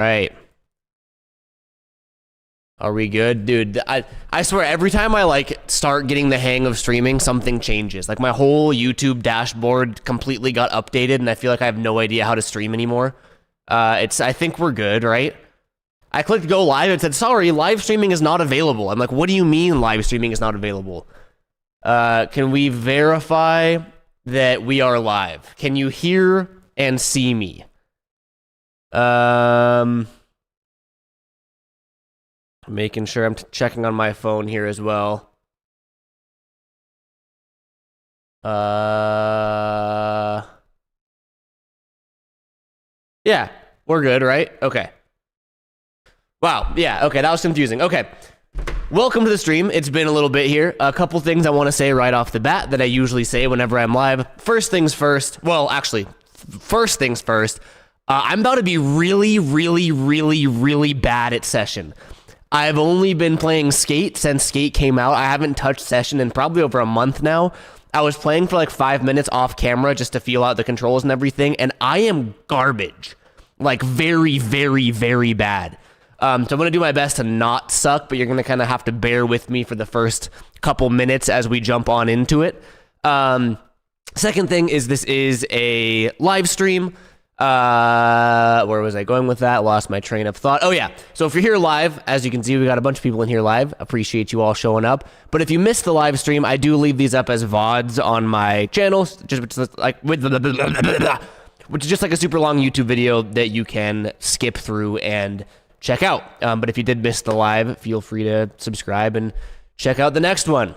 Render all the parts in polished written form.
Right. Are we good? Dude, I swear every time I like start getting the hang of streaming, something changes. Like my whole YouTube dashboard completely got updated and I feel like I have no idea how to stream anymore. I think we're good, right? I clicked go live and said, sorry, live streaming is not available. I'm like, what do you mean live streaming is not available? Can we verify that we are live? Can you hear and see me? Making sure I'm checking on my phone here as well. Yeah, we're good, right? Okay. Wow, yeah, okay, that was confusing. Okay, welcome to the stream. It's been a little bit here. A couple things I want to say right off the bat that I usually say whenever I'm live. First things first. Well, actually, first things first. I'm about to be really, really, really, really bad at Session. I've only been playing Skate since Skate came out. I haven't touched Session in probably over a month now. I was playing for like 5 minutes off camera just to feel out the controls and everything, and I am garbage. Like very, very, very bad. So I'm going to do my best to not suck, but you're going to kind of have to bear with me for the first couple minutes as we jump on into it. Second thing is this is a live stream. Where was I going with that? Lost my train of thought. Oh yeah. So if you're here live, as you can see, we got a bunch of people in here live. Appreciate you all showing up. But if you missed the live stream, I do leave these up as VODs on my channel, just like which is just like a super long YouTube video that you can skip through and check out. But if you did miss the live, feel free to subscribe and check out the next one.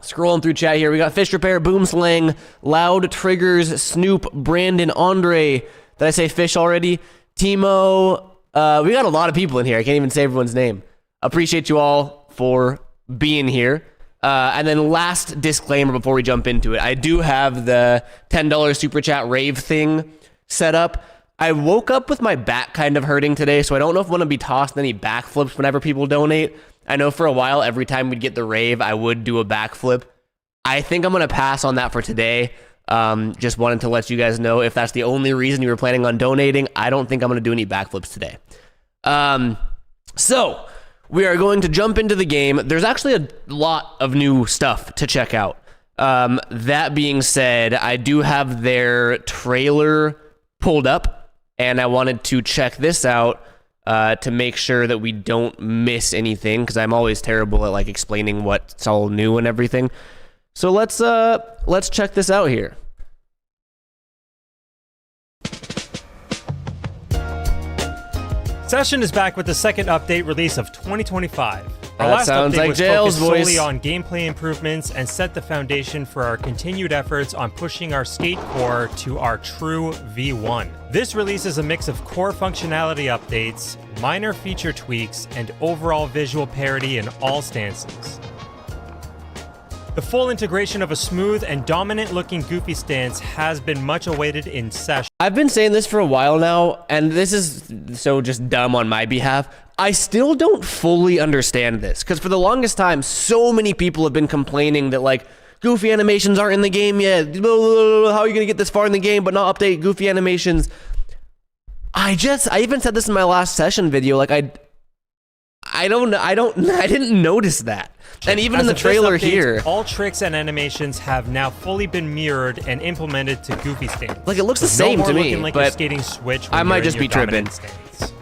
Scrolling through chat here, we got Fish Repair, Boomslang, Loud, Triggers, Snoop, Brandon, Andre. Did I say Fish already? Timo. We got a lot of people in here. I can't even say everyone's name. Appreciate you all for being here. And then last disclaimer before we jump into it. I do have the $10 Super Chat RAVE thing set up. I woke up with my back kind of hurting today, so I don't know if I'm going to be tossing any backflips whenever people donate. I know for a while, every time we'd get the RAVE, I would do a backflip. I think I'm going to pass on that for today. Just wanted to let you guys know if that's the only reason you were planning on donating. I don't think I'm going to do any backflips today. So we are going to jump into the game. There's actually a lot of new stuff to check out. That being said, I do have their trailer pulled up, and I wanted to check this out to make sure that we don't miss anything, because I'm always terrible at like explaining what's all new and everything. So let's check this out here. Session is back with the second update release of 2025. Our That last sounds update like was Jail's focused voice. solely on gameplay improvements and set the foundation for our continued efforts on pushing our skate core to our true V1. This release is a mix of core functionality updates, minor feature tweaks, and overall visual parity in all stances. The full integration of a smooth and dominant-looking Goofy stance has been much awaited in Session. I've been saying this for a while now, and this is so just dumb on my behalf. I still don't fully understand this, because for the longest time, so many people have been complaining that, like, Goofy animations aren't in the game yet. How are you going to get this far in the game but not update Goofy animations? I even said this in my last Session video, like, I didn't notice that. And even in the trailer here, all tricks and animations have now fully been mirrored and implemented to Goofy stance. like, it looks the same to me, like but you're skating switch when I might you're in just your be tripping. dominant stance.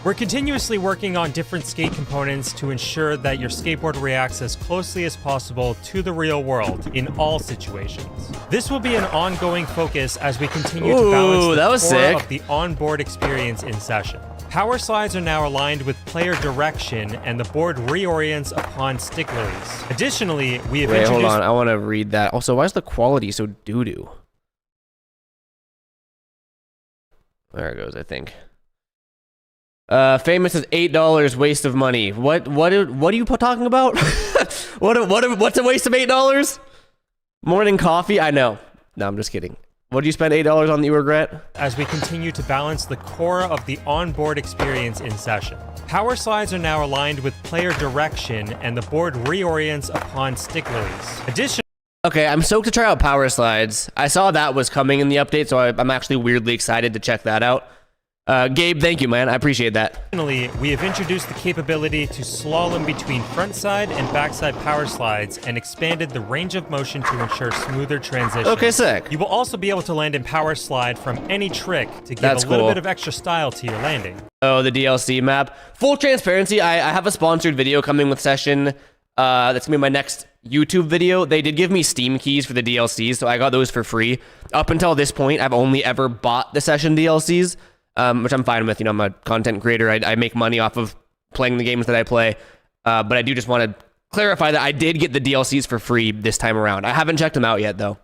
We're continuously working on different skate components to ensure that your skateboard reacts as closely as possible to the real world in all situations. This will be an ongoing focus as we continue to balance the core of the onboard experience in Session. Power slides are now aligned with player direction, and the board reorients upon stick release. Additionally, we have introduced... Wait, hold on. I want to read that. Also, why is the quality so doo-doo? There it goes, I think. Famous is $8, waste of money. What are you talking about? What's a waste of $8? Morning coffee? I know. No, I'm just kidding. What did you spend $8 on that you regret? As we continue to balance the core of the onboard experience in Session. Power slides are now aligned with player direction, and the board reorients upon stick release. Additionally, Okay, I'm stoked to try out power slides. I saw that was coming in the update, so I'm actually weirdly excited to check that out. Gabe, thank you, man. I appreciate that. Finally, we have introduced the capability to slalom between frontside and backside power slides and expanded the range of motion to ensure smoother transition. Okay, sick. You will also be able to land in power slide from any trick to give That's a little cool. bit of extra style to your landing. Oh, the DLC map. Full transparency, I have a sponsored video coming with Session. That's gonna be my next YouTube video. They did give me Steam keys for the DLCs, so I got those for free. Up until this point, I've only ever bought the Session DLCs. Which I'm fine with. You know, I'm a content creator. I make money off of playing the games that I play. But I do just want to clarify that I did get the DLCs for free this time around. I haven't checked them out yet, though.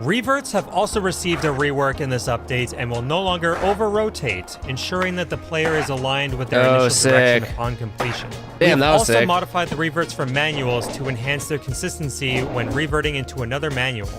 Reverts have also received a rework in this update and will no longer over-rotate, ensuring that the player is aligned with their initial direction upon completion. Damn, that was also sick. modified the reverts from manuals to enhance their consistency when reverting into another manual.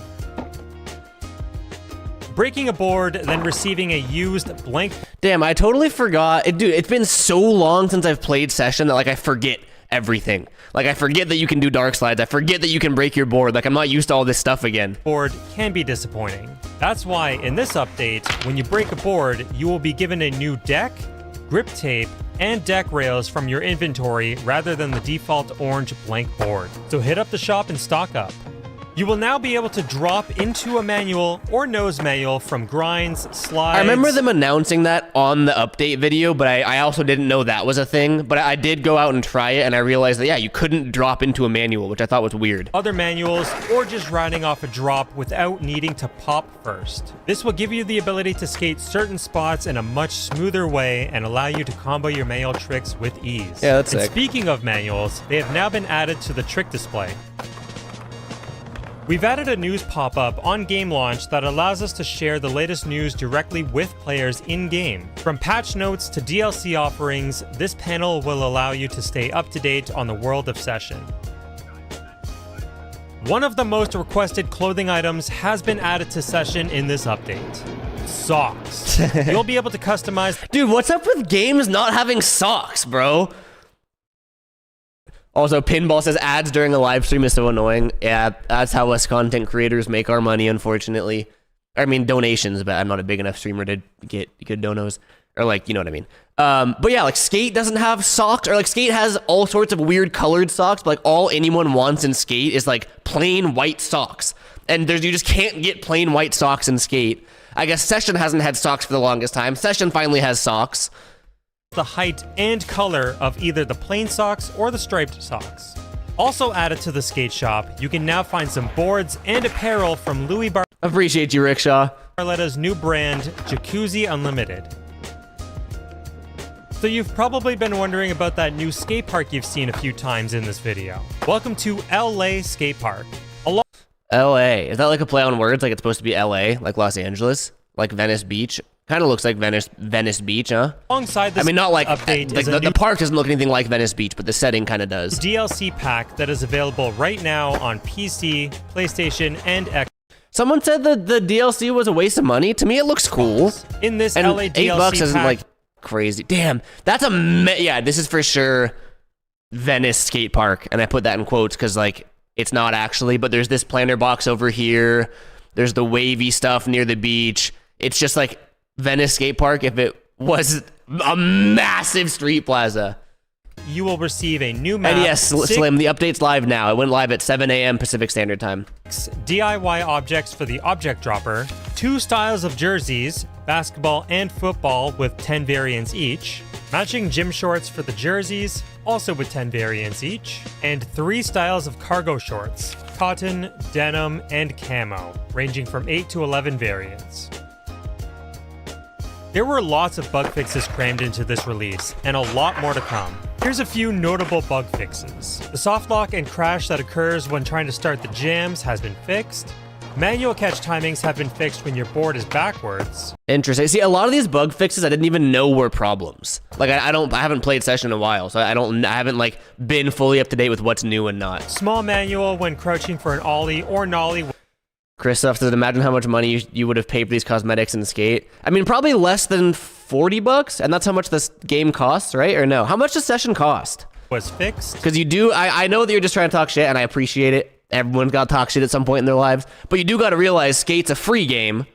Breaking a board, then receiving a used blank. Damn, I totally forgot. Dude, it's been so long since I've played Session that, like, I forget everything. Like, I forget that you can do dark slides. I forget that you can break your board. Like, I'm not used to all this stuff again. Board can be disappointing. That's why, in this update, when you break a board, you will be given a new deck, grip tape, and deck rails from your inventory rather than the default orange blank board. So hit up the shop and stock up. You will now be able to drop into a manual or nose manual from grinds, slides. I remember them announcing that on the update video, but I also didn't know that was a thing. But I did go out and try it, and I realized that, yeah, you couldn't drop into a manual, which I thought was weird. Other manuals, or just riding off a drop without needing to pop first. This will give you the ability to skate certain spots in a much smoother way and allow you to combo your manual tricks with ease. Yeah, that's and sick. Speaking of manuals, they have now been added to the trick display. We've added a news pop-up on game launch that allows us to share the latest news directly with players in-game. From patch notes to DLC offerings, this panel will allow you to stay up to date on the world of Session. One of the most requested clothing items has been added to Session in this update. Socks. You'll be able to customize... Dude, what's up with games not having socks, bro? Also, Pinball says ads during a live stream is so annoying. Yeah, that's how us content creators make our money, unfortunately. I mean, donations, but I'm not a big enough streamer to get good donos. Or, like, you know what I mean. But yeah, like, Skate doesn't have socks. Or, like, Skate has all sorts of weird colored socks, but, like, all anyone wants in Skate is, like, plain white socks. And you just can't get plain white socks in Skate. I guess Session hasn't had socks for the longest time. Session finally has socks. The height and color of either the plain socks or the striped socks. Also added to the skate shop, you can now find some boards and apparel from Louis Appreciate you, Rickshaw. Barletta's new brand, Jacuzzi Unlimited. So you've probably been wondering about that new skate park you've seen a few times in this video. Welcome to LA Skate Park. LA. Is that like a play on words? Like it's supposed to be LA, like Los Angeles, like Venice Beach? Kind of looks like Venice Beach, huh? Alongside this I mean, not like, update like the park doesn't look anything like Venice Beach, but the setting kind of does. DLC pack that is available right now on PC, PlayStation, and Xbox. Someone said that the DLC was a waste of money. To me, it looks cool. In this And LA DLC $8 isn't pack, like crazy. Damn, that's yeah. This is for sure Venice skate park, and I put that in quotes because like it's not actually. But there's this planter box over here. There's the wavy stuff near the beach. It's just like Venice skate park if it was a massive street plaza. you will receive a new map. And yes, Slim, the update's live now. It went live at 7 a.m. Pacific Standard Time. DIY objects for the object dropper, 2 styles of jerseys, basketball and football with 10 variants each, matching gym shorts for the jerseys, also with 10 variants each, and 3 styles of cargo shorts, cotton, denim, and camo, ranging from 8 to 11 variants. There were lots of bug fixes crammed into this release, and a lot more to come. Here's a few notable bug fixes. The soft lock and crash that occurs when trying to start the jams has been fixed. Manual catch timings have been fixed when your board is backwards. Interesting. See, a lot of these bug fixes I didn't even know were problems. Like I haven't played Session in a while, so I haven't like been fully up to date with what's new and not. Small manual when crouching for an ollie or nollie. Christoph says, imagine how much money you would have paid for these cosmetics in Skate. I mean, probably less than $40, and that's how much this game costs, right? Or no? How much does Session cost? Was fixed. Because you do, I know that you're just trying to talk shit, and I appreciate it. everyone's got to talk shit at some point in their lives. But you do got to realize Skate's a free game,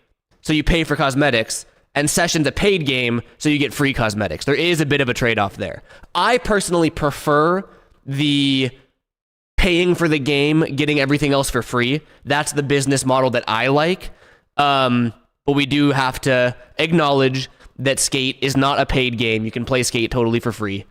so you pay for cosmetics, and Session's a paid game, so you get free cosmetics. There is a bit of a trade-off there. I personally prefer the paying for the game, getting everything else for free. That's the business model that I like. But we do have to acknowledge that Skate is not a paid game. You can play Skate totally for free.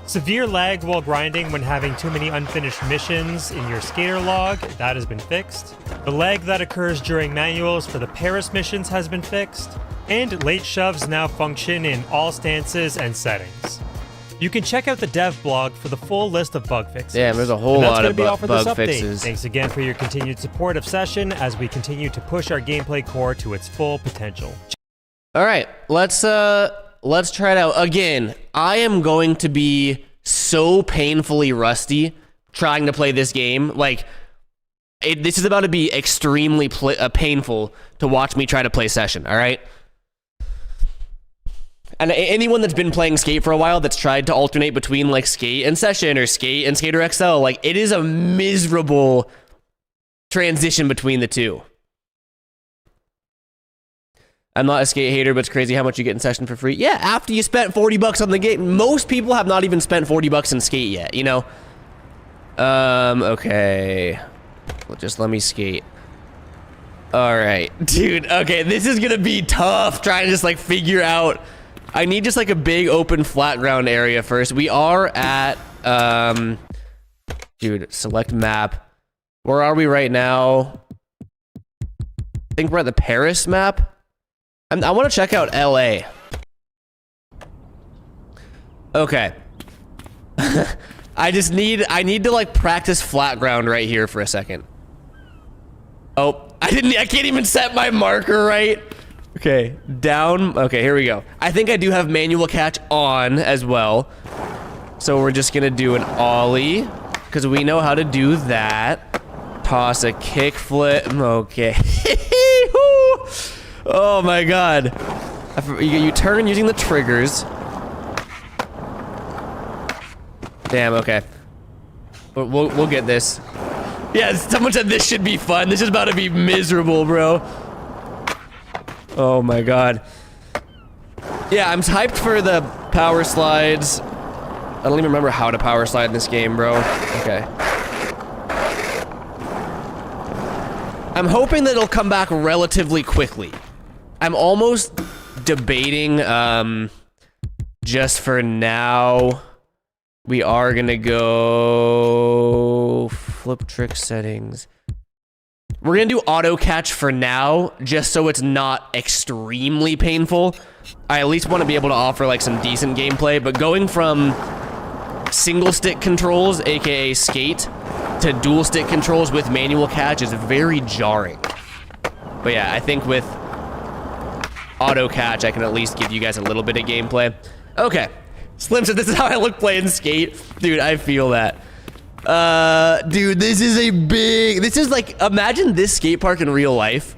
Severe lag while grinding when having too many unfinished missions in your skater log, that has been fixed. The lag that occurs during manuals for the Paris missions has been fixed. And late shoves now function in all stances and settings. You can check out the dev blog for the full list of bug fixes. Damn, there's a whole lot of bug fixes. Thanks again for your continued support of Session as we continue to push our gameplay core to its full potential. All right, let's try it out. Again, I am going to be so painfully rusty trying to play this game. Like, this is about to be extremely painful to watch me try to play Session, all right? And anyone that's been playing Skate for a while that's tried to alternate between, like, Skate and Session or Skate and Skater XL, like, it is a miserable transition between the two. I'm not a Skate hater, but it's crazy how much you get in Session for free. Yeah, after you spent 40 bucks on the game. Most people have not even spent 40 bucks in Skate yet, you know? Okay. Well, just let me skate. All right, dude. Okay, this is gonna be tough trying to just, like, figure out. I need just, like, a big open flat ground area first. We are at, dude, select map. Where are we right now? I think we're at the Paris map. I want to check out LA. Okay. I need to, like, practice flat ground right here for a second. Oh, I can't even set my marker right. Okay, down. Okay, here we go. I think I do have manual catch on as well. So we're just gonna do an ollie because we know how to do that. Toss a kick flip. Okay. Oh my god. You turn using the triggers. Damn, okay. We'll get this. Yeah, someone said this should be fun. This is about to be miserable, bro. Oh my god. Yeah, I'm hyped for the power slides. I don't even remember how to power slide in this game, bro. Okay. I'm hoping that it'll come back relatively quickly. I'm almost debating, just for now, we are gonna go flip trick settings. We're gonna do auto catch for now, just so it's not extremely painful. I at least want to be able to offer, like, some decent gameplay, but going from single stick controls, aka skate, to dual stick controls with manual catch is very jarring. But yeah, I think with auto catch, I can at least give you guys a little bit of gameplay. Okay. Slim said this is how I look playing skate. Dude, I feel that. Dude, this is like, imagine this skate park in real life.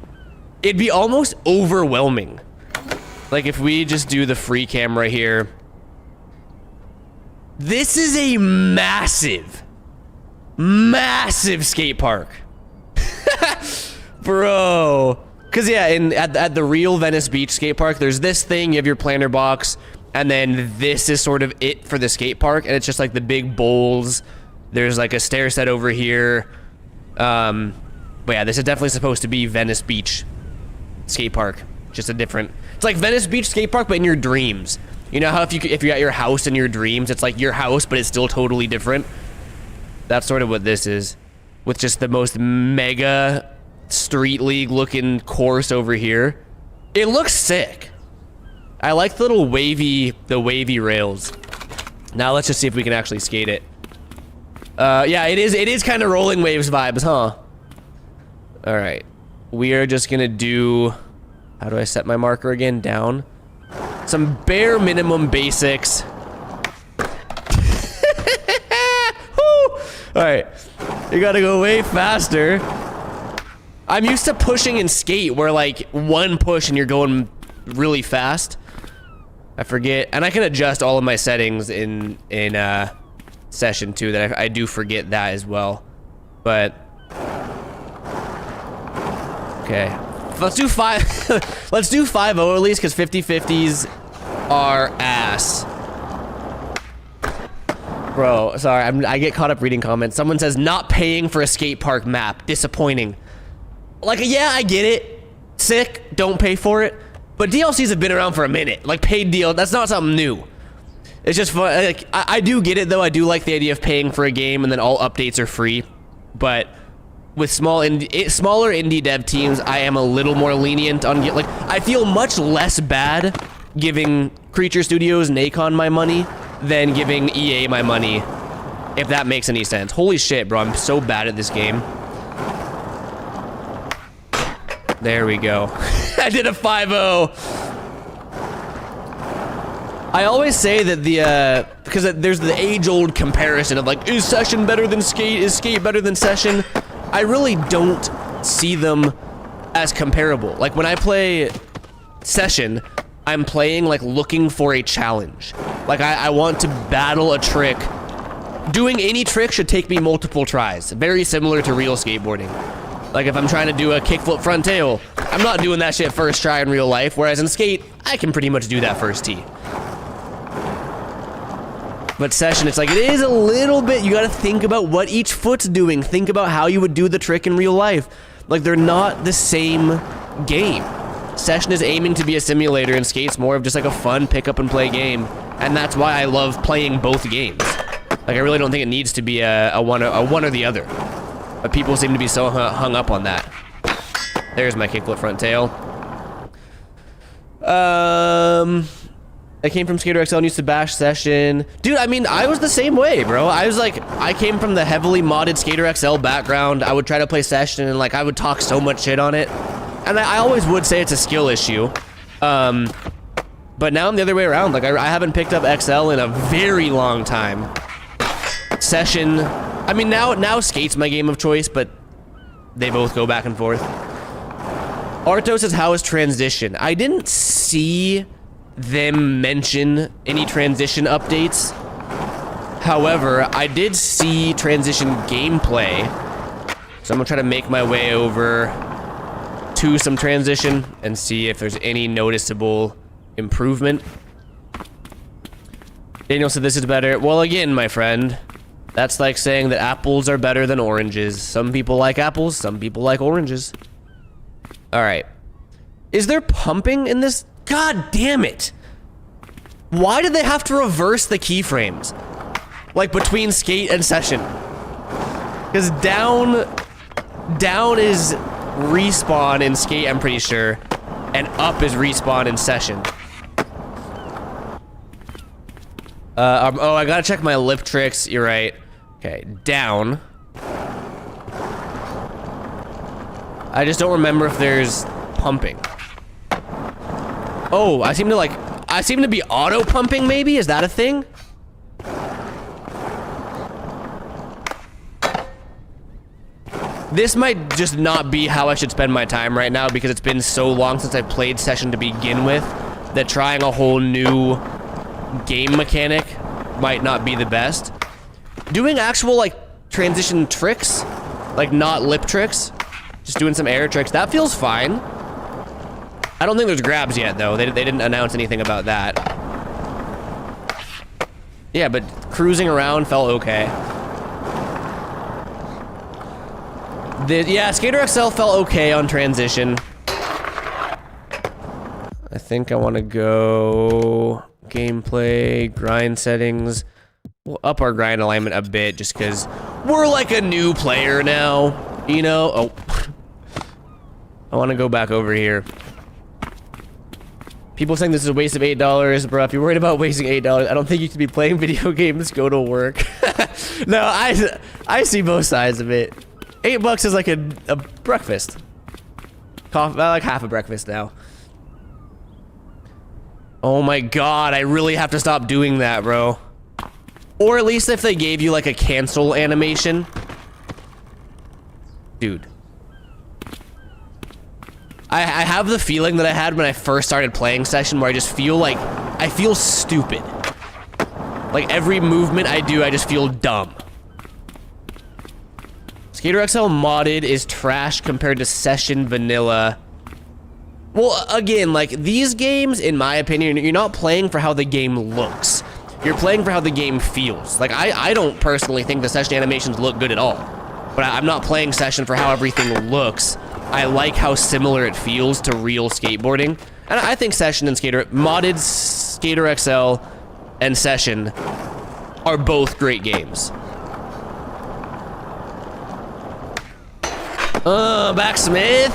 It'd be almost overwhelming. Like, if we just do the free camera here. This is a massive skate park. Bro. Because, yeah, at the real Venice Beach skate park, there's this thing, you have your planter box, and then this is sort of it for the skate park, and it's just like the big bowls. There's like a stair set over here. But yeah, this is definitely supposed to be Venice Beach skate park. Just a different, it's like Venice Beach skate park, but in your dreams. You know how if you're at your house in your dreams, it's like your house, but it's still totally different? That's sort of what this is. With just the most mega street league looking course over here. It looks sick. I like the little wavy rails. Now let's just see if we can actually skate it. Yeah, it is kind of rolling waves vibes, huh? All right, we are just gonna do, how do I set my marker again? Down. Some bare minimum basics. All right, you gotta go way faster. I'm used to pushing in skate where, like, one push and you're going really fast. I forget, and I can adjust all of my settings in Session too, that I do forget that as well. But Okay. Let's do 5. Let's do 5-0 at least, because 50-50s are ass. Bro, sorry, I get caught up reading comments. Someone says, not paying for a skate park map. Disappointing. Like, yeah, I get it. Sick, don't pay for it. But DLCs have been around for a minute. Like, paid deal, that's not something new. It's just fun. Like, I do get it, though. I do like the idea of paying for a game and then all updates are free. But with smaller indie dev teams, I am a little more lenient on like, I feel much less bad giving Creature Studios and Akon my money than giving EA my money, if that makes any sense. Holy shit, bro, I'm so bad at this game. There we go. I did a 5-0. I always say that the, because there's the age-old comparison of like, is Session better than Skate? Is Skate better than Session? I really don't see them as comparable. Like, when I play Session, I'm playing like looking for a challenge. Like, I want to battle a trick. Doing any trick should take me multiple tries. Very similar to real skateboarding. Like, if I'm trying to do a kickflip front tail, I'm not doing that shit first try in real life, whereas in Skate, I can pretty much do that first tee. But Session, it's like, it is a little bit, you gotta think about what each foot's doing. Think about how you would do the trick in real life. Like, they're not the same game. Session is aiming to be a simulator, and Skate's more of just like a fun pick up and play game. And that's why I love playing both games. Like, I really don't think it needs to be a one or the other. But people seem to be so hung up on that. There's my kickflip front tail. I came from Skater XL and used to bash Session. Dude, I mean, I was the same way, bro. I was like, I came from the heavily modded Skater XL background. I would try to play Session and like, I would talk so much shit on it. And I always would say it's a skill issue. But now I'm the other way around. Like, I haven't picked up XL in a very long time. Session, I mean, now Skate's my game of choice, but they both go back and forth. Arto says, how is transition? I didn't see them mention any transition updates. However, I did see transition gameplay. So I'm gonna try to make my way over to some transition and see if there's any noticeable improvement. Daniel said this is better. Well, again, my friend, that's like saying that apples are better than oranges. Some people like apples, some people like oranges. All right. Is there pumping in this? God damn it. Why did they have to reverse the keyframes? Like between Skate and Session? Because down is respawn in Skate, I'm pretty sure. And up is respawn in Session. Oh, I gotta check my lip tricks. You're right. Okay, down. I just don't remember if there's pumping. Oh, I seem to be auto pumping maybe? Is that a thing? This might just not be how I should spend my time right now because it's been so long since I played Session to begin with that trying a whole new game mechanic might not be the best. Doing actual like transition tricks, like not lip tricks, just doing some air tricks, that feels fine. I don't think there's grabs yet though. They didn't announce anything about that. Yeah, but cruising around felt okay. Yeah, Skater XL felt okay on transition. I think I want to go gameplay, grind settings. We'll up our grind alignment a bit just because we're like a new player now, you know? Oh, I want to go back over here. People saying this is a waste of $8, bro. If you're worried about wasting $8, I don't think you should be playing video games. Go to work. No, I see both sides of it. $8 is like a breakfast. Like half a breakfast now. Oh my god, I really have to stop doing that, bro. Or at least if they gave you like a cancel animation. Dude. I have the feeling that I had when I first started playing Session where I just feel like, I feel stupid. Like every movement I do, I just feel dumb. Skater XL modded is trash compared to Session Vanilla. Well, again, like, these games, in my opinion, you're not playing for how the game looks. You're playing for how the game feels. Like, I don't personally think the Session animations look good at all. But I'm not playing Session for how everything looks. I like how similar it feels to real skateboarding. And I think Session and modded Skater XL and Session are both great games. Backsmith?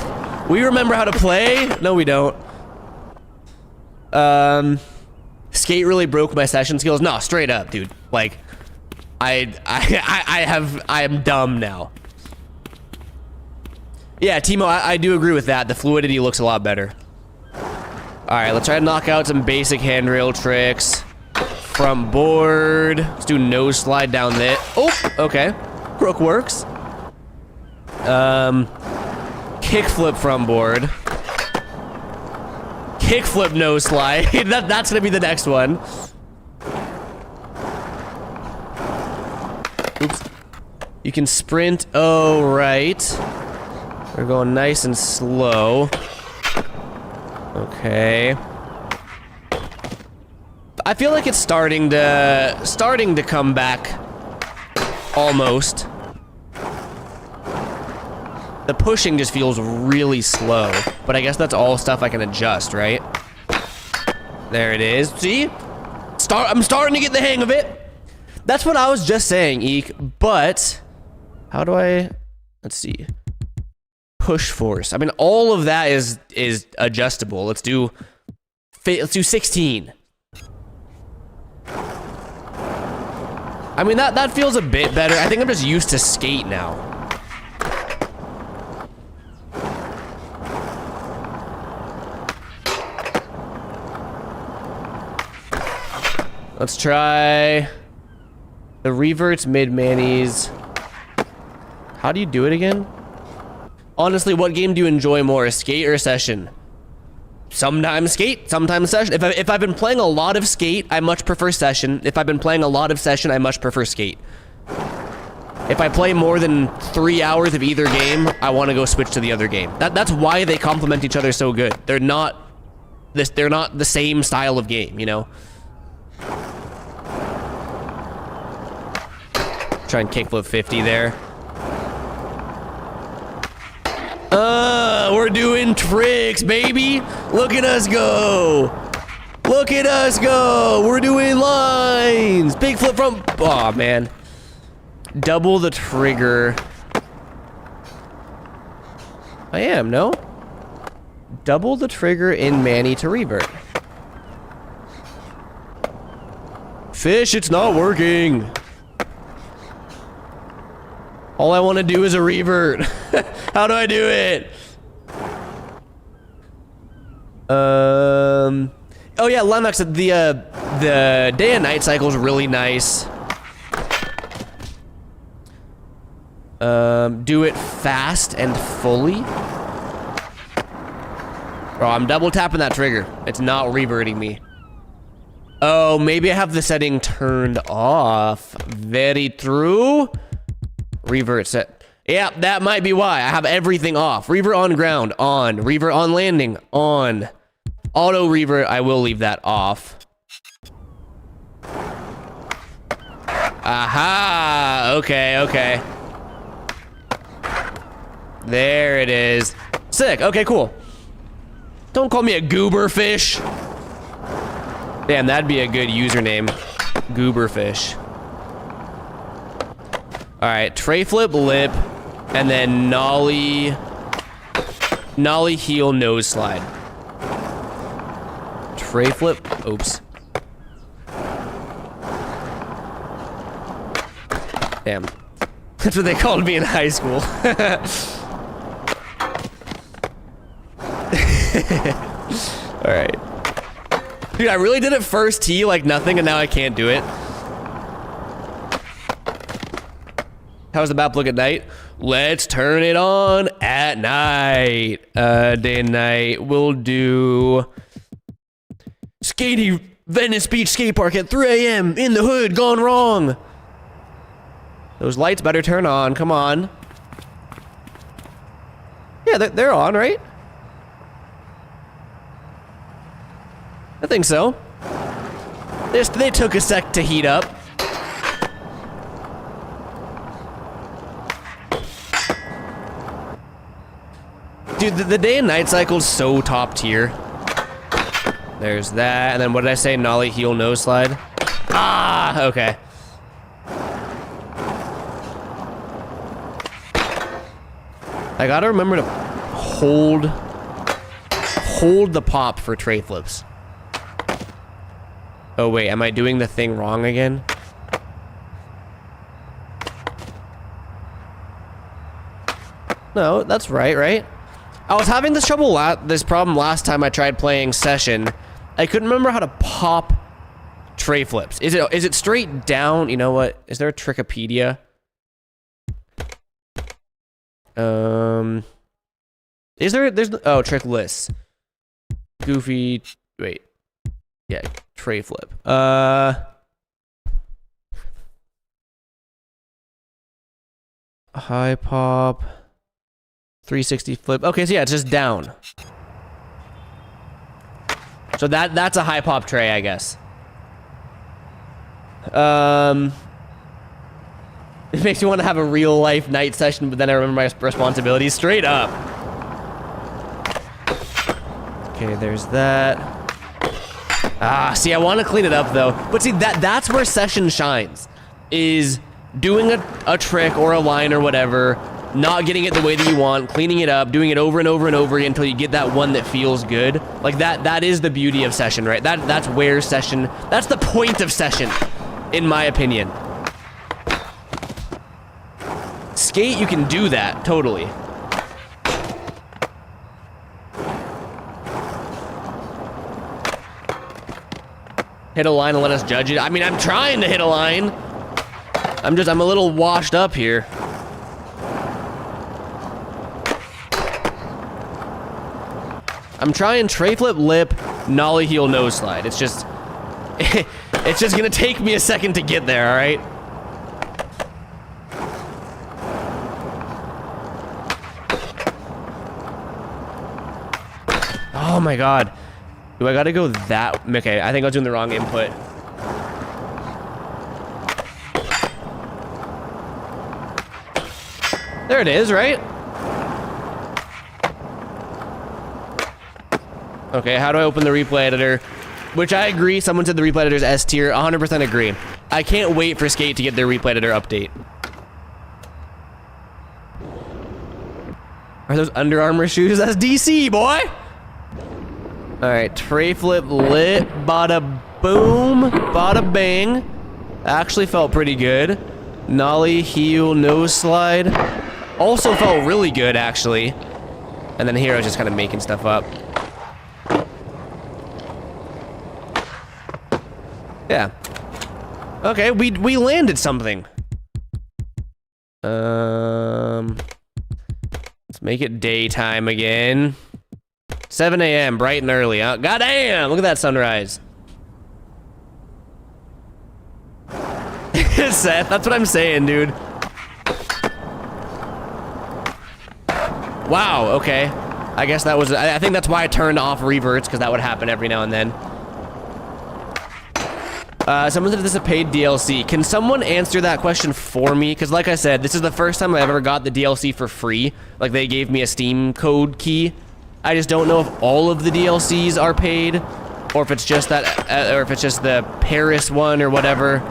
We remember how to play? No, we don't. Skate really broke my Session skills? No, straight up, dude. Like, I am dumb now. Yeah, Timo, I do agree with that. The fluidity looks a lot better. Alright, let's try to knock out some basic handrail tricks. Front board. Let's do nose slide down there. Oh, okay. Crook works. Kickflip front board. Kickflip nose slide. That's gonna be the next one. Oops. You can sprint. Oh, right. We're going nice and slow. Okay. I feel like it's starting to come back. Almost. The pushing just feels really slow, but I guess that's all stuff I can adjust, right? There it is. See? I'm starting to get the hang of it. That's what I was just saying, Eek, but how do I, let's see. Push force. I mean, all of that is adjustable. Let's do 16. I mean, that feels a bit better. I think I'm just used to skate now. Let's try the reverts, mid-manis. How do you do it again? Honestly, what game do you enjoy more, skate or Session? Sometimes skate, sometimes Session. If I've been playing a lot of skate, I much prefer Session. If I've been playing a lot of Session, I much prefer skate. If I play more than 3 hours of either game, I want to go switch to the other game. That's why they complement each other so good. They're not the same style of game, you know? Try and kickflip 50 there. We're doing tricks, baby. Look at us go. Look at us go. We're doing lines. Big flip from, oh man. Double the trigger. I am, no? Double the trigger in Manny to revert. Fish, it's not working. All I want to do is a revert. How do I do it? Oh yeah, Lennox, the day and night cycle is really nice. Do it fast and fully. Bro, I'm double tapping that trigger. It's not reverting me. Oh, maybe I have the setting turned off. Very true. Revert set. Yeah, that might be why. I have everything off. Revert on ground, on. Revert on landing, on. Auto revert, I will leave that off. Aha! Okay, okay. There it is. Sick, okay, cool. Don't call me a gooberfish. Damn, that'd be a good username. Gooberfish. Alright, tray flip lip, and then nollie heel nose slide. Tray flip, oops. Damn. That's what they called me in high school. Alright. Dude, I really did it first tee like nothing, and now I can't do it. How's the map look at night? Let's turn it on at night. Day and night. We'll do Skatey Venice Beach Skate Park at 3 a.m. in the hood, gone wrong. Those lights better turn on. Come on. Yeah, they're on, right? I think so. They took a sec to heat up. Dude, the day and night cycle's so top tier. There's that, and then what did I say? Nollie, heel, nose slide. Ah, okay. I gotta remember to hold the pop for tray flips. Oh wait, am I doing the thing wrong again? No, that's right? I was having this problem last time I tried playing Session. I couldn't remember how to pop tray flips. Is it straight down? You know what? Is there a Trickopedia? Oh, trick lists. Goofy, wait. Yeah, tray flip. High pop. 360 flip. Okay, so yeah, it's just down. So that's a high pop tray, I guess. It makes me want to have a real life night session, but then I remember my responsibilities straight up. Okay, there's that. Ah, see, I want to clean it up though. But see, that's where Session shines. Is doing a trick or a line or whatever, not getting it the way that you want, cleaning it up, doing it over and over and over again until you get that one that feels good. Like that is the beauty of Session, right? That's where Session, that's the point of Session, in my opinion. Skate, you can do that, totally. Hit a line and let us judge it. I mean, I'm trying to hit a line. I'm a little washed up here. I'm trying tray flip, lip, nollie, heel, nose slide. It's just gonna take me a second to get there, all right? Oh my God. Do I gotta go that? Okay, I think I was doing the wrong input. There it is, right? Okay, how do I open the replay editor? Which I agree, someone said the replay editor is S tier. 100% agree. I can't wait for Skate to get their replay editor update. Are those Under Armour shoes? That's DC, boy! Alright, tray flip lit, bada boom, bada bang. Actually felt pretty good. Nollie, heel, nose slide. Also felt really good, actually. And then here I was just kind of making stuff up. Yeah. Okay, we landed something. Let's make it daytime again. 7 a.m., bright and early. Goddamn! Look at that sunrise. Seth, that's what I'm saying, dude. Wow, okay. I guess that was... I think that's why I turned off reverts, because that would happen every now and then. Someone said this is a paid DLC. Can someone answer that question for me? Because like I said, this is the first time I ever got the DLC for free. Like, they gave me a Steam code key. I just don't know if all of the DLCs are paid, or if it's just that, or if it's just the Paris one or whatever.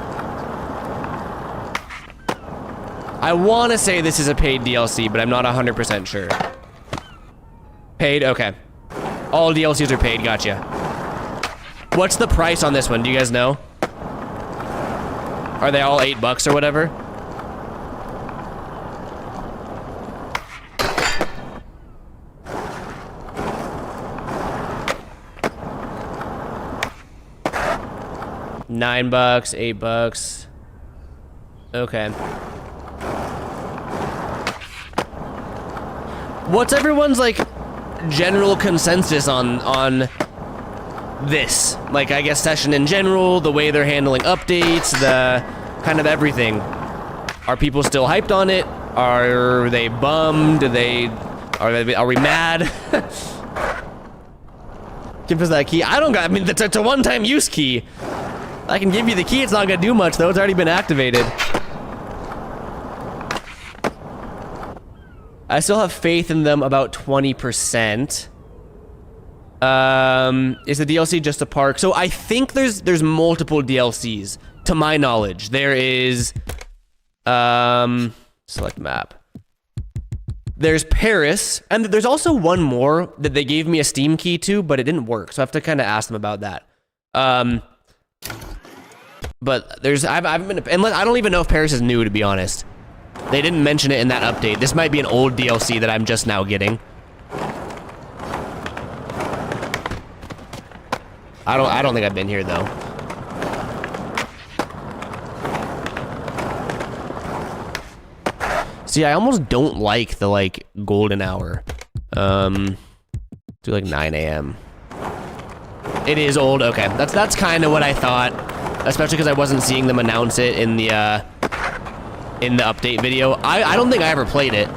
I want to say this is a paid DLC, but I'm not 100% sure. Paid? Okay. All DLCs are paid, gotcha. What's the price on this one? Do you guys know? Are they all $8 or whatever? $9, $8. Okay. What's everyone's like general consensus on this? Like, I guess Session in general, the way they're handling updates, the kind of everything. Are people still hyped on it? Are they bummed? Do they Are we mad? Give us that key. I mean, it's a one-time use key. I can give you the key. It's not gonna do much though. It's already been activated. I still have faith in them about 20%. Is the DLC just a park? So I think there's multiple DLCs. To my knowledge, there is, select map. There's Paris, and there's also one more that they gave me a Steam key to, but it didn't work, so I have to kind of ask them about that. But I haven't been, and I don't even know if Paris is new, to be honest. They didn't mention it in that update. This might be an old DLC that I'm just now getting. I don't think I've been here though. See, I almost don't like the golden hour. Do like 9 a.m. It is old. Okay, that's kind of what I thought, especially because I wasn't seeing them announce it in the update video. I don't think I ever played it.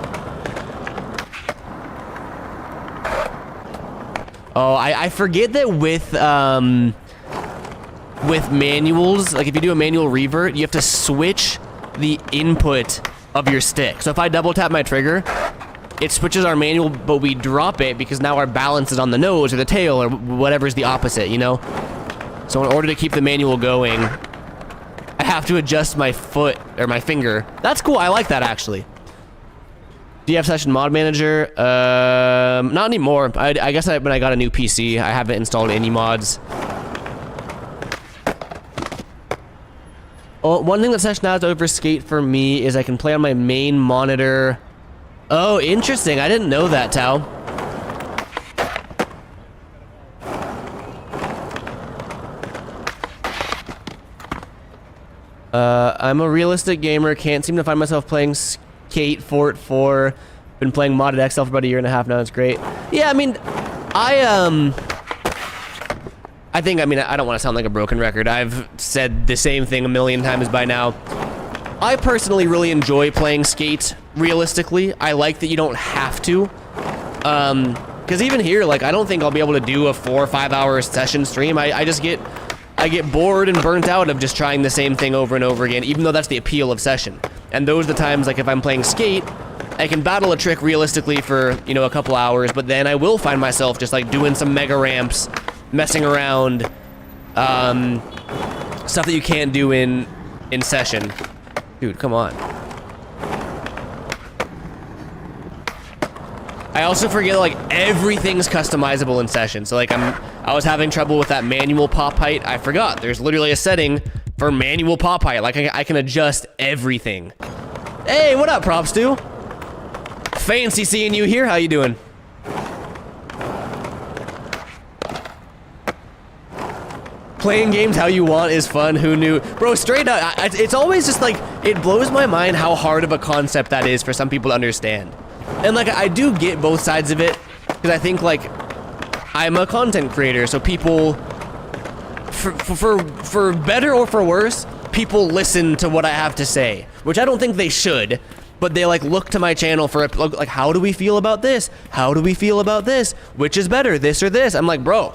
Oh, I forget that with manuals, like if you do a manual revert, you have to switch the input of your stick. So if I double tap my trigger, it switches our manual, but we drop it because now our balance is on the nose or the tail or whatever's the opposite, you know? So in order to keep the manual going, I have to adjust my foot or my finger. That's cool. I like that actually. Do you have Session Mod Manager? Not anymore. I guess when I got a new PC, I haven't installed any mods. Oh, one thing that Session has over Skate for me is I can play on my main monitor. Oh, interesting. I didn't know that, Tao. I'm a realistic gamer. Can't seem to find myself playing Skate Fort 4. Been playing modded XL for about a year and a half now. It's great. Yeah, I mean, I think, I mean, I don't want to sound like a broken record. I've said the same thing a million times by now. I personally really enjoy playing Skate realistically. I like that you don't have to. Because even here, like, I don't think I'll be able to do a 4 or 5 hour session stream. I get bored and burnt out of just trying the same thing over and over again, even though that's the appeal of Session. And those are the times, like, if I'm playing Skate, I can battle a trick realistically for, you know, a couple hours, but then I will find myself just, like, doing some mega ramps, messing around, stuff that you can't do in Session. Dude, come on. I also forget like everything's customizable in Session. So like I was having trouble with that manual pop height. I forgot there's literally a setting for manual pop height. Like I can adjust everything. Hey, what up, Props 2? Fancy seeing you here. How you doing? Playing games how you want is fun. Who knew? Bro, straight up, it's always just like, it blows my mind how hard of a concept that is for some people to understand. And like, I do get both sides of it, because I think like, I'm a content creator, so people, for better or for worse, people listen to what I have to say, which I don't think they should, but they like look to my channel for like, how do we feel about this? How do we feel about this? Which is better, this or this? I'm like, bro,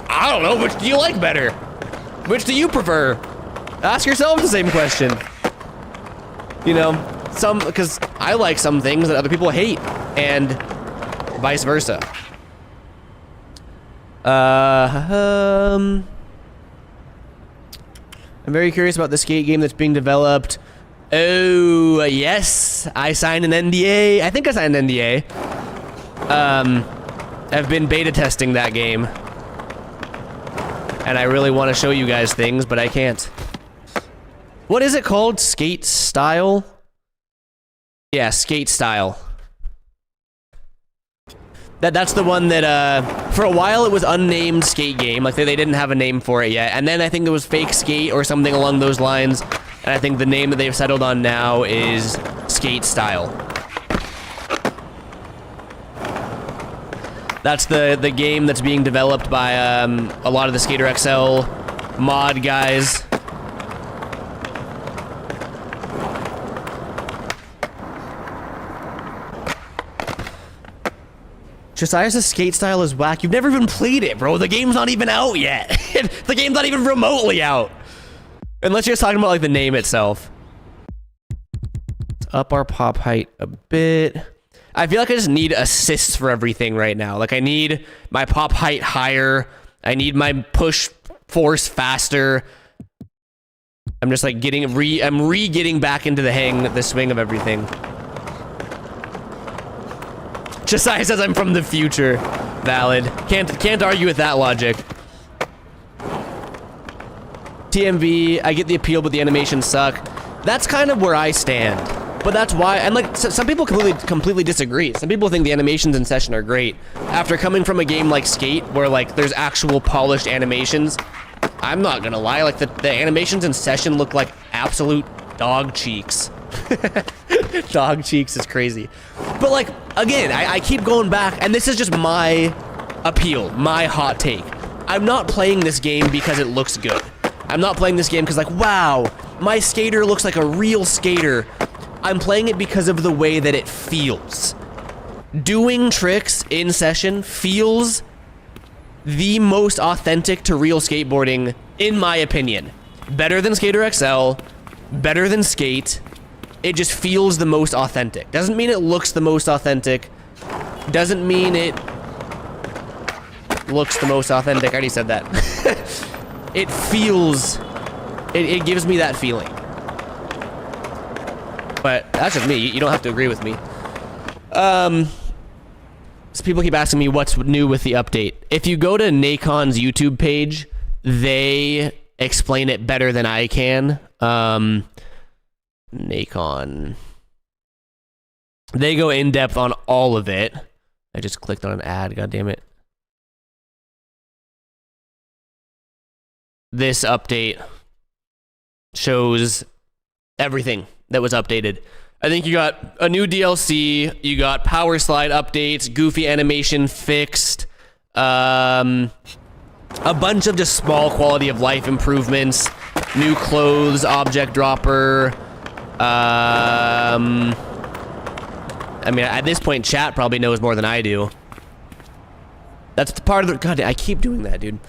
I don't know, which do you like better? Which do you prefer? Ask yourself the same question. You know, because I like some things that other people hate, and vice versa. I'm very curious about the Skate game that's being developed. Oh, yes, I signed an NDA. I think I signed an NDA. I've been beta testing that game. And I really want to show you guys things, but I can't. What is it called? Skate Style? Yeah, Skate Style. That's the one that, for a while it was unnamed skate game. Like, they didn't have a name for it yet. And then I think it was Fake Skate or something along those lines. And I think the name that they've settled on now is Skate Style. That's the game that's being developed by a lot of the Skater XL mod guys. Josiah's skate style is whack. You've never even played it, bro. The game's not even out yet. The game's not even remotely out. Unless you're just talking about like the name itself. Let's up our pop height a bit. I feel like I just need assists for everything right now. Like I need my pop height higher. I need my push force faster. I'm just like getting getting back into the swing of everything. Josiah says I'm from the future. Valid. Can't argue with that logic. TMV, I get the appeal, but the animations suck. That's kind of where I stand. But that's why, and like, some people completely disagree. Some people think the animations in Session are great. After coming from a game like Skate, where like, there's actual polished animations, I'm not gonna lie, like, the animations in Session look like absolute dog cheeks. Dog cheeks is crazy. But like, again, I keep going back, and this is just my appeal, my hot take. I'm not playing this game because it looks good. I'm not playing this game because like, wow, my skater looks like a real skater. I'm playing it because of the way that it feels. Doing tricks in Session feels the most authentic to real skateboarding, in my opinion. Better than Skater XL, better than Skate. It just feels the most authentic. Doesn't mean it looks the most authentic. Doesn't mean it looks the most authentic. I already said that. It feels, it gives me that feeling. But that's just me. You don't have to agree with me. So people keep asking me what's new with the update. If you go to Nakon's YouTube page, they explain it better than I can. Nakon. They go in depth on all of it. I just clicked on an ad, god damn it. This update shows everything that was updated. I think you got a new DLC, you got power slide updates, goofy animation fixed, a bunch of just small quality of life improvements, new clothes, object dropper. I mean, at this point, chat probably knows more than I do. That's the part of the, god, I keep doing that, dude.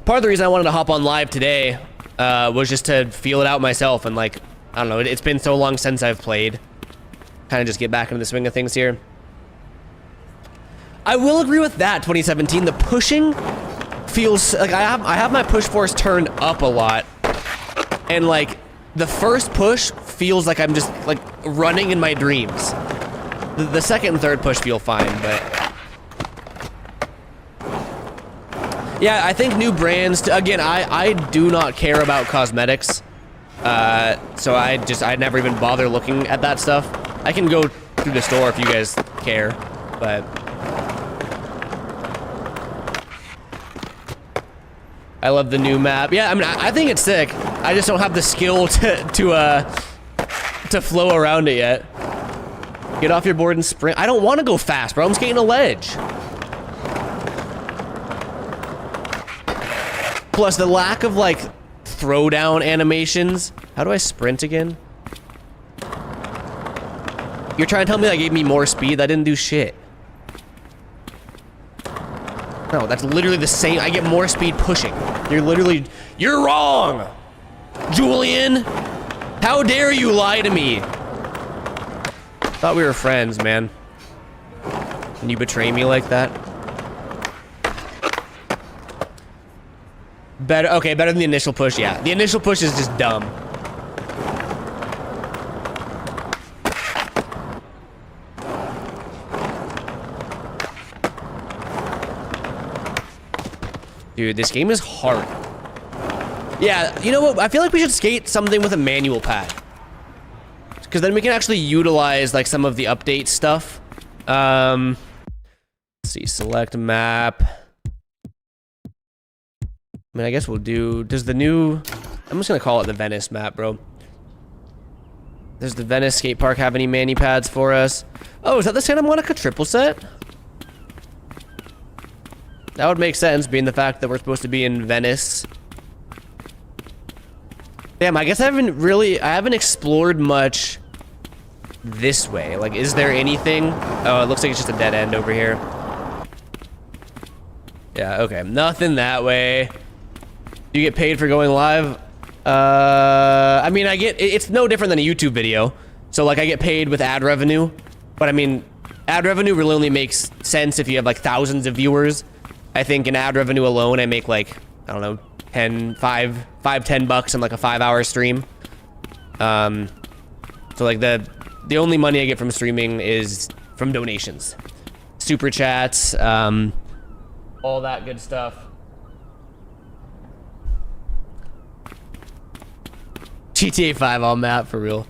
Part of the reason I wanted to hop on live today was just to feel it out myself and like, I don't know, it's been so long since I've played. Kind of just get back into the swing of things here. I will agree with that, 2017. The pushing feels like I have my push force turned up a lot. And like the first push feels like I'm just like running in my dreams. The second and third push feel fine, but yeah, I think new brands, again, I do not care about cosmetics. So I never even bother looking at that stuff. I can go through the store if you guys care, but I love the new map. Yeah, I mean, I think it's sick. I just don't have the skill to flow around it yet. Get off your board and sprint. I don't want to go fast, bro. I'm skating a ledge. Plus the lack of like throwdown animations. How do I sprint again? You're trying to tell me that gave me more speed? That didn't do shit. No, that's literally the same. I get more speed pushing. You're wrong! Julian! How dare you lie to me? Thought we were friends, man. Can you betray me like that? Better, okay, better than the initial push, yeah. The initial push is just dumb. Dude, this game is hard. Yeah, you know what? I feel like we should skate something with a manual pad. Because then we can actually utilize like some of the update stuff. Let's see, select map. I mean, I guess we'll do, does the new, I'm just gonna call it the Venice map, bro. Does the Venice skate park have any mani pads for us? Oh, is that the Santa Monica triple set? That would make sense, being the fact that we're supposed to be in Venice. Damn, I guess I haven't explored much this way. Like, is there anything? Oh, it looks like it's just a dead end over here. Yeah, okay. Nothing that way. You get paid for going live? I mean, it's no different than a YouTube video. So, like, I get paid with ad revenue. But, I mean, ad revenue really only makes sense if you have, like, thousands of viewers. I think in ad revenue alone, I make, like, I don't know, 10 bucks in, like, a 5-hour stream. So, like, the only money I get from streaming is from donations. Super chats, all that good stuff. GTA 5 on map, for real.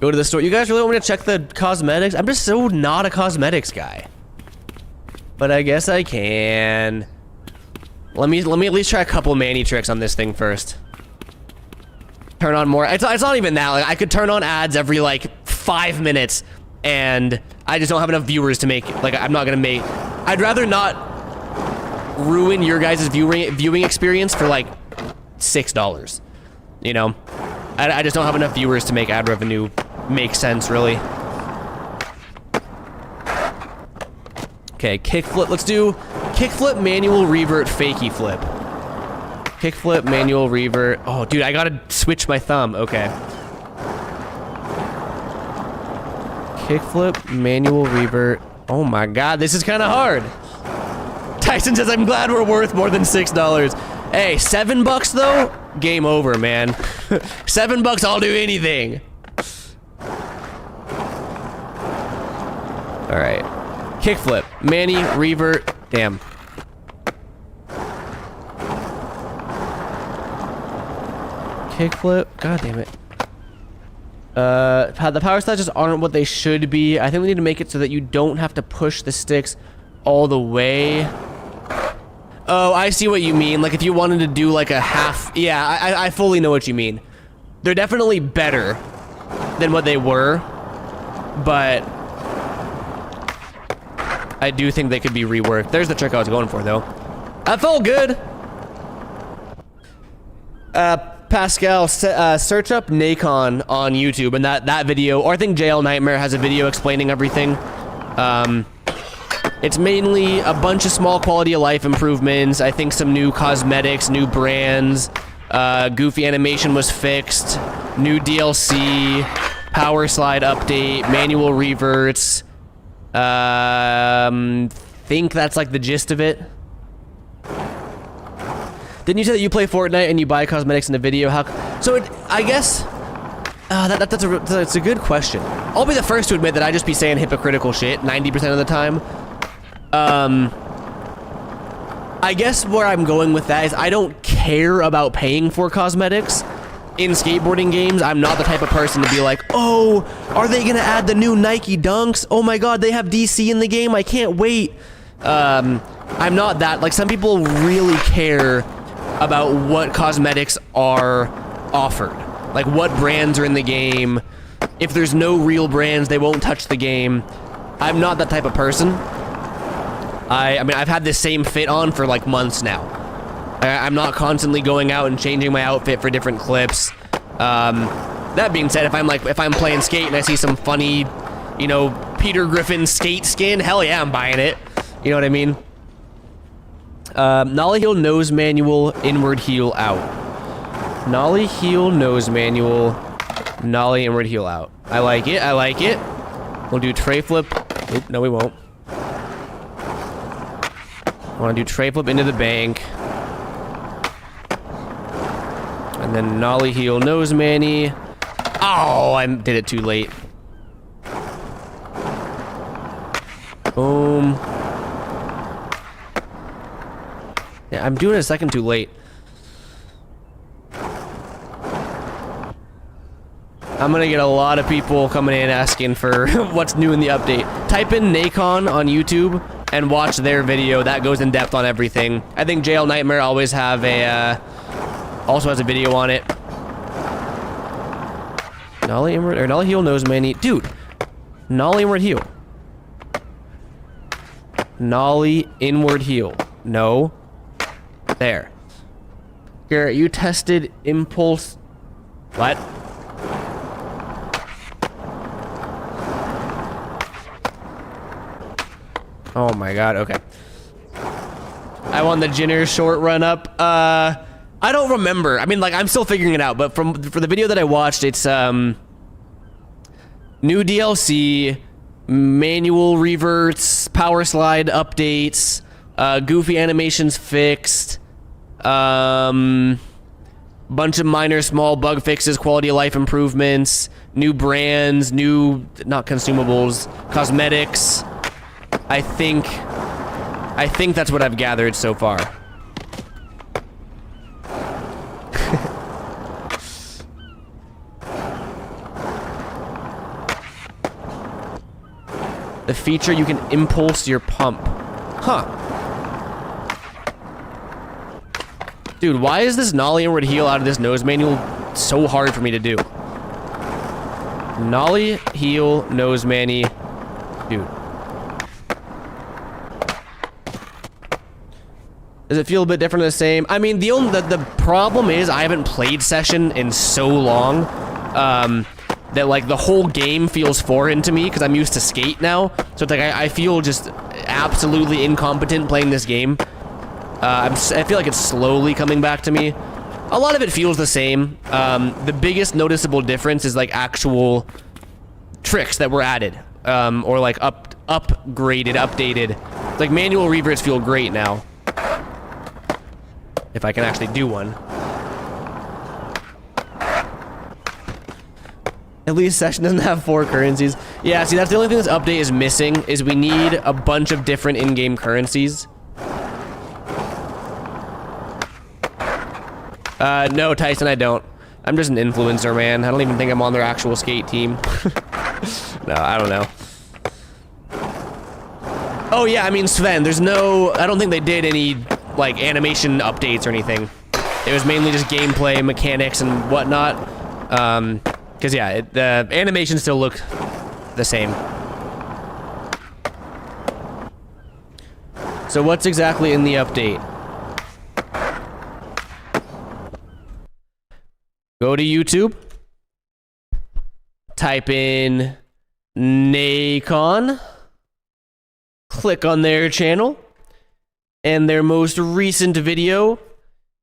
Go to the store. You guys really want me to check the cosmetics? I'm just so not a cosmetics guy. But I guess I can. Let me at least try a couple Manny tricks on this thing first. Turn on more. It's not even that. Like, I could turn on ads every, like, 5 minutes, and I just don't have enough viewers to make, like, I'm not gonna make. I'd rather not ruin your guys' viewing experience for, like, $6. You know? I just don't have enough viewers to make ad revenue make sense, really. Okay, kickflip. Let's do kickflip, manual revert, fakie flip. Kickflip, manual revert. Oh, dude, I gotta switch my thumb. Okay. Kickflip, manual revert. Oh my god, this is kind of hard. Tyson says, I'm glad we're worth more than $6. Hey, $7 though? Game over, man. $7, I'll do anything. All right. Kickflip, Manny, revert. Damn. Kickflip. God damn it. The power slashes aren't what they should be. I think we need to make it so that you don't have to push the sticks all the way. Oh, I see what you mean. Like, if you wanted to do, like, a half... Yeah, I fully know what you mean. They're definitely better than what they were, but I do think they could be reworked. There's the trick I was going for, though. That felt good. Pascal, search up Nacon on YouTube, and that video, or I think JL Nightmare has a video explaining everything. It's mainly a bunch of small quality of life improvements. I think some new cosmetics, new brands, goofy animation was fixed, new DLC, power slide update, manual reverts. Think that's like the gist of it. Didn't you say that you play Fortnite and you buy cosmetics in the video? I guess that's a good question. I'll be the first to admit that I just be saying hypocritical shit 90% of the time. I guess where I'm going with that is I don't care about paying for cosmetics in skateboarding games. I'm not the type of person to be like, oh, are they gonna add the new Nike Dunks? Oh my god, they have DC in the game, I can't wait. I'm not that. Like, some people really care about what cosmetics are offered. Like, what brands are in the game. If there's no real brands, they won't touch the game. I'm not that type of person. I mean, I've had this same fit on for like months now. I'm not constantly going out and changing my outfit for different clips. That being said, if I'm playing skate and I see some funny, you know, Peter Griffin skate skin, hell yeah, I'm buying it. You know what I mean? Nollie heel, nose manual, inward heel out. Nollie heel, nose manual, nollie, inward heel out. I like it, I like it. We'll do tray flip. Oop, no we won't. I want to do tray flip into the bank. And then nollie heel, nose manny. Oh, I did it too late. Boom. Yeah, I'm doing it a second too late. I'm gonna get a lot of people coming in asking for what's new in the update. Type in Nacon on YouTube and watch their video. That goes in depth on everything. I think JL Nightmare always have a, also has a video on it. Nollie inward, or nollie heel, nose manny. Dude, nollie inward heel. Nollie inward heel. No. There. Garrett, you tested impulse. What? Oh my god, okay. I won the Jinner short run up. I don't remember. I mean, like, I'm still figuring it out, but for the video that I watched, it's new DLC, manual reverts, power slide updates, goofy animations fixed, bunch of minor small bug fixes, quality of life improvements, new brands, new, not consumables, cosmetics. I think that's what I've gathered so far. The feature, you can impulse your pump. Huh. Dude, why is this nollie inward heel out of this nose manual so hard for me to do? Nollie, heel, nose mani. Dude. Does it feel a bit different or the same? I mean, the problem is I haven't played Session in so long that, like, the whole game feels foreign to me because I'm used to Skate now. So it's like I feel just absolutely incompetent playing this game. I feel like it's slowly coming back to me. A lot of it feels the same. The biggest noticeable difference is, like, actual tricks that were added, or, like, upgraded, updated. Like, manual reverts feel great now. If I can actually do one. At least Session doesn't have 4 currencies. Yeah, see, that's the only thing this update is missing, is we need a bunch of different in-game currencies. No, Tyson, I don't. I'm just an influencer, man. I don't even think I'm on their actual Skate team. No, I don't know. Oh, yeah, I mean, Sven, there's no... I don't think they did any, like, animation updates or anything. It was mainly just gameplay, mechanics, and whatnot. Because, yeah, the animations still look the same. So what's exactly in the update? Go to YouTube. Type in Nacon. Click on their channel. And their most recent video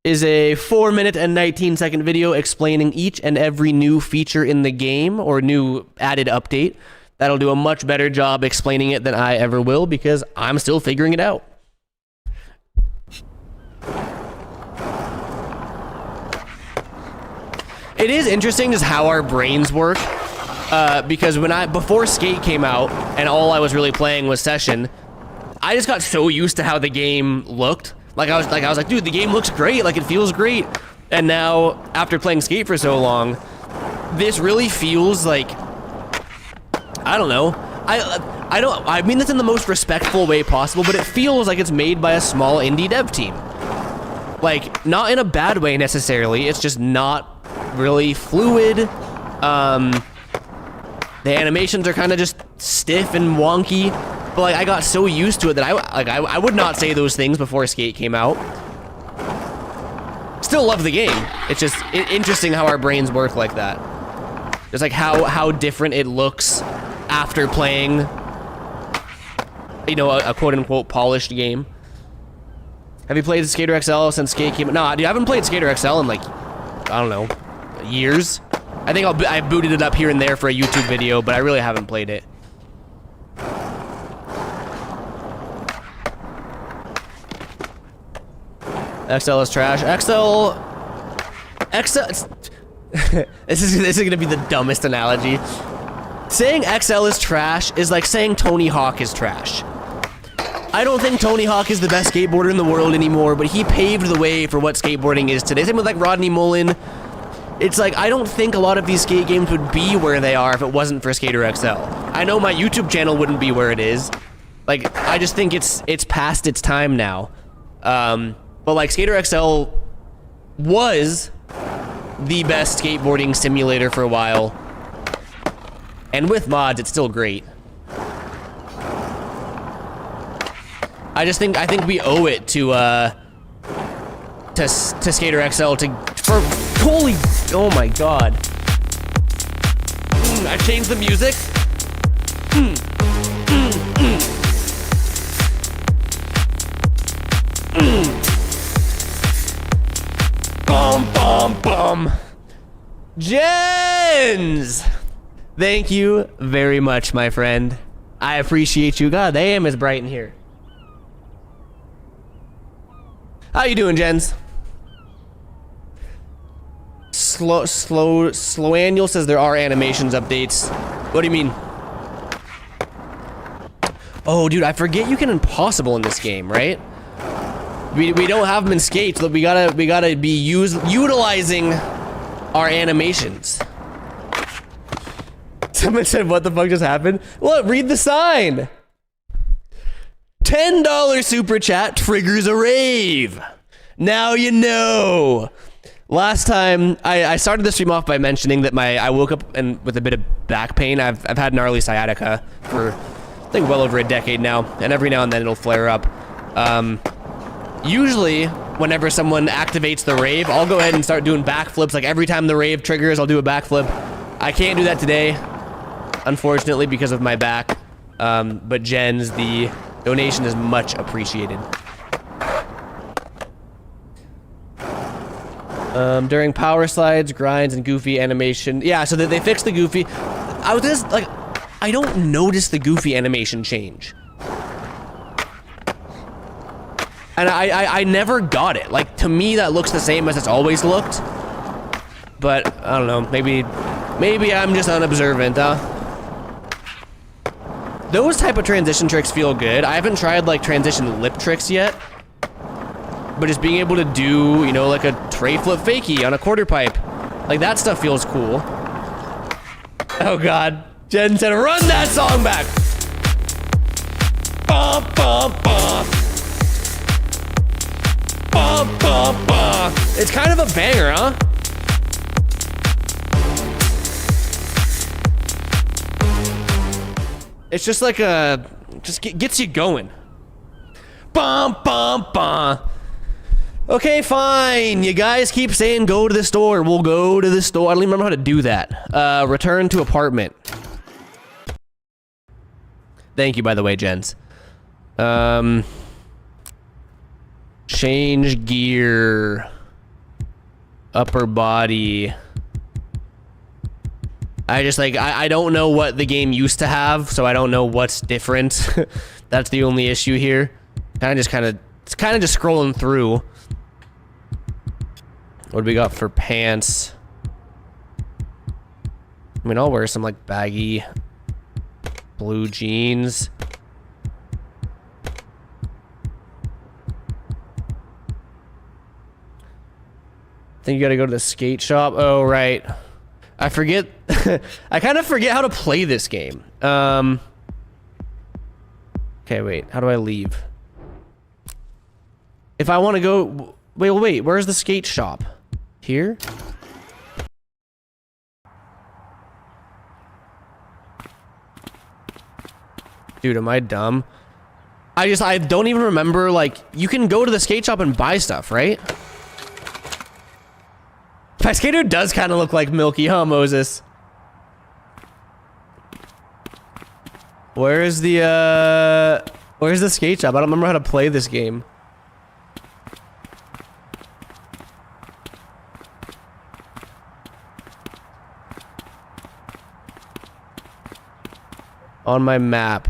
is a 4-minute and 19-second video explaining each and every new feature in the game or new added update. That'll do a much better job explaining it than I ever will because I'm still figuring it out. It is interesting just how our brains work, because before Skate came out and all I was really playing was Session, I just got so used to how the game looked. I was like, dude, the game looks great. Like, it feels great. And now, after playing Skate for so long, this really feels like, I don't know. I mean this in the most respectful way possible, but it feels like it's made by a small indie dev team. Like, not in a bad way necessarily. It's just not really fluid. The animations are kind of just stiff and wonky. But, like, I got so used to it that I would not say those things before Skate came out. Still love the game. It's just interesting how our brains work like that. Just like how different it looks after playing, you know, a quote-unquote polished game. Have you played Skater XL since Skate came out? No, dude, I haven't played Skater XL in, like, I don't know, years. I think I booted it up here and there for a YouTube video, but I really haven't played it. XL is trash. XL. This is gonna be the dumbest analogy. Saying XL is trash is like saying Tony Hawk is trash. I don't think Tony Hawk is the best skateboarder in the world anymore, but he paved the way for what skateboarding is today. Same with, like, Rodney Mullen. It's like, I don't think a lot of these skate games would be where they are if it wasn't for Skater XL. I know my YouTube channel wouldn't be where it is. Like, I just think it's past its time now. But, like, Skater XL was the best skateboarding simulator for a while. And with mods, it's still great. I think we owe it to Skater XL for holy, oh my god. I changed the music. Bum, bum, bum. Jens! Thank you very much, my friend. I appreciate you. God, the AM is bright in here. How you doing, Jens? Sloannual says there are animations updates. What do you mean? Oh, dude, I forget you can impossible in this game, right? We don't have them in skates, but we gotta be utilizing our animations. Someone said, what the fuck just happened? Look, read the sign. $10 super chat triggers a rave. Now you know. Last time, I started the stream off by mentioning that I woke up with a bit of back pain. I've had gnarly sciatica for, I think, well over a decade now, and every now and then it'll flare up. Usually, whenever someone activates the rave, I'll go ahead and start doing backflips. Like every time the rave triggers, I'll do a backflip. I can't do that today, unfortunately, because of my back. But Jens, the donation is much appreciated. During power slides, grinds, and goofy animation. Yeah, so they fixed the goofy. I was just like, I don't notice the goofy animation change. And I never got it. Like, to me, that looks the same as it's always looked. But, I don't know, maybe I'm just unobservant, huh? Those type of transition tricks feel good. I haven't tried, like, transition lip tricks yet. But just being able to do, you know, like a tray flip fakie on a quarter pipe. Like, that stuff feels cool. Oh, God. Jen said, run that song back! Bum, bum, bum. Bum, bum, bum. It's kind of a banger, huh? It's just like gets you going. Bum, bum, bum. Okay, fine. You guys keep saying go to the store. We'll go to the store. I don't even remember how to do that. Return to apartment. Thank you, by the way, Jens. Change gear. Upper body. I just like, I don't know what the game used to have, so I don't know what's different. That's the only issue here. It's kind of just scrolling through. What do we got for pants? I mean, I'll wear some like baggy blue jeans. I think you gotta go to the skate shop. Oh, right. I forget. I kind of forget how to play this game. Okay, wait. How do I leave? If I want to go... Wait. Where's the skate shop? Here? Dude, am I dumb? I don't even remember, like... You can go to the skate shop and buy stuff, right? My skater does kind of look like Milky, huh, Moses? Where's the skate shop? I don't remember how to play this game. On my map.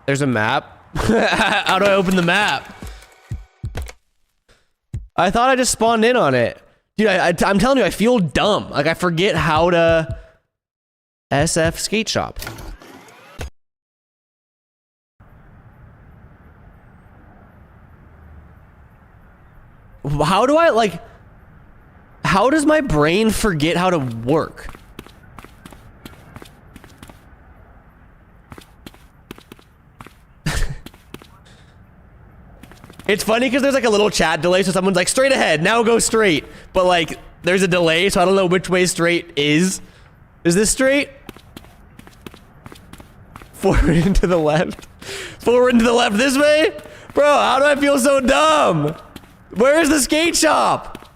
There's a map? How do I open the map? I thought I just spawned in on it. Dude, I'm telling you, I feel dumb. Like, I forget how to... SF skate shop. How do I, like... How does my brain forget how to work? It's funny because there's like a little chat delay, so someone's like, straight ahead, now go straight. But like, there's a delay, so I don't know which way straight is. Is this straight? Forward and to the left. Forward and to the left this way? Bro, how do I feel so dumb? Where's the skate shop?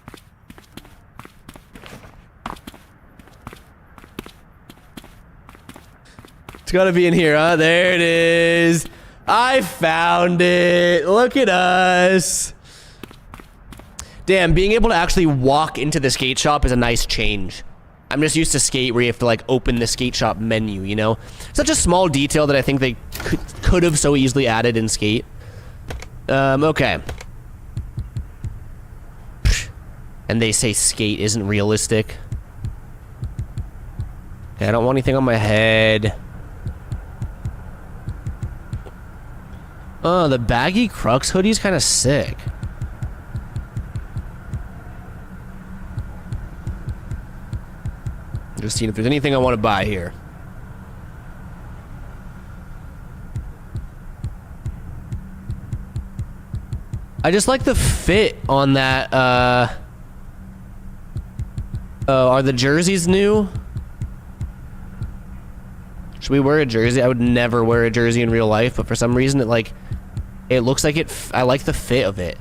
It's gotta be in here, huh? There it is. I found it. Look at us. Damn, being able to actually walk into the skate shop is a nice change. I'm just used to skate where you have to like open the skate shop menu, you know? Such a small detail that I think they could have so easily added in skate. Okay. And they say skate isn't realistic. Okay, I don't want anything on my head. Oh, the baggy Crux hoodie is kind of sick. Just seeing if there's anything I want to buy here. I just like the fit on that, oh, are the jerseys new? Should we wear a jersey? I would never wear a jersey in real life, but for some reason it looks like it, I like the fit of it.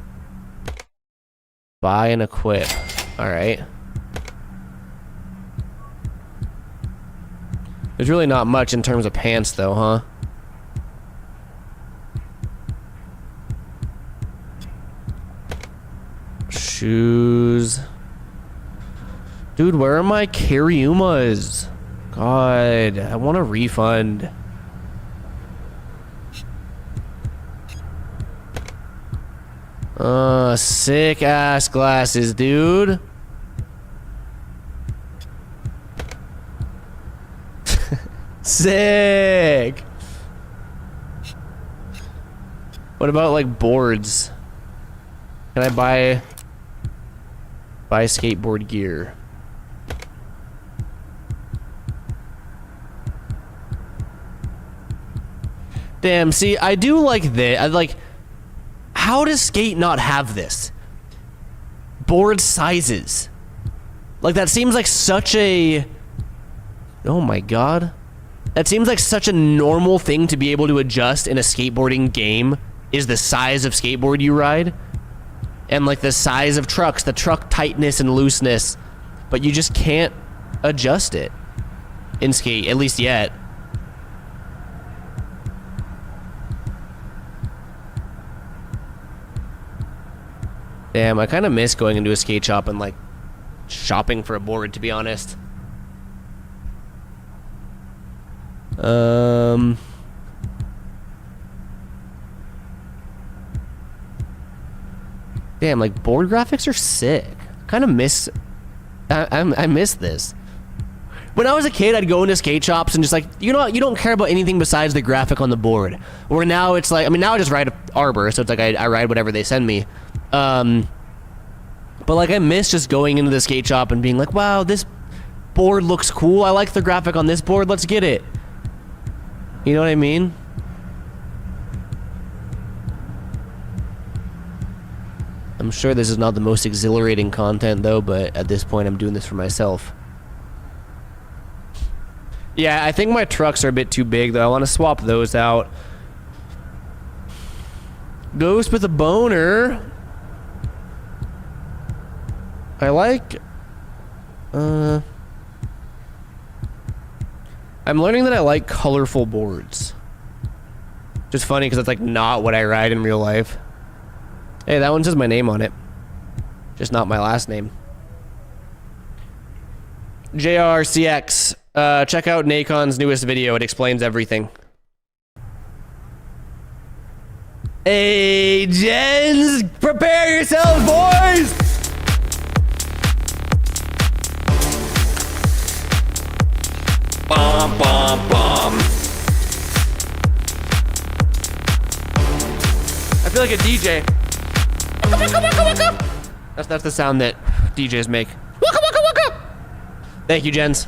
Buy and equip. Alright. There's really not much in terms of pants though, huh? Shoes. Dude, where are my Cariumas? God, I want a refund. Sick ass glasses, dude. Sick. What about like boards? Can I buy skateboard gear? Damn, see, I do like this. I like, how does skate not have this? Board sizes. Like that seems like such a, oh my god. That seems like such a normal thing to be able to adjust in a skateboarding game, is the size of skateboard you ride. And like the size of trucks, the truck tightness and looseness. But you just can't adjust it in skate, at least yet. Damn, I kind of miss going into a skate shop and like shopping for a board, to be honest. Damn, like board graphics are sick. Kind of miss. I miss this. When I was a kid, I'd go into skate shops and just like, you know what, you don't care about anything besides the graphic on the board. Where now it's like, I mean, now I just ride Arbor, so it's like I ride whatever they send me. But like I miss just going into the skate shop and being like, wow, this board looks cool. I like the graphic on this board. Let's get it. You know what I mean? I'm sure this is not the most exhilarating content though, but at this point I'm doing this for myself. Yeah, I think my trucks are a bit too big though. I want to swap those out. Ghost with a boner. I like... I'm learning that I like colorful boards. Just funny because it's like not what I ride in real life. Hey, that one says my name on it. Just not my last name. JRCX. Check out Nakon's newest video. It explains everything. Hey, gens! Prepare yourselves, boys! Bum, bum, bum. I feel like a DJ. That's the sound that DJs make. Thank you, Jens.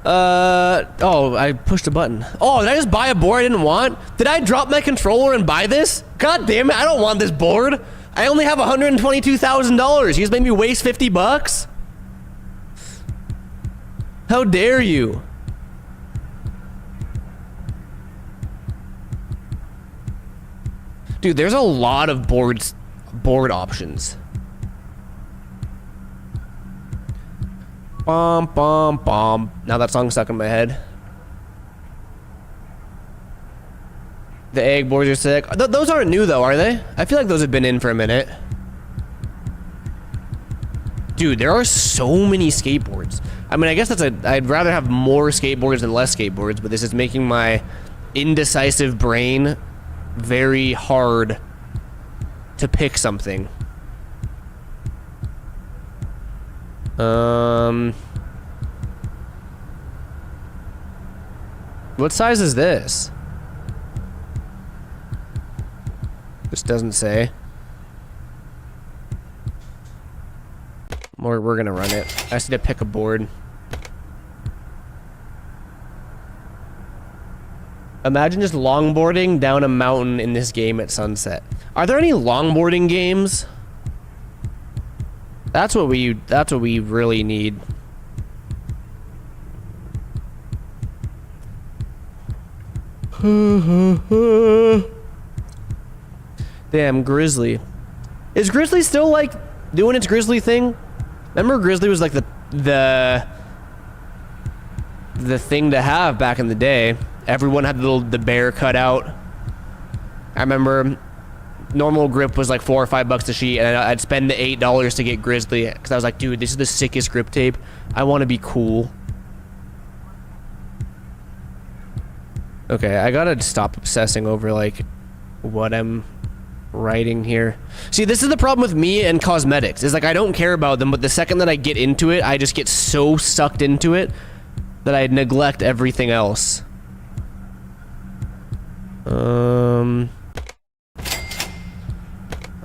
Oh, I pushed a button. Oh, did I just buy a board I didn't want? Did I drop my controller and buy this? God damn it, I don't want this board. I only have $122,000. You just made me waste 50 bucks? How dare you? Dude, there's a lot of board options. Bum, bum, bum. Now that song's stuck in my head. The egg boards are sick. Those aren't new though, are they? I feel like those have been in for a minute. Dude, there are so many skateboards. I mean, I guess I'd rather have more skateboards than less skateboards, but this is making my indecisive brain very hard to pick something. What size is this? This doesn't say. We're gonna run it. I just need to pick a board. Imagine just longboarding down a mountain in this game at sunset. Are there any longboarding games? That's what we really need. Damn, Grizzly. Is Grizzly still like doing its Grizzly thing? Remember Grizzly was like the thing to have back in the day. Everyone had the bear cut out. I remember normal grip was like $4 or $5 a sheet, and I'd spend the $8 to get Grizzly because I was like, dude, this is the sickest grip tape. I want to be cool. Okay, I gotta stop obsessing over like what I'm writing here. See, this is the problem with me and cosmetics. Is like I don't care about them, but the second that I get into it, I just get so sucked into it that I neglect everything else.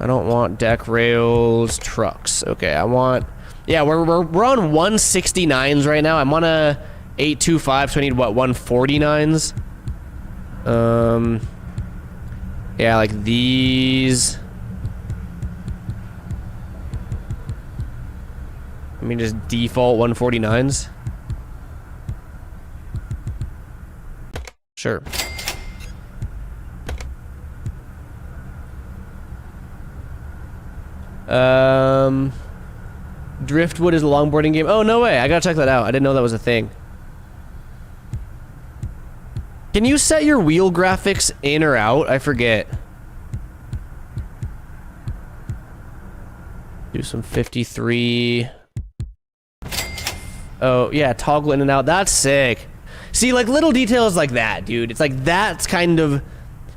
I don't want deck rails, trucks. Okay, I want. Yeah, we're on 169s right now. I'm on a 825, so I need what, 149s? Yeah, like these. I mean, just default 149s. Sure. Driftwood is a longboarding game. Oh, no way. I gotta check that out. I didn't know that was a thing. Can you set your wheel graphics in or out? I forget. Do some 53. Oh, yeah, toggle in and out. That's sick. See, like, little details like that, dude. It's like, that's kind of...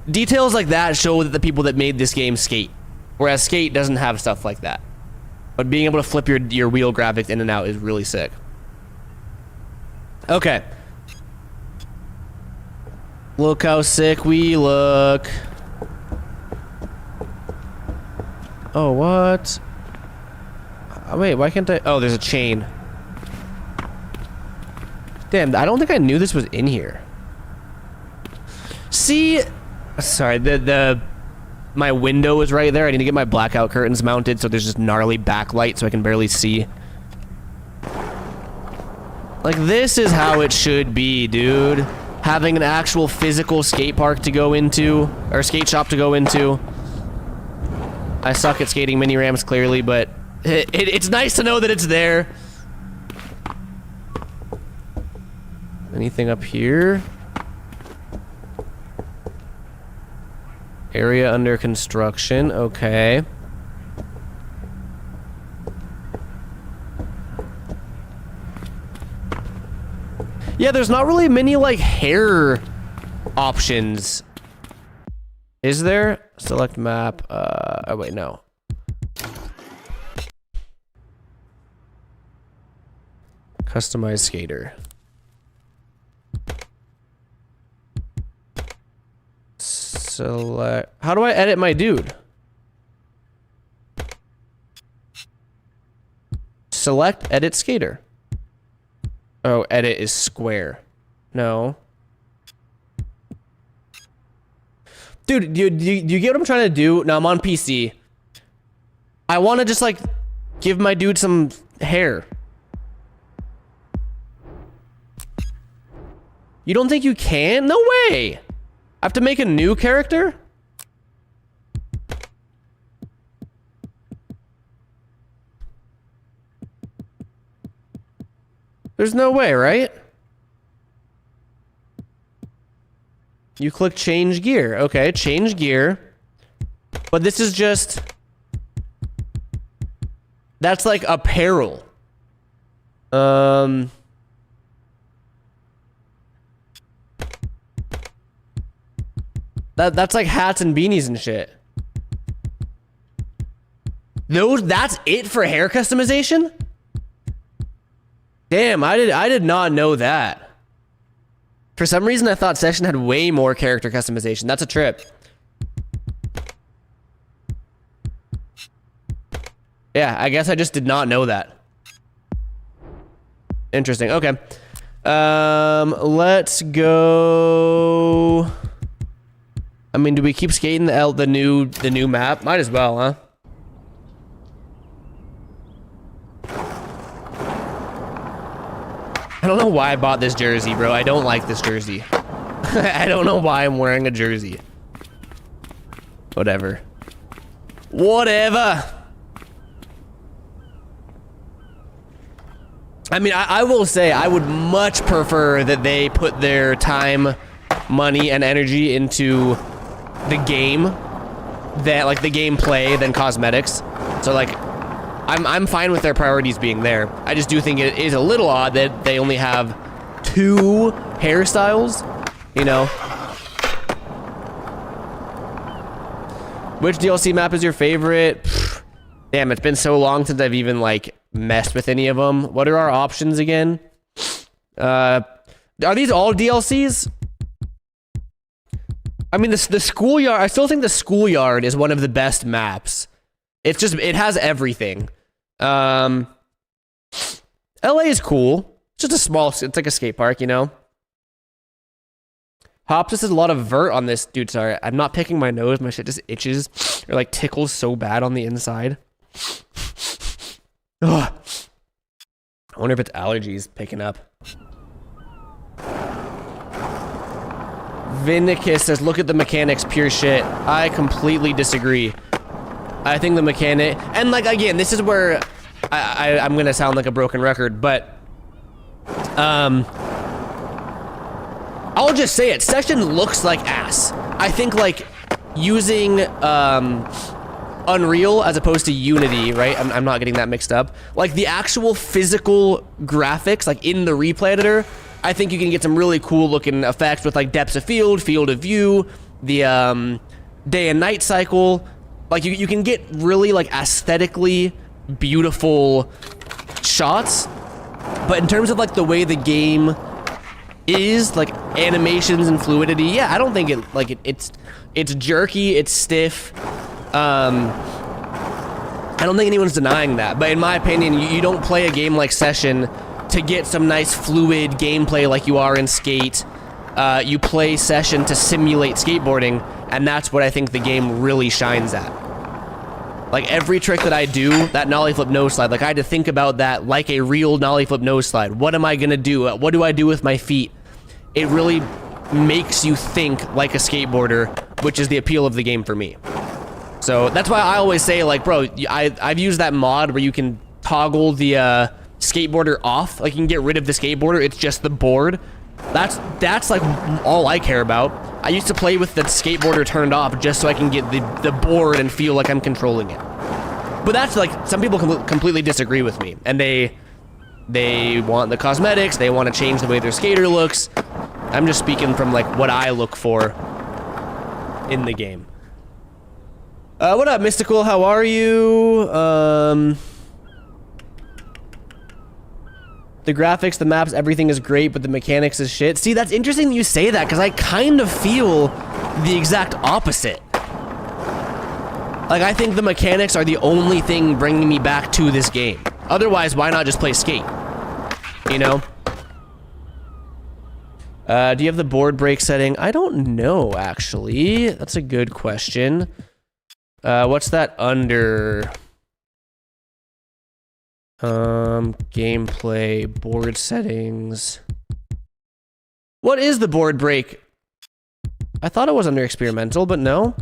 Details like that show that the people that made this game skate. Whereas Skate doesn't have stuff like that. But being able to flip your wheel graphics in and out is really sick. Okay. Look how sick we look. Oh, what? Wait, why can't I? Oh, there's a chain. Damn, I don't think I knew this was in here. See? Sorry, my window is right there. I need to get my blackout curtains mounted so there's just gnarly backlight so I can barely see. Like, this is how it should be, dude. Having an actual physical skate park to go into, or skate shop to go into. I suck at skating mini ramps, clearly, but it's nice to know that it's there. Anything up here? Area under construction, okay. Yeah, there's not really many, like, hair options. Is there? Select map, oh wait, no. Customize skater. Select. How do I edit my dude? Select edit skater. Oh, edit is square. No. Dude, do you get what I'm trying to do? No, I'm on PC. I want to just like give my dude some hair. You don't think you can? No way. I have to make a new character? There's no way, right? You click change gear. Okay, change gear. But this is just... That's like apparel. That's like hats and beanies and shit. That's it for hair customization? Damn, I did not know that. For some reason, I thought Session had way more character customization. That's a trip. Yeah, I guess I just did not know that. Interesting. Okay. Let's go. I mean, do we keep skating the new map? Might as well, huh? I don't know why I bought this jersey, bro. I don't like this jersey. I don't know why I'm wearing a jersey. Whatever. Whatever. I mean, I will say I would much prefer that they put their time, money, and energy into the game, like the gameplay, than cosmetics. So like, I'm fine with their priorities being there. I just do think it is a little odd that they only have 2 hairstyles, you know. Which DLC map is your favorite? Pfft, damn, it's been so long since I've even like messed with any of them. What are our options again? Are these all DLCs? I mean, the schoolyard, I still think the schoolyard is one of the best maps. It's just, it has everything. LA is cool. It's just a small, it's like a skate park, you know? Hops, this is a lot of vert on this. Dude, sorry, I'm not picking my nose. My shit just itches or like tickles so bad on the inside. Ugh. I wonder if it's allergies picking up. Vinicus says, look at the mechanics, pure shit. I completely disagree. I think the mechanic, and like, again, this is where I'm gonna sound like a broken record, but I'll just say it, Session looks like ass. I think like using Unreal as opposed to Unity, right? I'm not getting that mixed up. Like the actual physical graphics, like in the replay editor, I think you can get some really cool looking effects with like depths of field of view, the day and night cycle. Like you can get really like aesthetically beautiful shots, but in terms of like the way the game is, like animations and fluidity, yeah, I don't think it like it's jerky, it's stiff. I don't think anyone's denying that, but in my opinion, you don't play a game like Session to get some nice fluid gameplay like you are in Skate. You play Session to simulate skateboarding, and that's what I think the game really shines at. Like every trick that I do, that nollie flip nose slide, like I had to think about that like a real nollie flip nose slide. What am I gonna do? What do I do with my feet? It really makes you think like a skateboarder, which is the appeal of the game for me. So that's why I always say, like, bro, I've used that mod where you can toggle the skateboarder off. Like you can get rid of the skateboarder, it's just the board. That's like all I care about. I used to play with the skateboarder turned off just so I can get the board and feel like I'm controlling it. But that's like, some people completely disagree with me, and they want the cosmetics, they want to change the way their skater looks. I'm just speaking from like what I look for in the game. What up, Mystical? How are you? The graphics, the maps, everything is great, but the mechanics is shit. See, that's interesting that you say that, because I kind of feel the exact opposite. Like, I think the mechanics are the only thing bringing me back to this game. Otherwise, why not just play Skate? You know? Do you have the board break setting? I don't know, actually. That's a good question. What's that under? Gameplay, board settings. What is the board break? I thought it was under experimental, but no.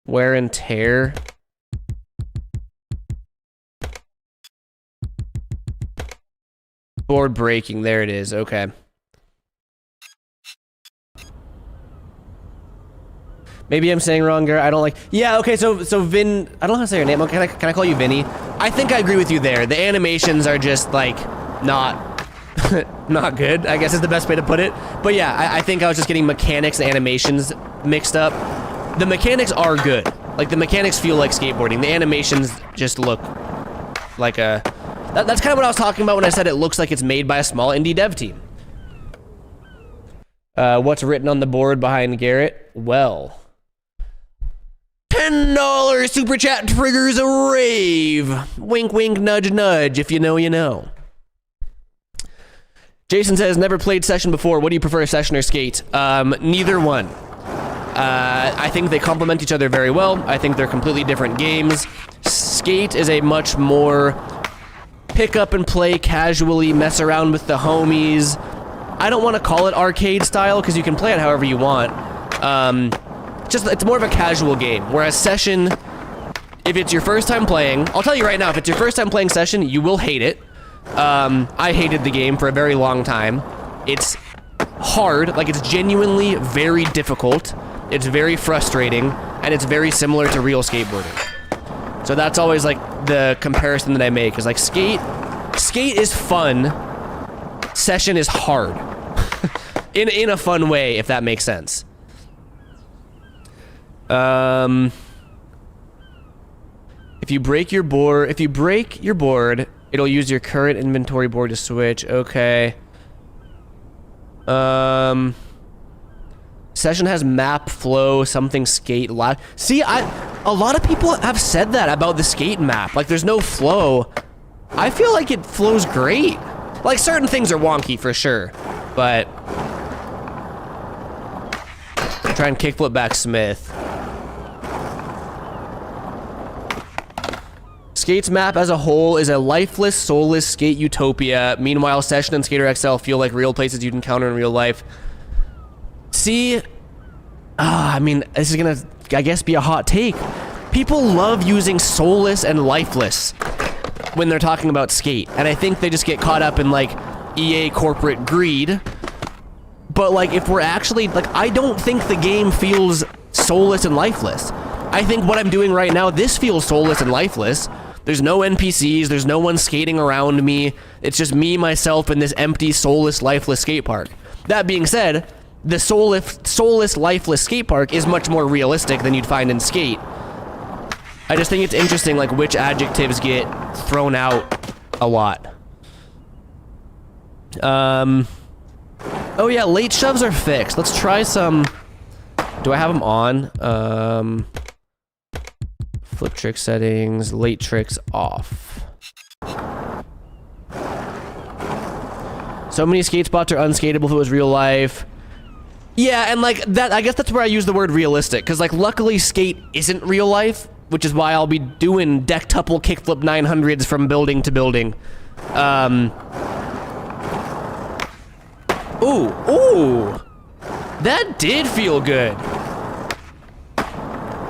Wear and tear. Board breaking, there it is, okay. Maybe I'm saying wrong, Garrett. I don't like... Yeah, okay, so Vin... I don't know how to say your name. Can I call you Vinny? I think I agree with you there. The animations are just, like, not... not good, I guess is the best way to put it. But yeah, I think I was just getting mechanics and animations mixed up. The mechanics are good. Like, the mechanics feel like skateboarding. The animations just look like a... That's kind of what I was talking about when I said it looks like it's made by a small indie dev team. What's written on the board behind Garrett? Well... $10 super chat triggers a rave. Wink, wink, nudge, nudge. If you know, you know. Jason says, never played Session before. What do you prefer, Session or Skate? Neither one. I think they complement each other very well. I think they're completely different games. Skate is a much more pick up and play casually, mess around with the homies. I don't want to call it arcade style because you can play it however you want. It's more of a casual game. Whereas Session, if it's your first time playing, I'll tell you right now, if it's your first time playing Session, you will hate it. I hated the game for a very long time. It's hard, like it's genuinely very difficult. It's very frustrating, and it's very similar to real skateboarding. So that's always like the comparison that I make, is like skate is fun, Session is hard. in a fun way, if that makes sense. If you break your board, it'll use your current inventory board to switch. Okay. Session has map flow, something skate live. See, a lot of people have said that about the skate map. Like, there's no flow. I feel like it flows great. Like, certain things are wonky for sure, but try and kickflip back Smith. Skate's map as a whole is a lifeless, soulless skate utopia. Meanwhile, Session and Skater XL feel like real places you'd encounter in real life. See, I mean, this is gonna, I guess, be a hot take. People love using soulless and lifeless when they're talking about skate, and I think they just get caught up in, like, EA corporate greed. But, like, if we're actually, like, I don't think the game feels soulless and lifeless. I think what I'm doing right now, this feels soulless and lifeless. There's no NPCs, there's no one skating around me. It's just me, myself, and this empty, soulless, lifeless skate park. That being said, the soulless, lifeless skate park is much more realistic than you'd find in Skate. I just think it's interesting, like, which adjectives get thrown out a lot. Oh yeah, late shoves are fixed. Let's try some... Do I have them on? Flip trick settings, late tricks off. So many skate spots are unskateable if it was real life. Yeah, and like that, I guess that's where I use the word realistic, because like luckily Skate isn't real life, which is why I'll be doing deck tuple kickflip 900s from building to building. Ooh, that did feel good.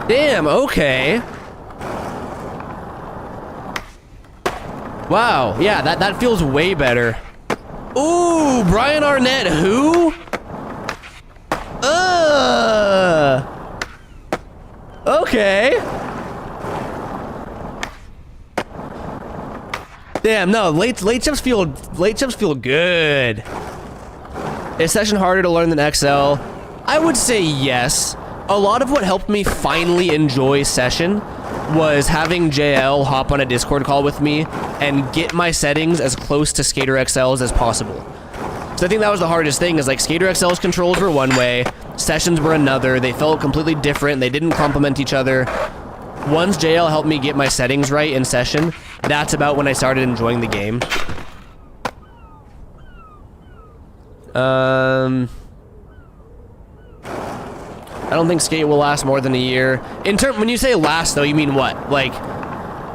Damn, okay. Wow, yeah, that feels way better. Ooh, Brian Arnett, who? Okay. Damn, no, late jumps feel good. Is Session harder to learn than XL? I would say yes. A lot of what helped me finally enjoy Session was having JL hop on a Discord call with me and get my settings as close to Skater XL's as possible. So I think that was the hardest thing, is like Skater XL's controls were one way, Sessions were another, they felt completely different, they didn't complement each other. Once JL helped me get my settings right in Session, that's about when I started enjoying the game. I don't think Skate will last more than a year. When you say last, though, you mean what? Like,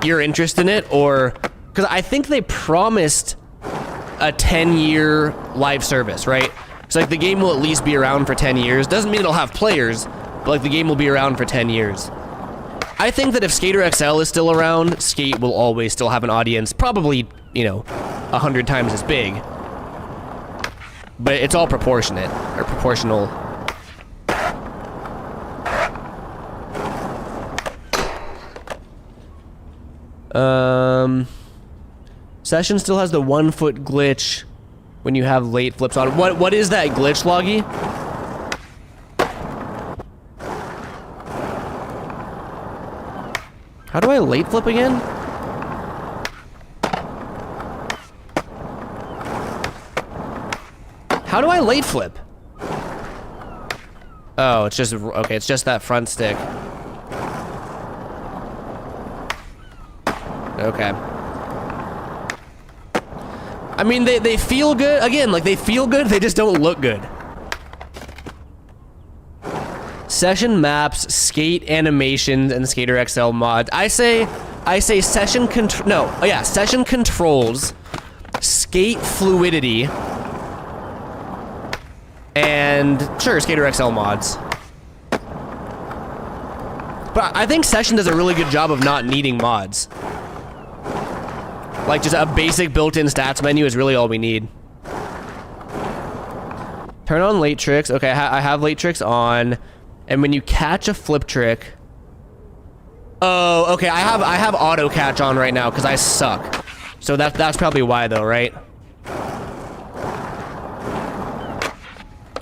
your interest in it, or... Because I think they promised a 10-year live service, right? So, like, the game will at least be around for 10 years. Doesn't mean it'll have players, but, like, the game will be around for 10 years. I think that if Skater XL is still around, Skate will always still have an audience, probably, you know, 100 times as big. But it's all proportionate, or proportional. Session still has the 1 foot glitch when you have late flips on. What is that glitch, Loggy? How do I late flip again? How do I late flip? Oh, it's just, okay, it's just that front stick. Okay. I mean, they feel good. Again, like, they feel good, they just don't look good. Session maps, skate animations, and Skater XL mods. I say session session controls, skate fluidity, and sure, Skater XL mods. But I think Session does a really good job of not needing mods. Like, just a basic built-in stats menu is really all we need. Turn on late tricks. Okay, I have late tricks on. And when you catch a flip trick... Oh, okay, I have auto catch on right now because I suck. So that's probably why, though, right?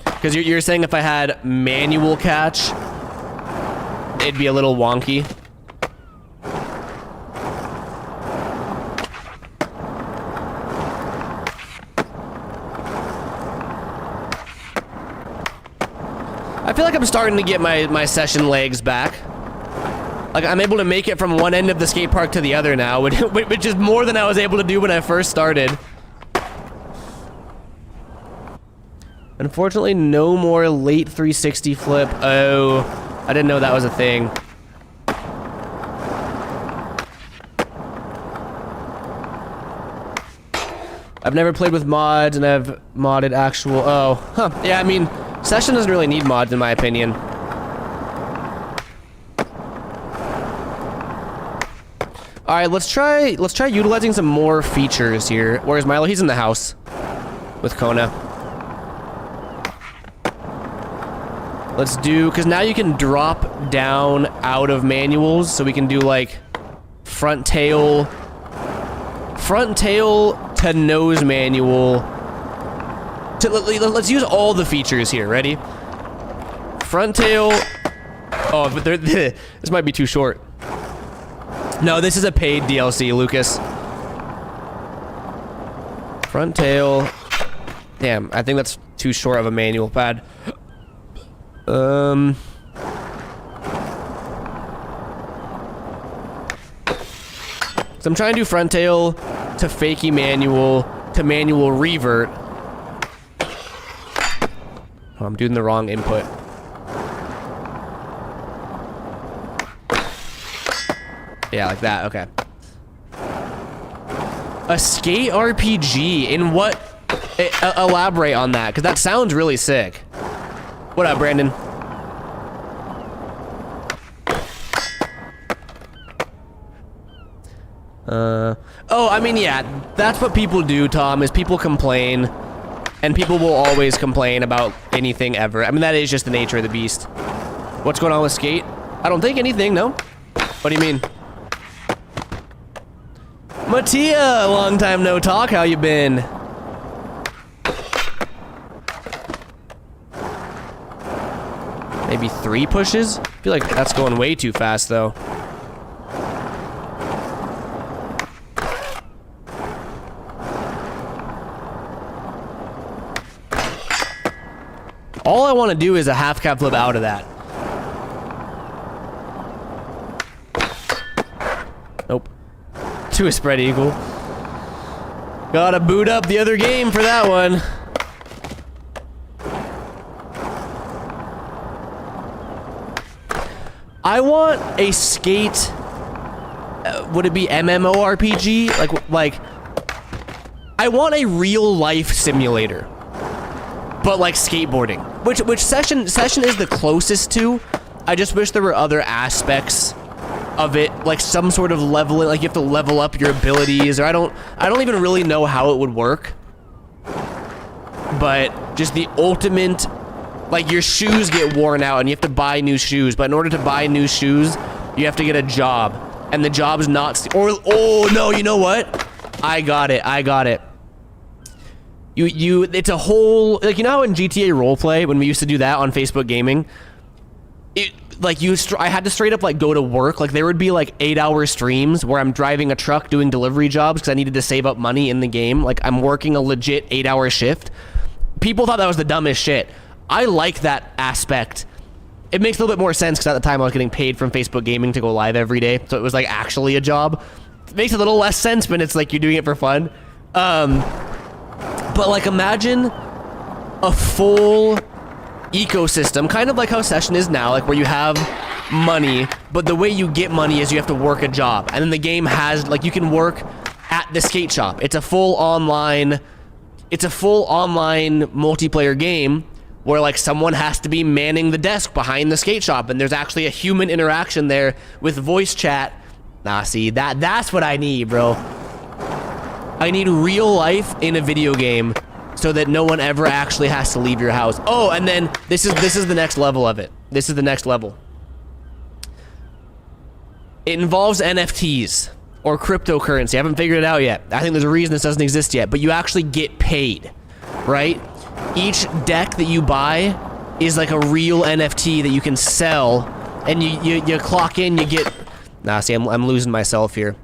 Because you're saying if I had manual catch, it'd be a little wonky. I feel like I'm starting to get my session legs back. Like, I'm able to make it from one end of the skate park to the other now, which is more than I was able to do when I first started. Unfortunately, no more late 360 flip. Oh, I didn't know that was a thing. I've never played with mods, and I've modded actual... Oh, huh. Yeah, I mean... Session doesn't really need mods, in my opinion. All right, let's try utilizing some more features here. Where's Milo? He's in the house with Kona. Let's do, because now you can drop down out of manuals, so we can do like front tail to nose manual. Let's use all the features here. Ready? Front tail. Oh, but this might be too short. No, this is a paid DLC, Lucas. Front tail. Damn, I think that's too short of a manual pad. So I'm trying to do front tail to fakie manual to manual revert. Oh, I'm doing the wrong input. Yeah, like that, okay. A skate RPG, in what? Elaborate on that, because that sounds really sick. What up, Brandon? Oh, I mean, yeah, that's what people do, Tom, is people complain. And people will always complain about anything ever. I mean, that is just the nature of the beast. What's going on with skate? I don't think anything, no? What do you mean? Mattia, long time no talk. How you been? Maybe 3 pushes? I feel like that's going way too fast, though. All I want to do is a half cab flip out of that. Nope. To a spread eagle. Gotta boot up the other game for that one. I want a skate... would it be MMORPG? Like... I want a real life simulator. But like skateboarding, which session is the closest to. I just wish there were other aspects of it, like some sort of leveling, like you have to level up your abilities, or I don't even really know how it would work. But just the ultimate, like your shoes get worn out and you have to buy new shoes, but in order to buy new shoes, you have to get a job. and the job's not, or, oh no, you know what? I got it. It's a whole, like, you know how in GTA roleplay, when we used to do that on Facebook Gaming, I had to straight up, like, go to work. Like, there would be, like, 8-hour streams where I'm driving a truck doing delivery jobs because I needed to save up money in the game. Like, I'm working a legit 8-hour shift. People thought that was the dumbest shit. I like that aspect. It makes a little bit more sense because at the time I was getting paid from Facebook Gaming to go live every day. So it was, like, actually a job. It makes a little less sense when it's, like, you're doing it for fun. But, like, imagine a full ecosystem, kind of like how Session is now, like, where you have money, but the way you get money is you have to work a job. And then the game has, like, you can work at the skate shop. It's a full online multiplayer game where, like, someone has to be manning the desk behind the skate shop, and there's actually a human interaction there with voice chat. Nah, see, that's what I need, bro. I need real life in a video game so that no one ever actually has to leave your house. Oh, and then this is the next level of it. This is the next level. It involves NFTs or cryptocurrency. I haven't figured it out yet. I think there's a reason this doesn't exist yet, but you actually get paid, right? Each deck that you buy is like a real NFT that you can sell, and you clock in, you get... Nah, see, I'm losing myself here.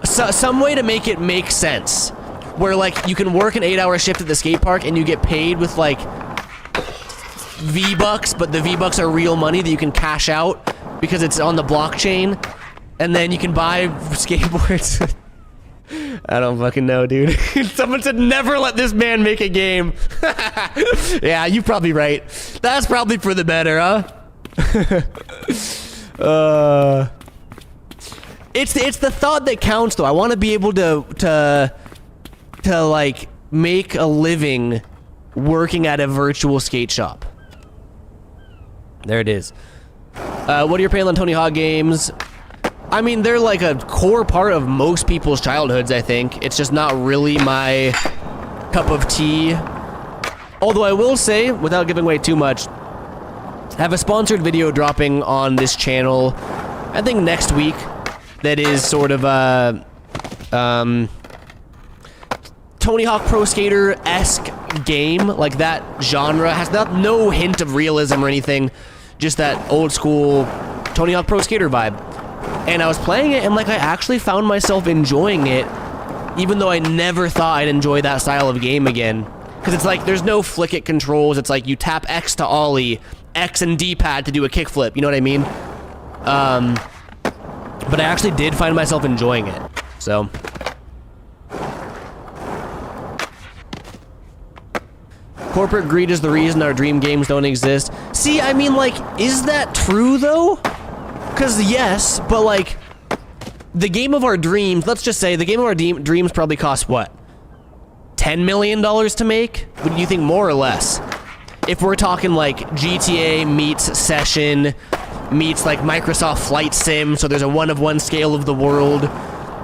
So, some way to make it make sense, where, like, you can work an 8-hour shift at the skate park and you get paid with, like, V-Bucks, but the V-Bucks are real money that you can cash out because it's on the blockchain, and then you can buy skateboards. I don't fucking know, dude. Someone said never let this man make a game. Yeah, you're probably right. That's probably for the better, huh? It's the thought that counts, though. I want to be able to like make a living working at a virtual skate shop. There it is. What are your opinions on Tony Hawk games? I mean, they're like a core part of most people's childhoods, I think. It's just not really my cup of tea. Although I will say, without giving away too much, I have a sponsored video dropping on this channel, I think next week, that is sort of a Tony Hawk Pro Skater-esque game. Like, that genre has no hint of realism or anything, just that old school Tony Hawk Pro Skater vibe. And I was playing it, and, like, I actually found myself enjoying it, even though I never thought I'd enjoy that style of game again. Because it's like, there's no flick-it controls. It's like, you tap X to ollie, X and D-pad to do a kickflip. You know what I mean? But I actually did find myself enjoying it. So... corporate greed is the reason our dream games don't exist. See, I mean, like, is that true, though? Because, yes, but, like, the game of our dreams, let's just say, the game of our dreams probably costs, what? $10 million to make? What do you think, more or less? If we're talking, like, GTA meets Session, meets, like, Microsoft Flight Sim, so there's a one-of-one scale of the world.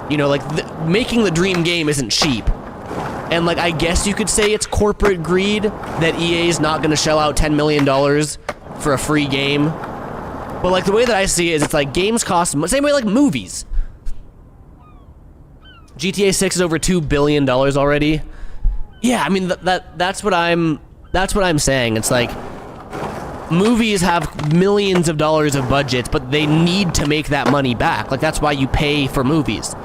You know, like, making the dream game isn't cheap. And, like, I guess you could say it's corporate greed that EA is not going to shell out $10 million for a free game. But, like, the way that I see it is it's like games cost... Same way like movies. GTA 6 is over $2 billion already. Yeah, I mean, that's what I'm saying. It's like... movies have millions of dollars of budgets, but they need to make that money back. Like, that's why you pay for movies.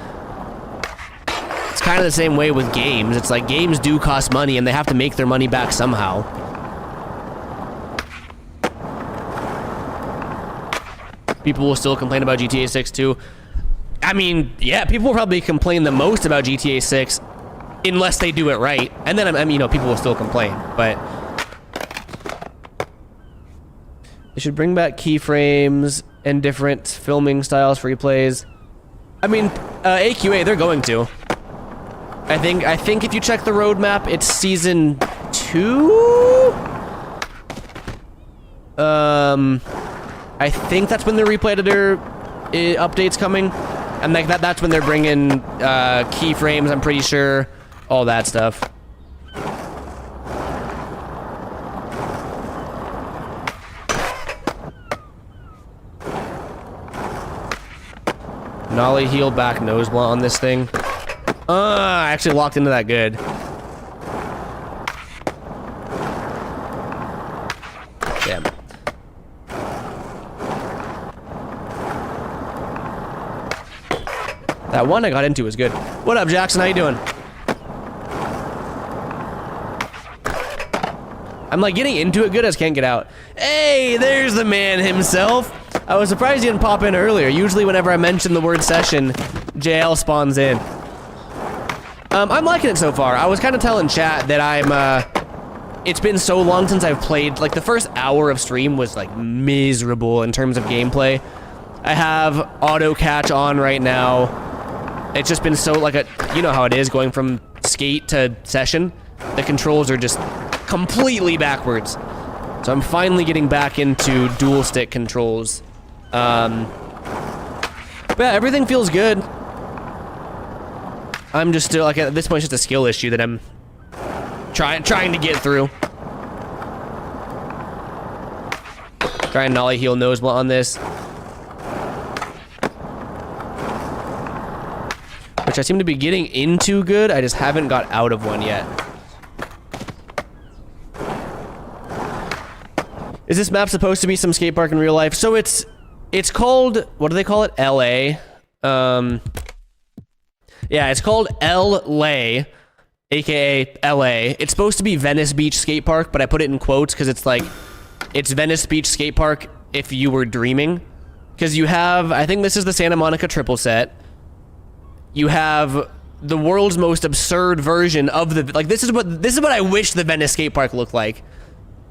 It's kind of the same way with games. It's like games do cost money and they have to make their money back somehow. People will still complain about GTA 6 too. I mean, yeah, people will probably complain the most about GTA 6 unless they do it right. And then, I mean, you know, people will still complain, but... they should bring back keyframes and different filming styles for replays. I mean, AQA, they're going to. I think if you check the roadmap, it's season 2? I think that's when the replay editor update's coming. And like that's when they're bringing keyframes, I'm pretty sure. All that stuff. Nollie heel back nose blunt on this thing. I actually locked into that good. Damn. That one I got into was good. What up, Jackson? How you doing? I'm like getting into it good, I just can't get out. Hey, there's the man himself. I was surprised he didn't pop in earlier. Usually whenever I mention the word session, JL spawns in. I'm liking it so far. I was kind of telling chat that it's been so long since I've played, like the first hour of stream was like miserable in terms of gameplay. I have auto catch on right now. It's just been so like you know how it is going from skate to session. The controls are just completely backwards. So I'm finally getting back into dual stick controls. But yeah, everything feels good. I'm just still like at this point it's just a skill issue that I'm trying to get through. Try and nollie heel nose blunt on this. Which I seem to be getting into good, I just haven't got out of one yet. Is this map supposed to be some skate park in real life? So it's called, what do they call it? LA. Yeah, it's called LA, aka LA. It's supposed to be Venice Beach Skate Park, but I put it in quotes because it's like, it's Venice Beach Skate Park if you were dreaming. Because you have, I think this is the Santa Monica triple set. You have the world's most absurd version of the, like this is what I wish the Venice skate park looked like.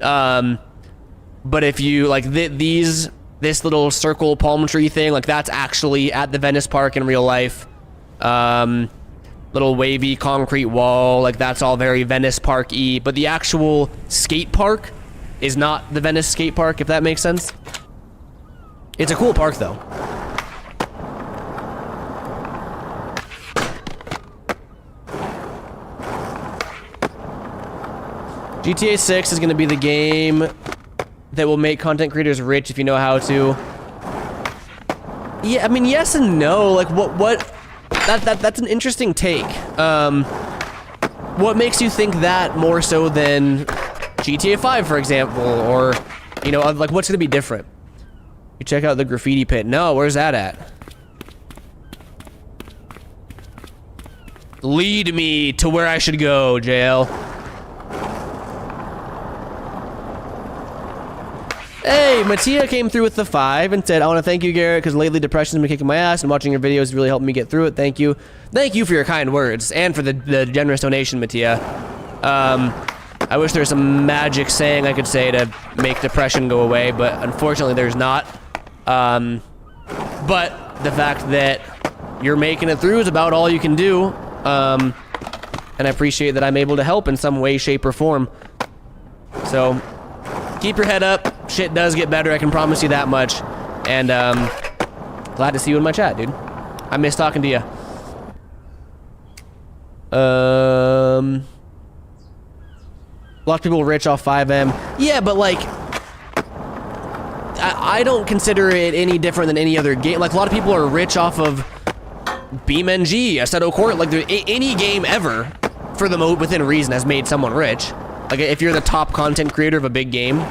But if you like this little circle palm tree thing, like that's actually at the Venice park in real life. Little wavy concrete wall, like that's all very Venice park-y, but the actual skate park is not the Venice skate park, if that makes sense. It's a cool park though. GTA 6 is going to be the game that will make content creators rich if you know how to. Yeah, I mean, yes and no. Like, that's an interesting take. What makes you think that more so than GTA 5, for example? Or, you know, like, what's going to be different? You check out the graffiti pit. No, where's that at? Lead me to where I should go, JL. Hey, Mattia came through with the 5 and said, I want to thank you, Garrett, because lately depression's been kicking my ass and watching your videos has really helped me get through it. Thank you. Thank you for your kind words and for the generous donation, Mattia. I wish there was some magic saying I could say to make depression go away, but unfortunately there's not. But the fact that you're making it through is about all you can do. And I appreciate that I'm able to help in some way, shape, or form. So, keep your head up. Shit does get better, I can promise you that much. And, glad to see you in my chat, dude. I miss talking to you. A lot of people rich off 5M. Yeah, but like, I don't consider it any different than any other game. Like, a lot of people are rich off of BeamNG, Assetto Court, like any game ever, for the within reason, has made someone rich. Like, if you're the top content creator of a big game.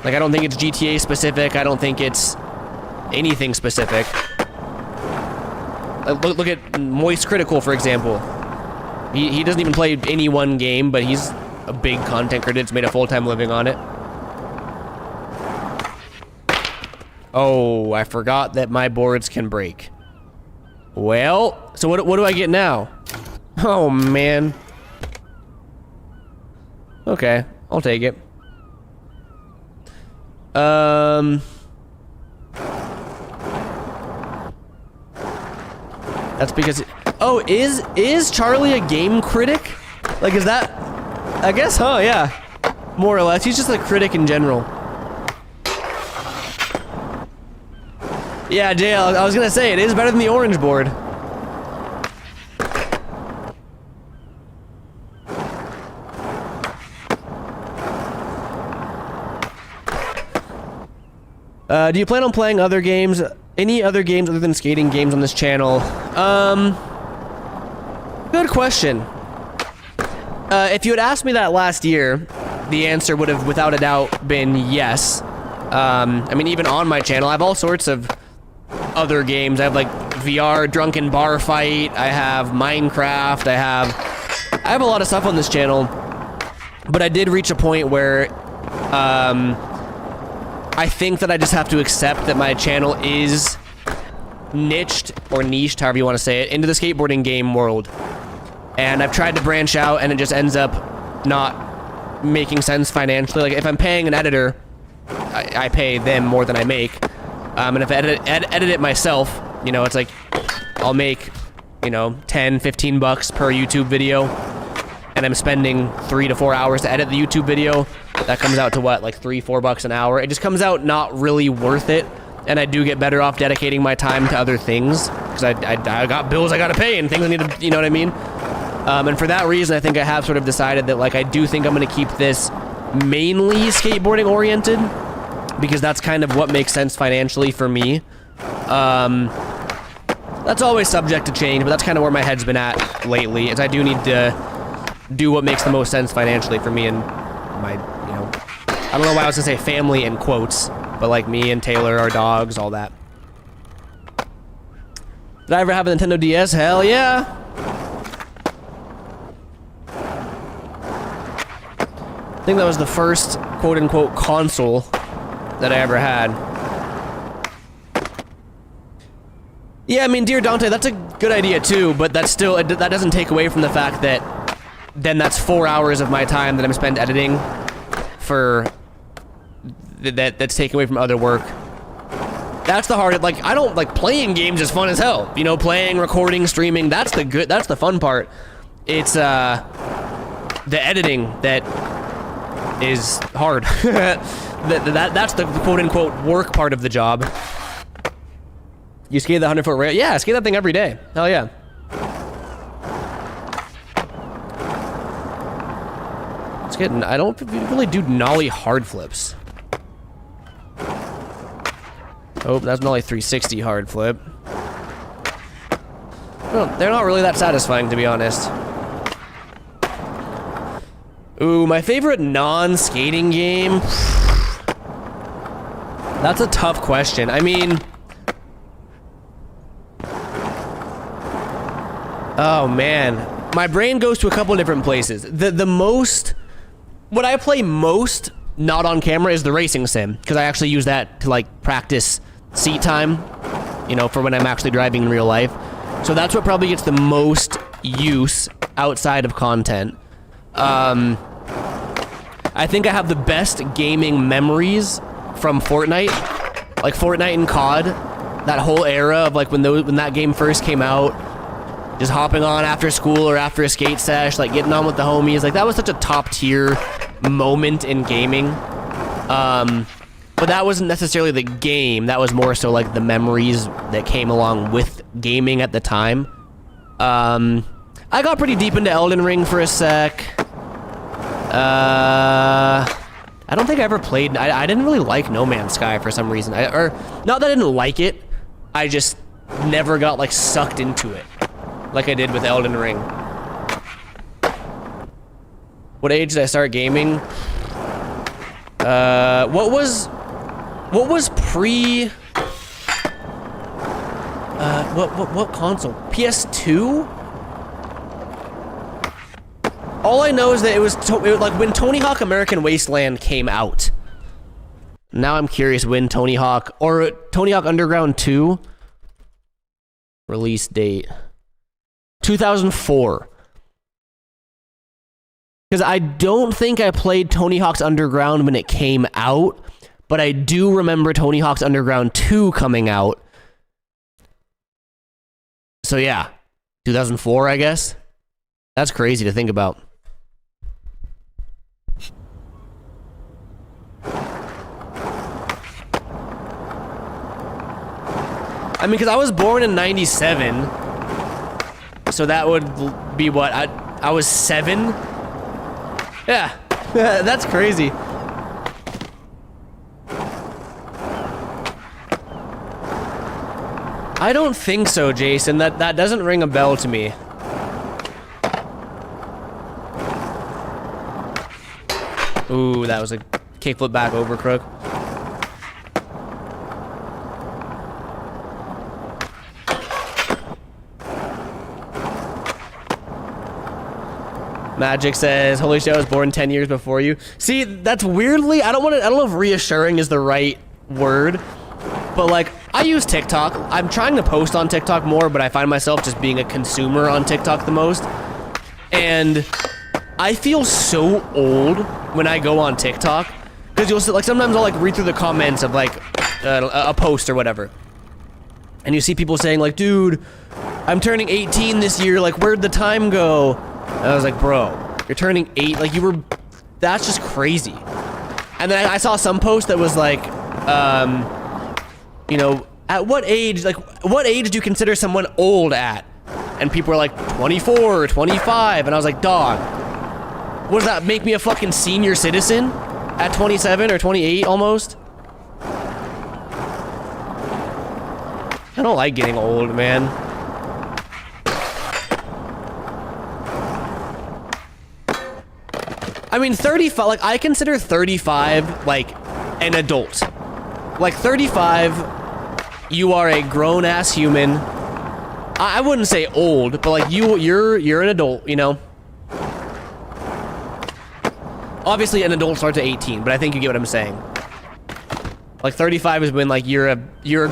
Like, I don't think it's GTA specific. I don't think it's anything specific. Look at Moist Critical, for example. He doesn't even play any one game, but he's a big content creator that's made a full-time living on it. Oh, I forgot that my boards can break. Well, so what do I get now? Oh, man. Okay, I'll take it. That's because oh, is Charlie a game critic? Like, is that, I guess, huh? Yeah, more or less. He's just a critic in general. Yeah, JL, I was gonna say, it is better than the orange board. Do you plan on playing other games Any other games other than skating games on this channel? Good question. If you had asked me that last year, the answer would have, without a doubt, been yes. I mean, even on my channel, I have all sorts of other games. I have, like, VR Drunken Bar Fight. I have Minecraft. I have a lot of stuff on this channel. But I did reach a point where, I think that I just have to accept that my channel is niched, or niched, however you want to say it, into the skateboarding game world. And I've tried to branch out, and it just ends up not making sense financially. Like, if I'm paying an editor, I pay them more than I make. And if I edit it myself, you know, it's like, I'll make, you know, 10, 15 bucks per YouTube video, and I'm spending 3 to 4 hours to edit the YouTube video. That comes out to what, like 3, 4 bucks an hour? It just comes out not really worth it, and I do get better off dedicating my time to other things, because I got bills I gotta pay and things I need to, you know what I mean? And for that reason, I think I have sort of decided that, like, I do think I'm gonna keep this mainly skateboarding oriented, because that's kind of what makes sense financially for me. That's always subject to change, but that's kind of where my head's been at lately, is I do need to do what makes the most sense financially for me and my, you know, I don't know why I was gonna say family in quotes, but like me and Taylor, our dogs, all that. Did I ever have a Nintendo DS? Hell yeah! I think that was the first quote-unquote console that I ever had. Yeah, I mean, Dear Dante, that's a good idea too, but that's still, that doesn't take away from the fact that then that's 4 hours of my time that I'm spent editing for, that's taken away from other work. That's the hard, like, I don't, like, playing games is fun as hell. You know, playing, recording, streaming, that's the fun part. It's, the editing that is hard. That's the quote-unquote work part of the job. You skate the 100-foot rail? Yeah, I skate that thing every day. Hell yeah. It's getting, I don't really do nollie hard flips. Oh, that's nollie 360 hard flip. Well, they're not really that satisfying, to be honest. Ooh, my favorite non-skating game? That's a tough question. I mean... Oh, man. My brain goes to a couple of different places. What I play most, not on camera, is the racing sim, because I actually use that to, like, practice seat time, you know, for when I'm actually driving in real life. So that's what probably gets the most use outside of content. I think I have the best gaming memories from Fortnite, like Fortnite and COD, that whole era of, like, when that game first came out, just hopping on after school or after a skate sesh, like getting on with the homies. Like, that was such a top tier moment in gaming. But that wasn't necessarily the game. That was more so like the memories that came along with gaming at the time. I got pretty deep into Elden Ring for a sec. I don't think I ever played. I didn't really like No Man's Sky for some reason. Or not that I didn't like it. I just never got, like, sucked into it like I did with Elden Ring. What age did I start gaming? What was pre... what console? PS2? All I know is that it was like when Tony Hawk American Wasteland came out. Now I'm curious when Tony Hawk Underground 2 release date. 2004. Because I don't think I played Tony Hawk's Underground when it came out, but I do remember Tony Hawk's Underground 2 coming out. So yeah, 2004, I guess. That's crazy to think about. I mean, because I was born in 97, so that would be what? I was 7? Yeah, that's crazy. I don't think so, Jason. That doesn't ring a bell to me. Ooh, that was a kickflip back over crook. Magic says, holy shit, I was born 10 years before you. See, that's weirdly, I don't know if reassuring is the right word, but like, I use TikTok. I'm trying to post on TikTok more, but I find myself just being a consumer on TikTok the most. And I feel so old when I go on TikTok, because you'll see, like, sometimes I'll like read through the comments of like a post or whatever, and you see people saying like, dude, I'm turning 18 this year, like, where'd the time go? And I was like, bro, you're turning 8, like, that's just crazy. And then I saw some post that was like, you know, at what age do you consider someone old at? And people were like, 24 or 25, and I was like, dog, what does that make me, a fucking senior citizen at 27 or 28 almost? I don't like getting old, man. I mean, 35, like, I consider 35, like, an adult. Like, 35, you are a grown-ass human. I wouldn't say old, but, like, you're an adult, you know? Obviously, an adult starts at 18, but I think you get what I'm saying. Like, 35 is when, like, you're a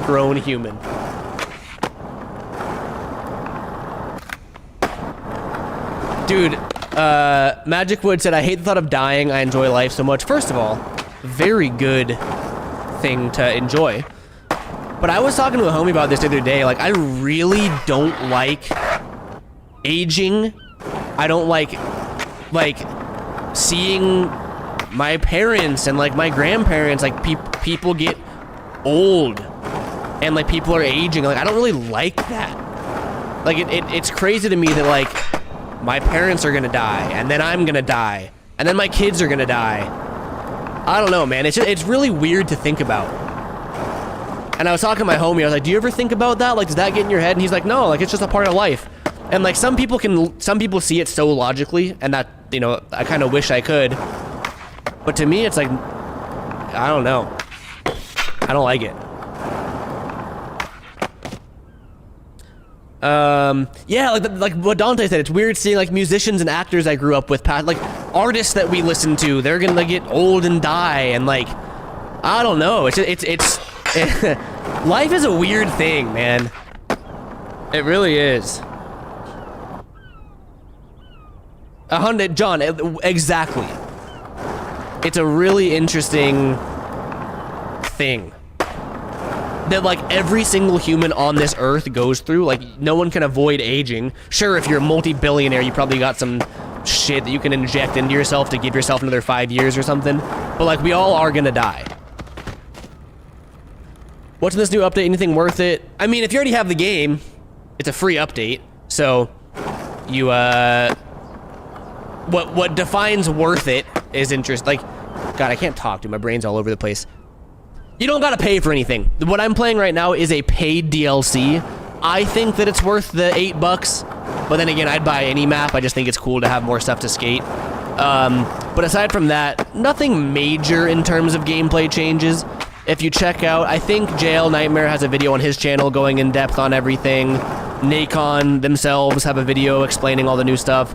grown human. Dude, Magic Wood said, I hate the thought of dying. I enjoy life so much. First of all, very good thing to enjoy. But I was talking to a homie about this the other day. Like, I really don't like aging. I don't like seeing my parents and like my grandparents, like people get old and like people are aging. Like, I don't really like that. Like, it's crazy to me that like my parents are gonna die, and then I'm gonna die, and then my kids are gonna die. I don't know, man. It's really weird to think about. And I was talking to my homie. I was like, "Do you ever think about that? Like, does that get in your head?" And he's like, "No, like it's just a part of life." And like some people see it so logically, and that, you know, I kind of wish I could. But to me, it's like, I don't know. I don't like it. Yeah, like what Dante said, it's weird seeing like musicians and actors I grew up with, like artists that we listen to, they're gonna get old and die, and like, I don't know, it's life is a weird thing, man. It really is. 100, John, exactly. It's a really interesting thing that like every single human on this earth goes through. Like, no one can avoid aging. Sure, if you're a multi-billionaire, you probably got some shit that you can inject into yourself to give yourself another 5 years or something. But like, we all are gonna die. What's in this new update? Anything worth it? I mean, if you already have the game, it's a free update. So you what defines worth it is interest. Like, God, I can't talk, dude. My brain's all over the place. You don't gotta pay for anything. What I'm playing right now is a paid DLC. I think that it's worth the $8, but then again, I'd buy any map. I just think it's cool to have more stuff to skate. But aside from that, nothing major in terms of gameplay changes. If you check out, I think JL Nightmare has a video on his channel going in depth on everything. Nacon themselves have a video explaining all the new stuff.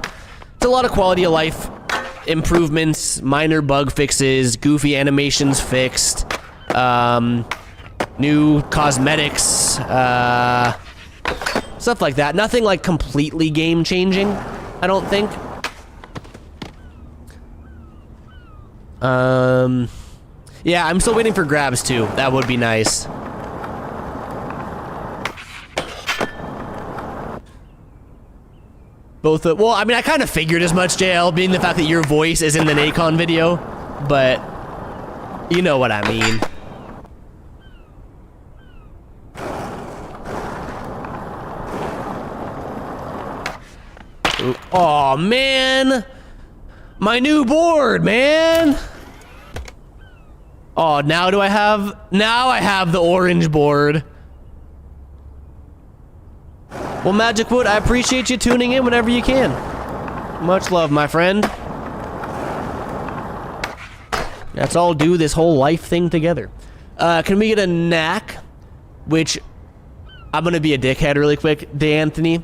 It's a lot of quality of life improvements, minor bug fixes, goofy animations fixed. New cosmetics, stuff like that. Nothing like completely game-changing, I don't think. Yeah, I'm still waiting for grabs too. That would be nice. Both, well, I mean, I kind of figured as much, JL, being the fact that your voice is in the Nacon video, but you know what I mean. Oh man, my new board, man. Oh, now I have the orange board. Well, Magic Wood, I appreciate you tuning in whenever you can. Much love, my friend. Let's all do this whole life thing together. Can we get a knack? Which, I'm gonna be a dickhead really quick. D'Anthony,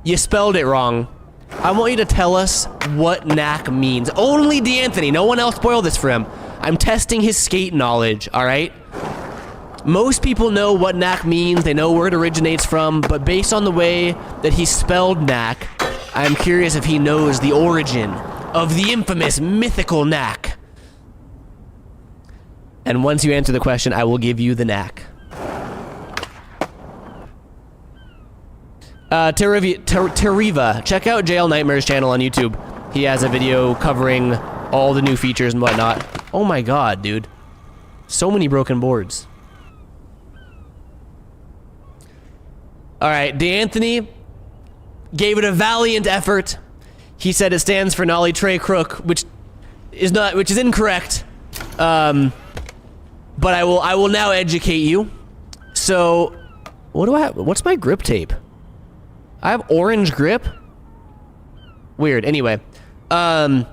you spelled it wrong. I want you to tell us what knack means. Only D'Anthony, no one else spoil this for him. I'm testing his skate knowledge, all right? Most people know what knack means, they know where it originates from, but based on the way that he spelled knack, I'm curious if he knows the origin of the infamous mythical knack. And once you answer the question, I will give you the knack. Terriva, check out Jail Nightmare's channel on YouTube. He has a video covering all the new features and whatnot. Oh my god, dude. So many broken boards. Alright, D'Anthony gave it a valiant effort. He said it stands for Nollie Trey Crook, which is incorrect. But I will now educate you. So, what do I have? What's my grip tape? I have orange grip? Weird. Anyway. Little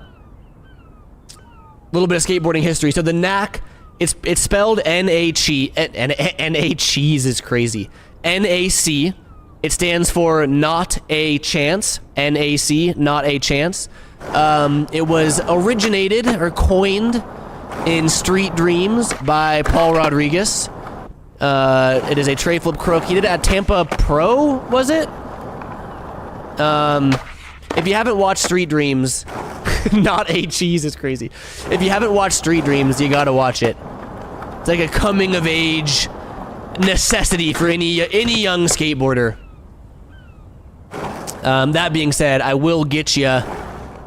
bit of skateboarding history. So the knack, it's spelled N-A-C. N-A-cheese is crazy. N-A-C. It stands for not a chance. N-A-C, not a chance. It was originated or coined in Street Dreams by Paul Rodriguez. It is a tray flip crook. He did it at Tampa Pro, was it? If you haven't watched Street Dreams, not a cheese is crazy. If you haven't watched Street Dreams, you gotta watch it. It's like a coming of age necessity for any young skateboarder. That being said, I will get you.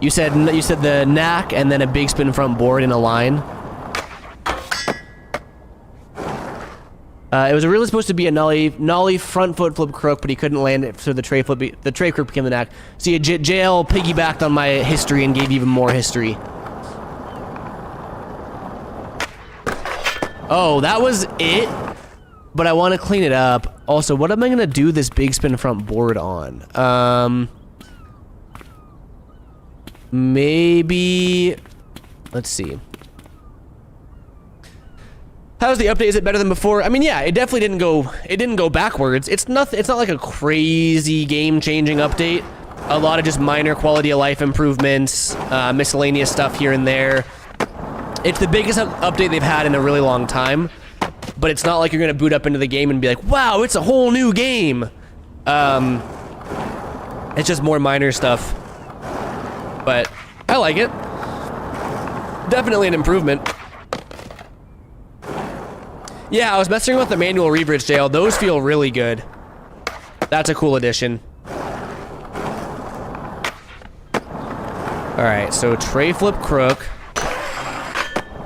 You said the knack and then a big spin front board in a line. It was really supposed to be a nollie front foot flip crook, but he couldn't land it, so the tray crook became the knack. So JL piggybacked on my history and gave even more history. Oh, that was it? But I want to clean it up. Also, what am I going to do this big spin front board on? Maybe... Let's see. How's the update? Is it better than before? I mean, yeah, it definitely didn't go backwards. It's not like a crazy game-changing update. A lot of just minor quality of life improvements, miscellaneous stuff here and there. It's the biggest update they've had in a really long time, but it's not like you're gonna boot up into the game and be like, wow, it's a whole new game. It's just more minor stuff, but I like it. Definitely an improvement. Yeah, I was messing with the manual rebridge jail. Those feel really good. That's a cool addition. Alright, so tray flip crook.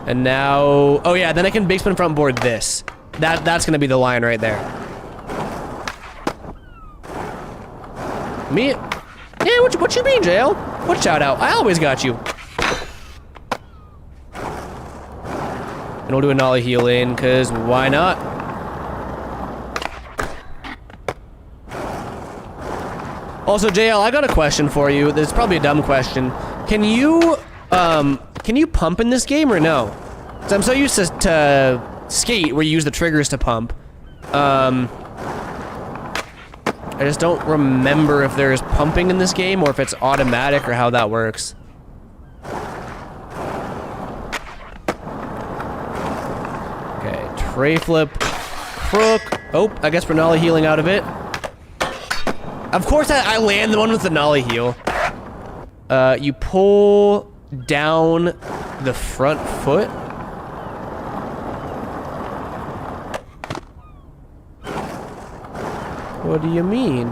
And now... Oh yeah, then I can big spin front board this. That's gonna be the line right there. Me? Yeah, what you mean, jail? What shout out? I always got you. And we'll do a nollie heel in, because why not? Also, JL, I got a question for you. This is probably a dumb question. Can you pump in this game or no? Because I'm so used to skate, where you use the triggers to pump. I just don't remember if there's pumping in this game, or if it's automatic, or how that works. Tray flip, crook. Oh, I guess we're nollie healing out of it. Of course I land the one with the nollie heel. You pull down the front foot. What do you mean?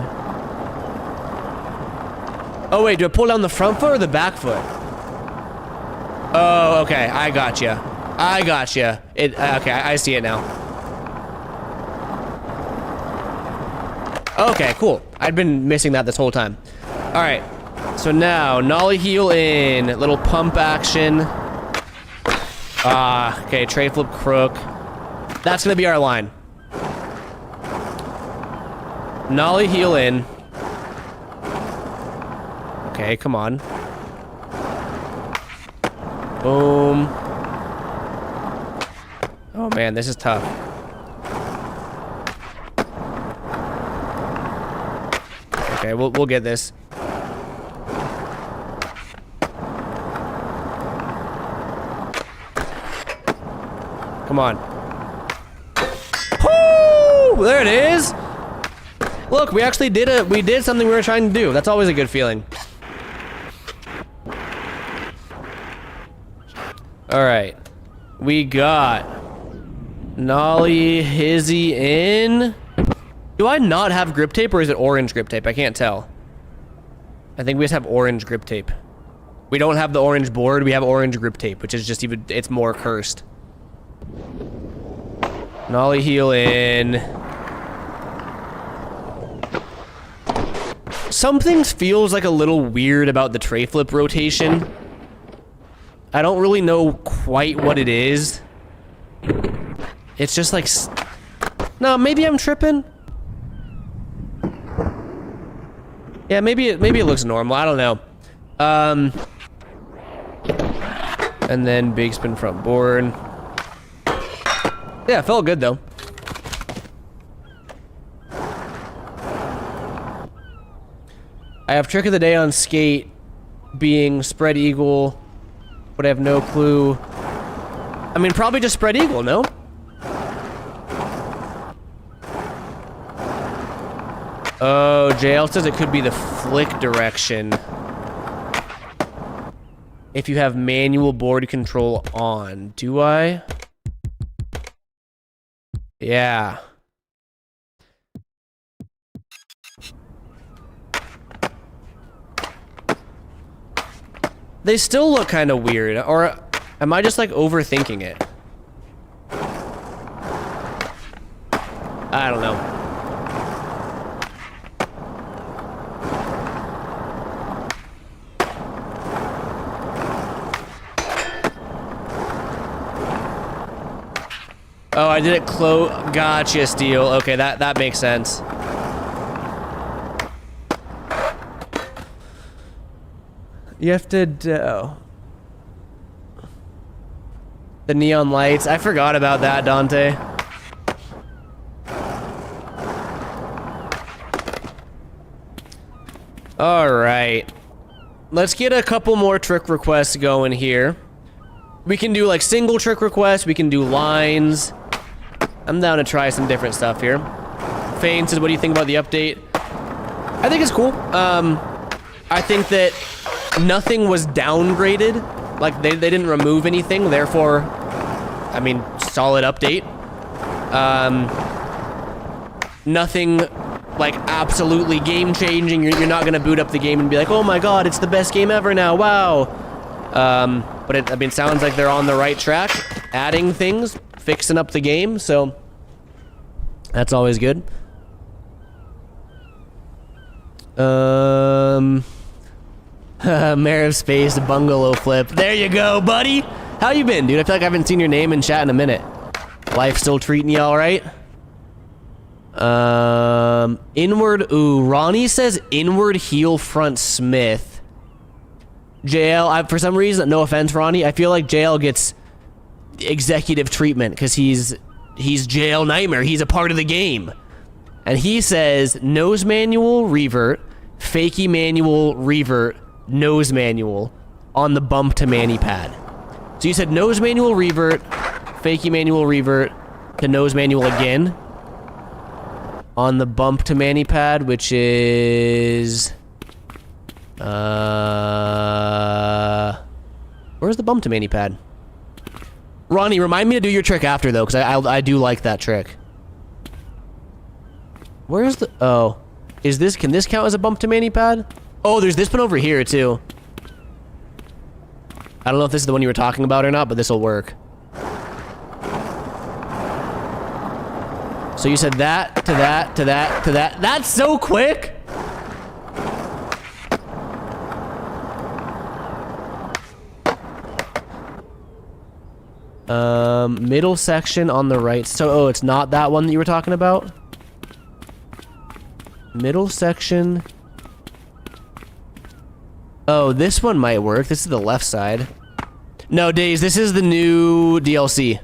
Oh wait, do I pull down the front foot or the back foot? Oh, okay, I gotcha. I gotcha. Okay, I see it now. Okay, cool. I'd been missing that this whole time. Alright, so now, nollie heel in, little pump action. Okay, tray flip crook. That's gonna be our line. Nollie heel in. Okay, come on. Boom. Oh man, this is tough. Okay, we'll get this. Come on. Woo! There it is. Look, we actually did something we were trying to do. That's always a good feeling. All right. We got Nolly, Hizzy in. Do I not have grip tape or is it orange grip tape? I can't tell. I think we just have orange grip tape. We don't have the orange board. We have orange grip tape, which is just even, it's more cursed. Nolly heel in. Something feels like a little weird about the tray flip rotation. I don't really know quite what it is. It's just like... No, maybe I'm tripping. Yeah, maybe it looks normal. I don't know. And then big spin front board. Yeah, felt good though. I have trick of the day on skate being spread eagle, but I have no clue. I mean, probably just spread eagle, no? Oh, JL says it could be the flick direction. If you have manual board control on. Do I? Yeah. They still look kind of weird, or am I just like overthinking it? I don't know. Oh, I did it gotcha, Steel. Okay, that makes sense. You have to do... The neon lights. I forgot about that, Dante. Alright. Let's get a couple more trick requests going here. We can do like single trick requests. We can do lines. I'm down to try some different stuff here. Fane says, what do you think about the update? I think it's cool. I think that nothing was downgraded. Like, they didn't remove anything. Therefore, I mean, solid update. Nothing, like, absolutely game-changing. You're not going to boot up the game and be like, oh my god, it's the best game ever now. Wow. But it, I mean, sounds like they're on the right track. Adding things. Fixing up the game, so that's always good. Mayor of Space, bungalow flip. There you go, buddy. How you been, dude? I feel like I haven't seen your name in chat in a minute. Life still treating you all right? Inward. Ooh, Ronnie says inward heel front Smith. JL. For some reason, no offense, Ronnie. I feel like JL gets executive treatment because he's JL Nightmare. He's a part of the game, and he says nose manual revert, fakie manual revert, nose manual on the bump to mani pad. So you said nose manual revert, fakie manual revert to nose manual again on the bump to mani pad, which is where's the bump to mani pad? Ronnie, remind me to do your trick after, though, because I do like that trick. Where's the... Oh. Is this... Can this count as a bump to mani pad? Oh, there's this one over here, too. I don't know if this is the one you were talking about or not, but this will work. So you said that, to that, to that, to that. That's so quick! Middle section on the right. So, oh, it's not that one that you were talking about? Middle section Oh, this one might work. This is the left side. No, Days, this is the new DLC.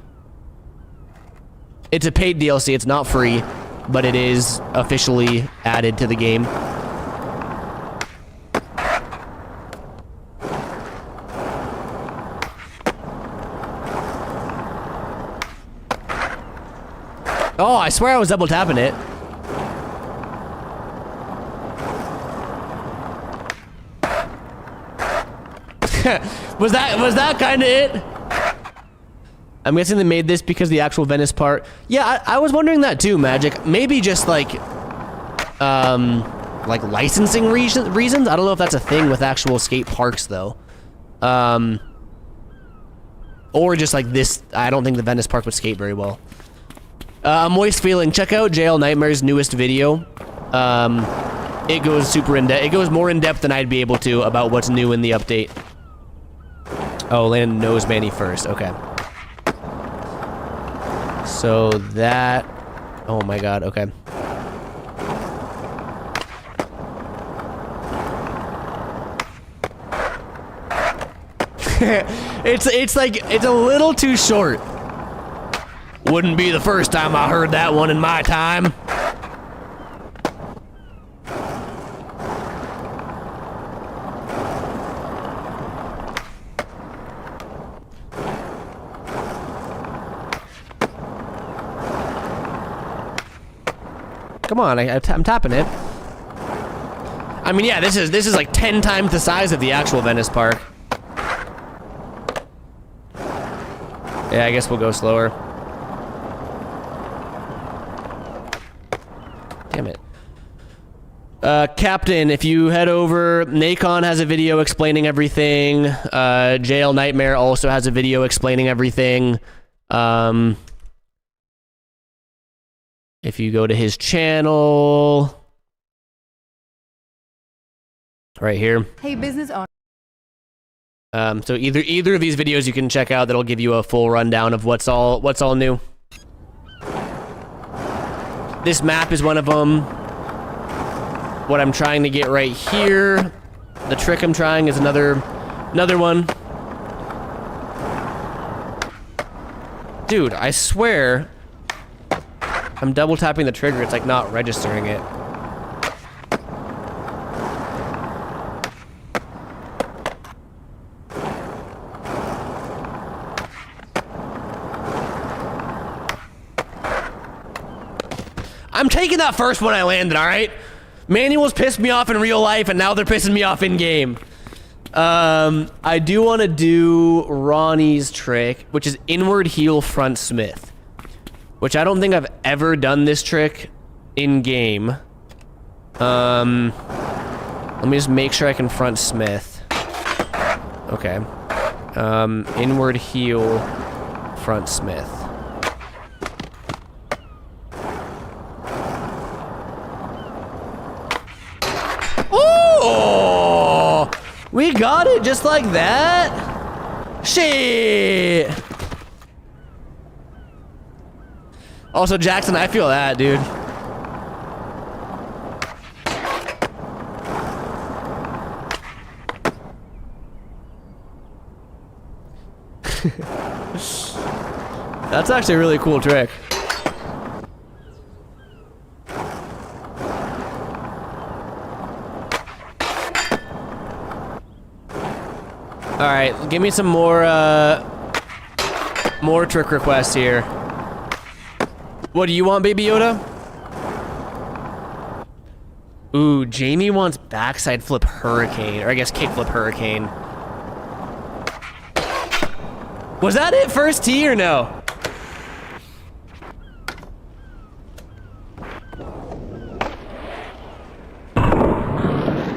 It's a paid DLC. It's not free, but it is officially added to the game. Oh, I swear I was double tapping it. was that kind of it? I'm guessing they made this because the actual Venice part. Yeah, I was wondering that too, Magic. Maybe just like licensing reasons. I don't know if that's a thing with actual skate parks though. Or just like this. I don't think the Venice park would skate very well. Moist Feeling. Check out JL Nightmare's newest video. It goes super in depth. It goes more in depth than I'd be able to about what's new in the update. Oh, land knows Manny first. Okay. So that. Oh my God. Okay. it's like it's a little too short. Wouldn't be the first time I heard that one in my time. Come on, I'm tapping it. I mean, yeah, this is like 10 times the size of the actual Venice Park. Yeah, I guess we'll go slower. Damn it. Captain, if you head over, Nacon has a video explaining everything. JL Nightmare also has a video explaining everything. If you go to his channel, right here. Hey, business owner. So either of these videos you can check out that'll give you a full rundown of what's all new. This map is one of them. What I'm trying to get right here, the trick I'm trying is another one. Dude, I swear I'm double tapping the trigger, it's like not registering it. I'm taking that first one I landed, alright? Manuals pissed me off in real life, and now they're pissing me off in game. I do want to do Ronnie's trick, which is inward heel front Smith. Which I don't think I've ever done this trick in game. Let me just make sure I can front Smith. Okay. Inward heel front Smith. Oh! We got it just like that? Shit! Also, Jackson, I feel that, dude. That's actually a really cool trick. All right, give me some more trick requests here. What do you want, Baby Yoda? Ooh, Jamie wants backside flip hurricane, or I guess kick flip hurricane. Was that it first tee or no?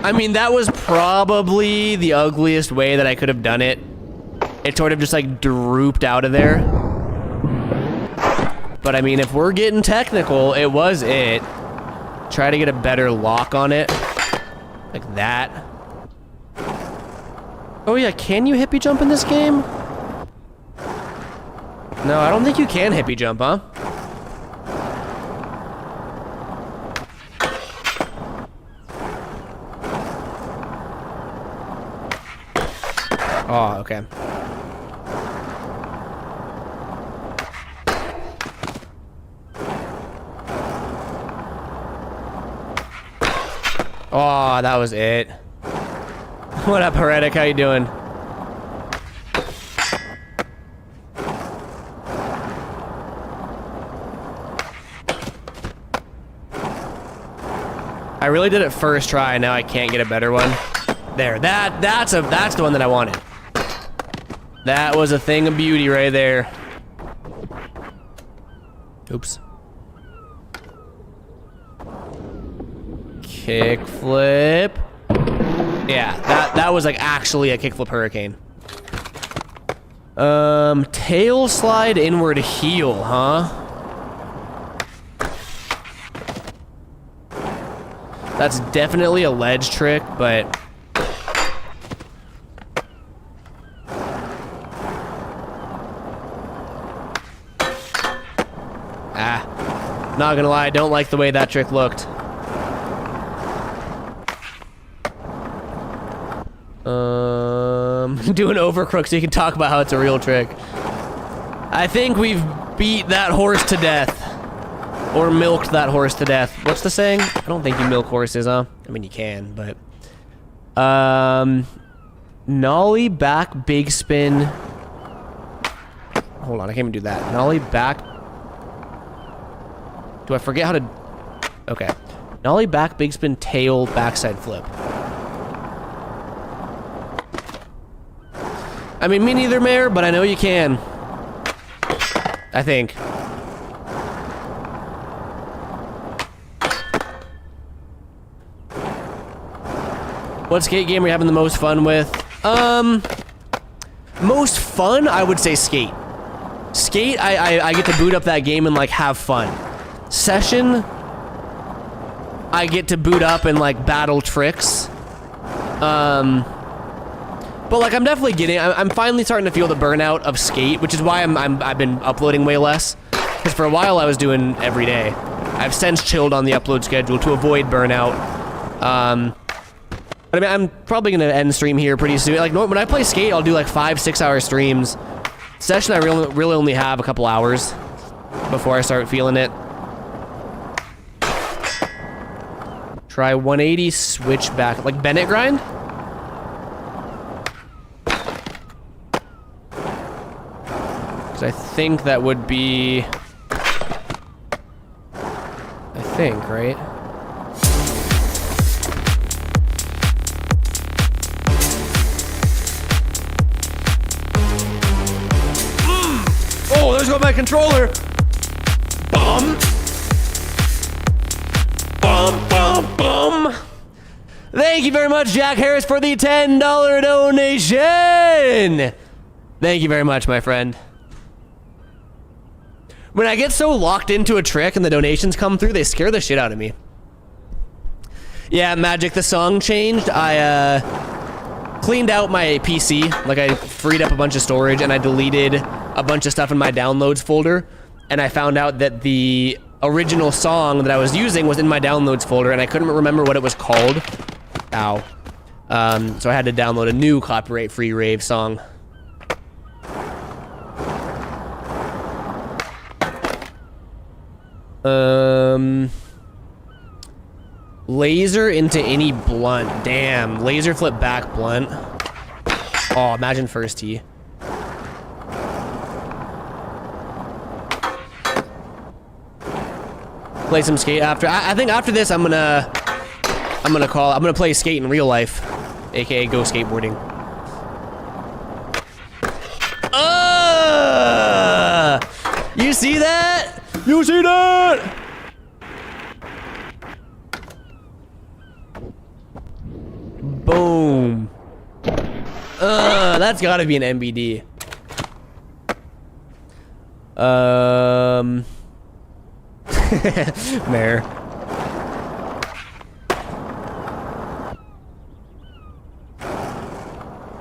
I mean, that was probably the ugliest way that I could have done it. It sort of just like drooped out of there. But I mean, if we're getting technical, it was it. Try to get a better lock on it. Like that. Oh yeah, can you hippie jump in this game? No, I don't think you can hippie jump, huh? Oh, okay. Oh, that was it. What up, Heretic? How you doing? I really did it first try, and now I can't get a better one. There, that's the one that I wanted. That was a thing of beauty right there. Oops. Kickflip. Yeah, that was like actually a kickflip hurricane. Tail slide inward heel, huh? That's definitely a ledge trick, but not gonna lie, I don't like the way that trick looked. Do an overcrook so you can talk about how it's a real trick. I think we've beat that horse to death. Or milked that horse to death. What's the saying? I don't think you milk horses, huh? I mean, you can, but... Nollie back big spin. Hold on, I can't even do that. Nollie back... Do I forget how to... Okay. Nollie back big spin tail backside flip. I mean, me neither, Mayor, but I know you can. I think. What skate game are you having the most fun with? Most fun, I would say Skate. Skate, I get to boot up that game and like have fun. Session, I get to boot up and like battle tricks. But like I'm definitely I'm finally starting to feel the burnout of Skate, which is why I've been uploading way less. Because for a while I was doing every day. I've since chilled on the upload schedule to avoid burnout. But I mean, I'm probably gonna end stream here pretty soon. Like when I play Skate, I'll do like 5-6 hour streams. Session, I really only have a couple hours before I start feeling it. Try 180 switch back, like Bennett grind. Because I think that would be, I think, right? Oh, there's my controller. Bum. Bum, bum, bum. Thank you very much, Jack Harris, for the $10 donation. Thank you very much, my friend. When I get so locked into a trick and the donations come through, they scare the shit out of me. Yeah, Magic, the song changed. I cleaned out my PC. Like, I freed up a bunch of storage and I deleted a bunch of stuff in my downloads folder. And I found out that the original song that I was using was in my downloads folder and I couldn't remember what it was called. Ow. So I had to download a new copyright-free rave song. Laser into any blunt. Damn. Laser flip back blunt. Oh, imagine first tee. Play some skate after. I think after this, I'm gonna play skate in real life, aka go skateboarding. You see that? You see that? Boom. That's gotta be an MBD. Mayor.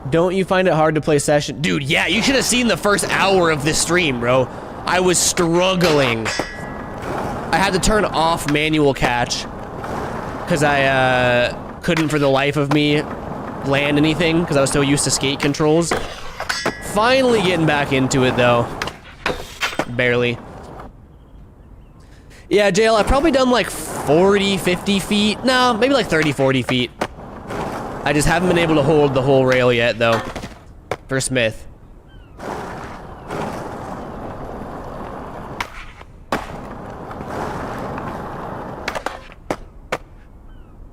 Don't you find it hard to play session? Dude, yeah, you should have seen the first hour of this stream, bro. I was struggling. I had to turn off manual catch because I couldn't for the life of me land anything because I was so used to skate controls. Finally getting back into it though. Barely. Yeah, JL, I've probably done like 40, 50 feet. No, maybe like 30, 40 feet. I just haven't been able to hold the whole rail yet though. For Smith.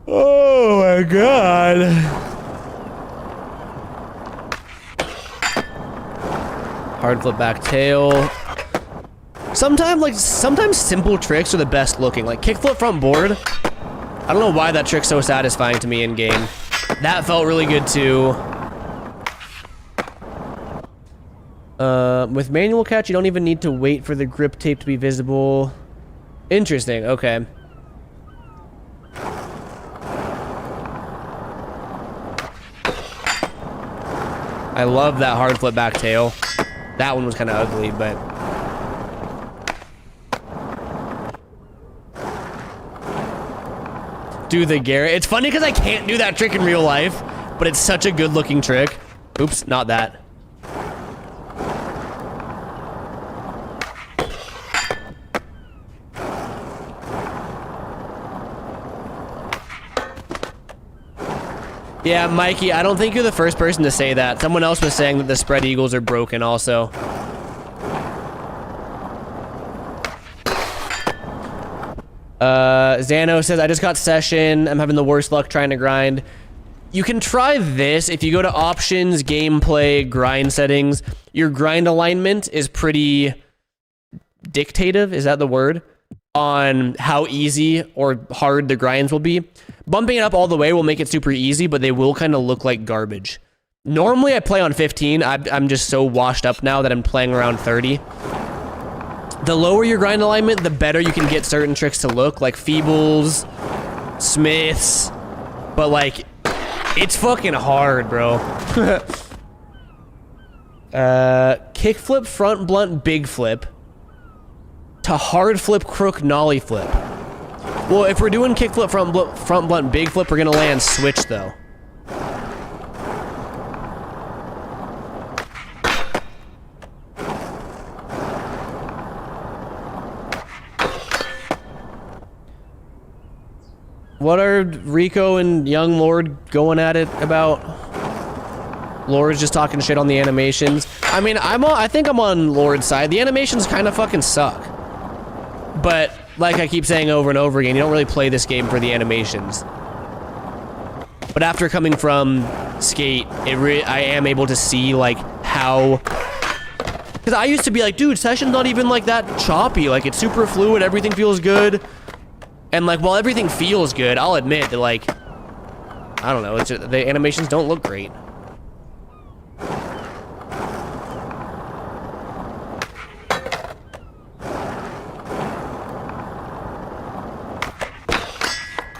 Oh my god. Hard flip back tail. Sometimes simple tricks are the best looking. Like kickflip front board. I don't know why that trick's so satisfying to me in game. That felt really good too. With manual catch, you don't even need to wait for the grip tape to be visible. Interesting, okay. I love that hard flip back tail. That one was kind of ugly, but... Do the Garrett. It's funny because I can't do that trick in real life, but it's such a good looking trick. Oops, not that. Yeah, Mikey, I don't think you're the first person to say that. Someone else was saying that the spread eagles are broken also. Zano says, I just got session. I'm having the worst luck trying to grind. You can try this. If you go to options, gameplay, grind settings, your grind alignment is pretty dictative. Is that the word? On how easy or hard the grinds will be. Bumping it up all the way will make it super easy, but they will kind of look like garbage. Normally I play on 15. I'm just so washed up now that I'm playing around 30. The lower your grind alignment, the better you can get certain tricks to look, like Feebles, Smiths, but like, it's fucking hard, bro. Kickflip, front blunt, big flip. To hard flip, crook, nollie flip. Well, if we're doing kickflip, front blunt, big flip, we're gonna land switch though. What are Rico and Young Lord going at it about? Lord's just talking shit on the animations. I mean, I think I'm on Lord's side. The animations kind of fucking suck. But, like I keep saying over and over again, you don't really play this game for the animations. But after coming from Skate, I am able to see, like, how... Because I used to be like, dude, Session's not even, like, that choppy. Like, it's super fluid, everything feels good. And, like, while everything feels good, I'll admit that, like... I don't know, it's just, the animations don't look great.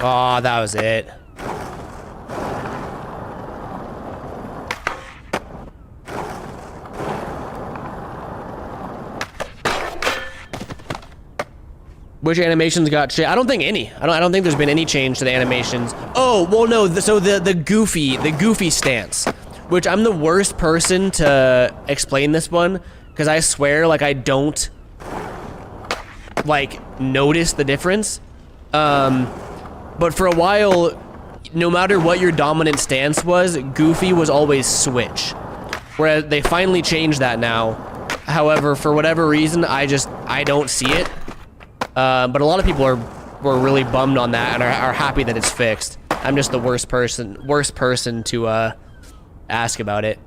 Oh, that was it. Which animations got shit? I don't think any. I don't think there's been any change to the animations. Oh, well, no. So the goofy stance, which I'm the worst person to explain this one because I swear, like, I don't like notice the difference. But for a while, no matter what your dominant stance was, goofy was always switch. Whereas they finally changed that now. However, for whatever reason, I don't see it. But a lot of people were really bummed on that and are happy that it's fixed. I'm just the worst person to ask about it.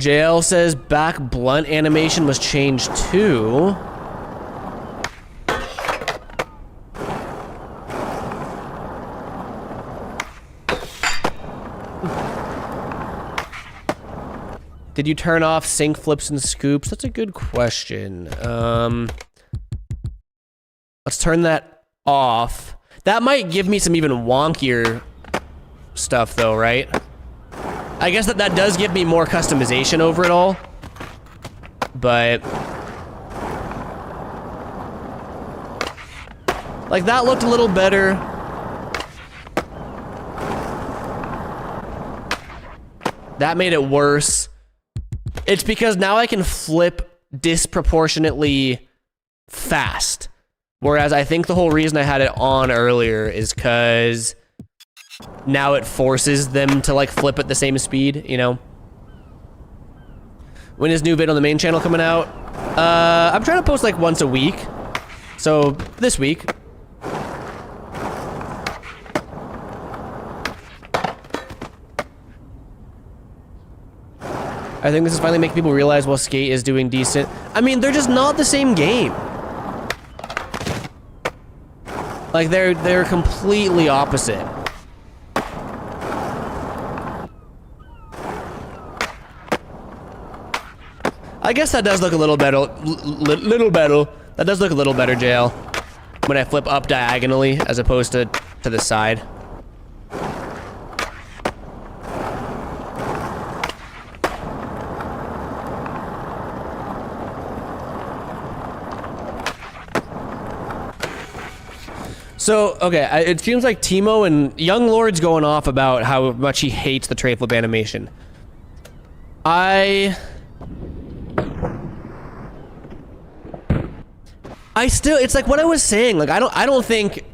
JL says back blunt animation was changed too. Did you turn off sync flips and scoops? That's a good question. Let's turn that off. That might give me some even wonkier stuff though, right? I guess that does give me more customization over it all. But... like, that looked a little better. That made it worse. It's because now I can flip disproportionately fast. Whereas I think the whole reason I had it on earlier is because now it forces them to like flip at the same speed, you know? When is new vid on the main channel coming out? I'm trying to post like once a week. So this week. I think this is finally making people realize, well, Skate is doing decent. I mean, they're just not the same game. Like, they're completely opposite. I guess that does look a little better. Little better. That does look a little better, JL. When I flip up diagonally as opposed to the side. So, okay, it seems like Timo and Young Lord's going off about how much he hates the tray flip animation. I still, it's like what I was saying, like I don't think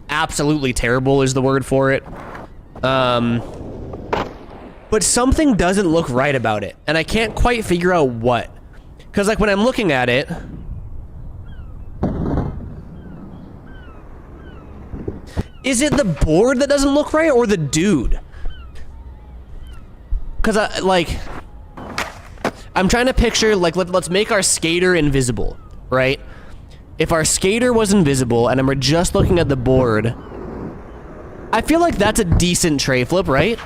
absolutely terrible is the word for it. But something doesn't look right about it, and I can't quite figure out what. Cause like when I'm looking at it, is it the board that doesn't look right or the dude? Cause I'm trying to picture, like, let's make our skater invisible, right? If our skater was invisible and we're just looking at the board, I feel like that's a decent tray flip, right?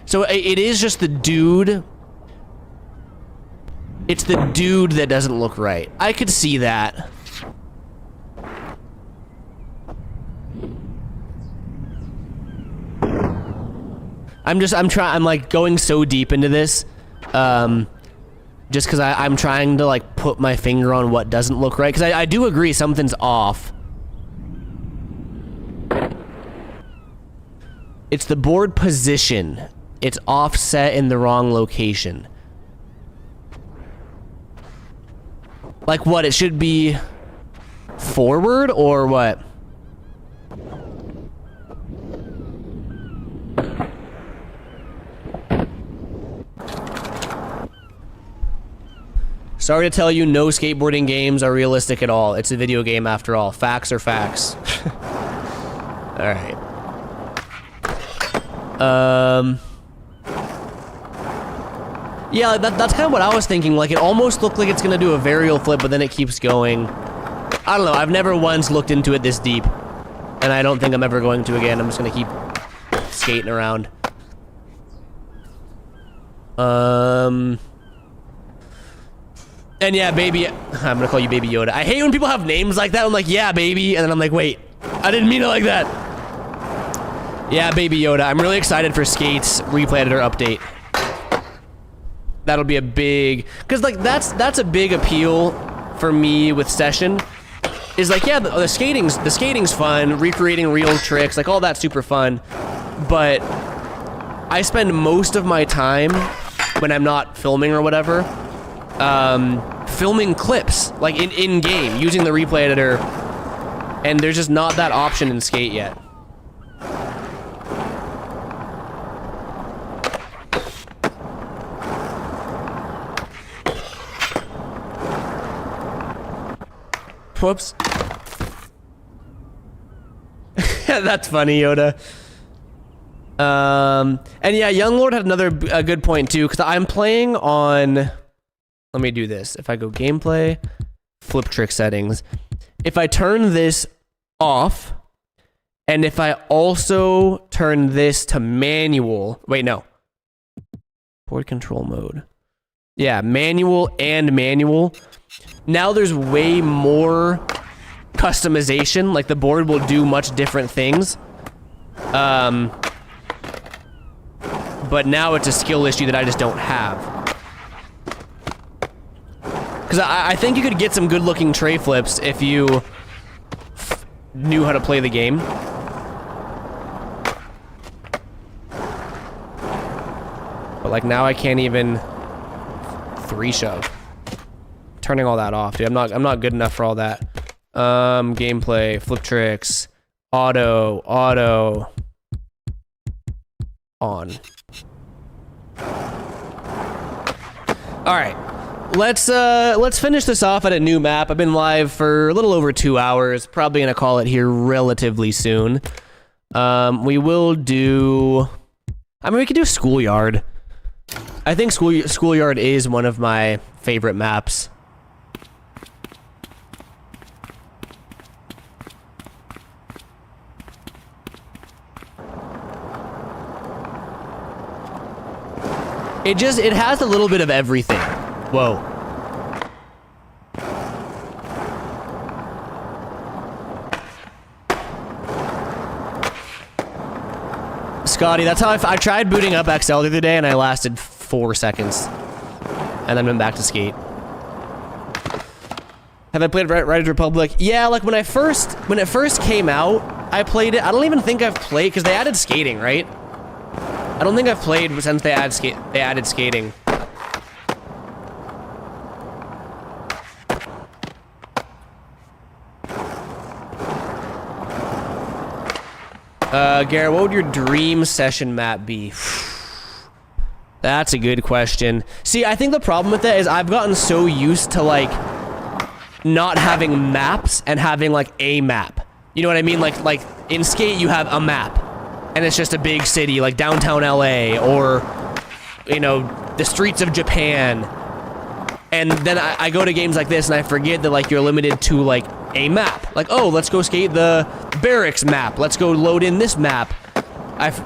So it is just the dude. It's the dude that doesn't look right. I could see that. I'm like going so deep into this, just because I'm trying to like put my finger on what doesn't look right, because I do agree something's off. It's the board position. It's offset in the wrong location. Like what? It should be forward or what? Sorry to tell you, no skateboarding games are realistic at all. It's a video game after all. Facts are facts. All right. Yeah, that's kind of what I was thinking. Like, it almost looked like it's gonna do a varial flip, but then it keeps going. I don't know. I've never once looked into it this deep, and I don't think I'm ever going to again. I'm just gonna keep skating around. And yeah, baby, I'm gonna call you Baby Yoda. I hate when people have names like that. I'm like, yeah, baby, and then I'm like, wait, I didn't mean it like that. Yeah, Baby Yoda. I'm really excited for Skate's replay editor update. That'll be a big, cause like that's a big appeal for me with Session. Is like, yeah, the skating's fun, recreating real tricks, like all that's super fun. But I spend most of my time when I'm not filming or whatever, filming clips, like in game, using the replay editor, and there's just not that option in Skate yet. Whoops. That's funny, Yoda. And yeah, Young Lord had a good point too, because I'm playing on, let me do this. If I go gameplay, flip trick settings, if I turn this off, and if I also turn this to manual, wait, no. Board control mode. Yeah, manual and manual. Now there's way more customization, like the board will do much different things. But now it's a skill issue that I just don't have. Because I think you could get some good looking tray flips if you knew how to play the game. But like now I can't even 3-shove. Turning all that off, dude. I'm not good enough for all that. Gameplay, flip tricks, auto, on. All right. Let's finish this off at a new map. I've been live for a little over 2 hours. Probably gonna call it here relatively soon. We will do. I mean, we could do Schoolyard. I think Schoolyard is one of my favorite maps. It has a little bit of everything. Whoa. Scotty, that's how I tried booting up XL the other day and I lasted 4 seconds. And then went back to skate. Have I played Riders Republic? Yeah, like when it first came out, I played it. I don't even think I've played, because they added skating, right? I don't think I've played since they added skating. Garrett, what would your dream session map be? That's a good question. See, I think the problem with that is I've gotten so used to, like, not having maps and having, like, a map. You know what I mean? Like in Skate, you have a map. And it's just a big city, like downtown LA, or, you know, the streets of Japan. And then I go to games like this and I forget that, like, you're limited to, like, a map. Like, oh, let's go skate the barracks map. Let's go load in this map.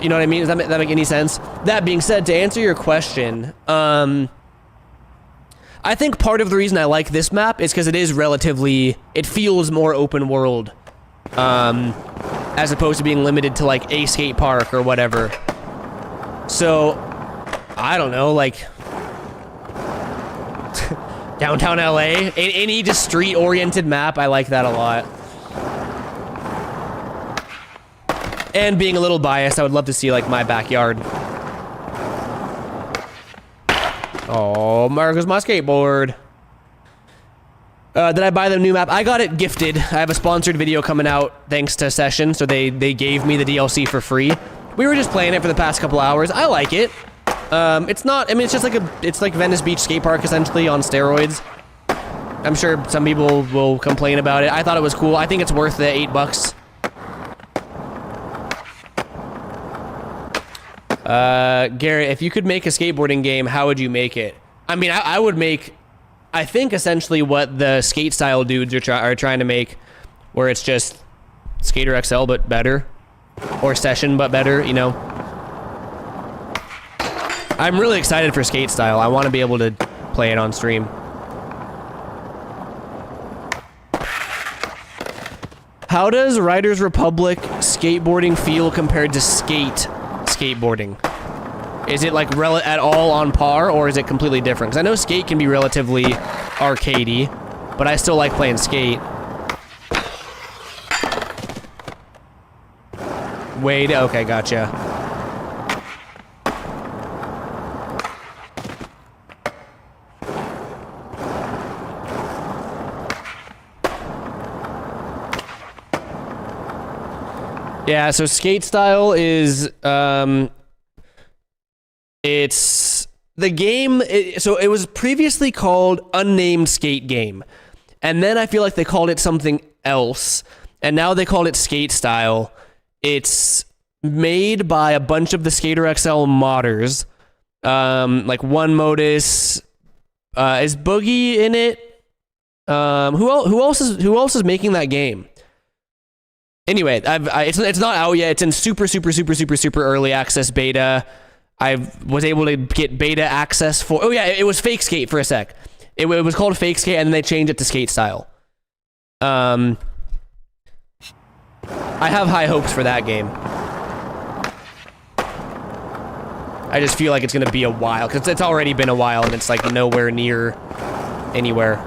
You know what I mean? Does that make any sense? That being said, to answer your question, I think part of the reason I like this map is because it feels more open world. As opposed to being limited to, like, a skate park or whatever. So, I don't know, like, downtown LA, any just street-oriented map, I like that a lot. And being a little biased, I would love to see, like, my backyard. Oh, Marcus, my skateboard. Did I buy the new map? I got it gifted. I have a sponsored video coming out thanks to Session, so they gave me the DLC for free. We were just playing it for the past couple hours. I like it. It's not, I mean, it's just like it's like Venice Beach skate park essentially on steroids. I'm sure some people will complain about it. I thought it was cool. I think it's worth the $8. Garrett, if you could make a skateboarding game, how would you make it? I mean, I would make, I think essentially what the skate style dudes are trying to make, where it's just Skater XL but better, or Session but better, you know. I'm really excited for skate style. I want to be able to play it on stream. How does Riders Republic skateboarding feel compared to skateboarding? Is it like at all on par, or is it completely different? Because I know skate can be relatively arcadey, but I still like playing skate. Wade, okay, gotcha. Yeah, so skate style is, it's the game, so it was previously called Unnamed Skate Game. And then I feel like they called it something else. And now they called it Skate Style. It's made by a bunch of the Skater XL modders. Like One Modus, is Boogie in it? Who else is making that game? Anyway, it's not out yet. It's in super early access beta. I was able to get beta access for. Oh yeah, it was Fake Skate for a sec. It was called Fake Skate, and then they changed it to Skate Style. I have high hopes for that game. I just feel like it's gonna be a while, because it's already been a while, and it's like nowhere near anywhere.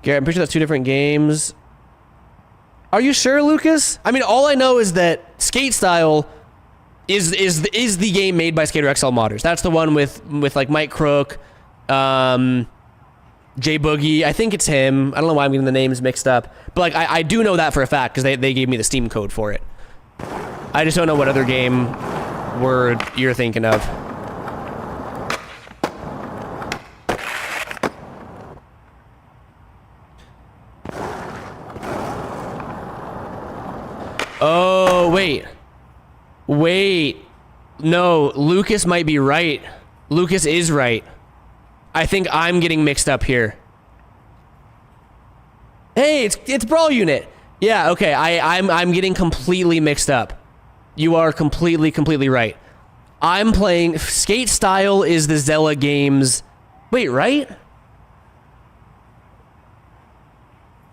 Garrett, I'm pretty sure that's two different games. Are you sure, Lucas? I mean, all I know is that Skate Style is the game made by Skater XL modders. That's the one with like Mike Crook, Jay Boogie. I think it's him. I don't know why I'm getting the names mixed up, but like I do know that for a fact because they gave me the Steam code for it. I just don't know what other game you're thinking of. Oh, wait. No, Lucas might be right. Lucas is right. I think I'm getting mixed up here. Hey, it's Brawl Unit. Yeah, okay. I'm getting completely mixed up. You are completely right. I'm playing Skate Style is the Zella Games. Wait, right?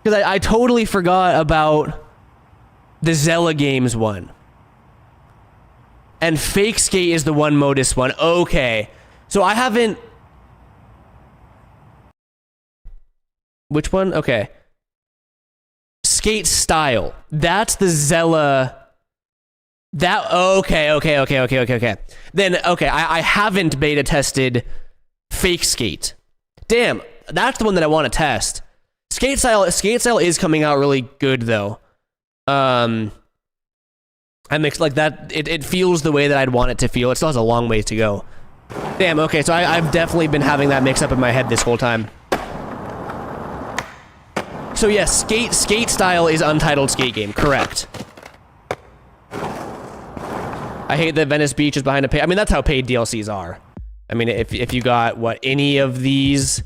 Because I totally forgot about the Zella Games one. And Fake Skate is the one Modus one. Okay. So I haven't... Which one? Okay. Skate Style. That's the Zella... That... Okay. Then, okay, I haven't beta tested Fake Skate. Damn, that's the one that I want to test. Skate Style is coming out really good, though. I mixed like that. It feels the way that I'd want it to feel. It still has a long ways to go. Damn. Okay, so I've definitely been having that mix up in my head this whole time. So yes, Skate Style is Untitled Skate Game. Correct. I hate that Venice Beach is behind a pay. I mean, that's how paid DLCs are. I mean, if you got any of these,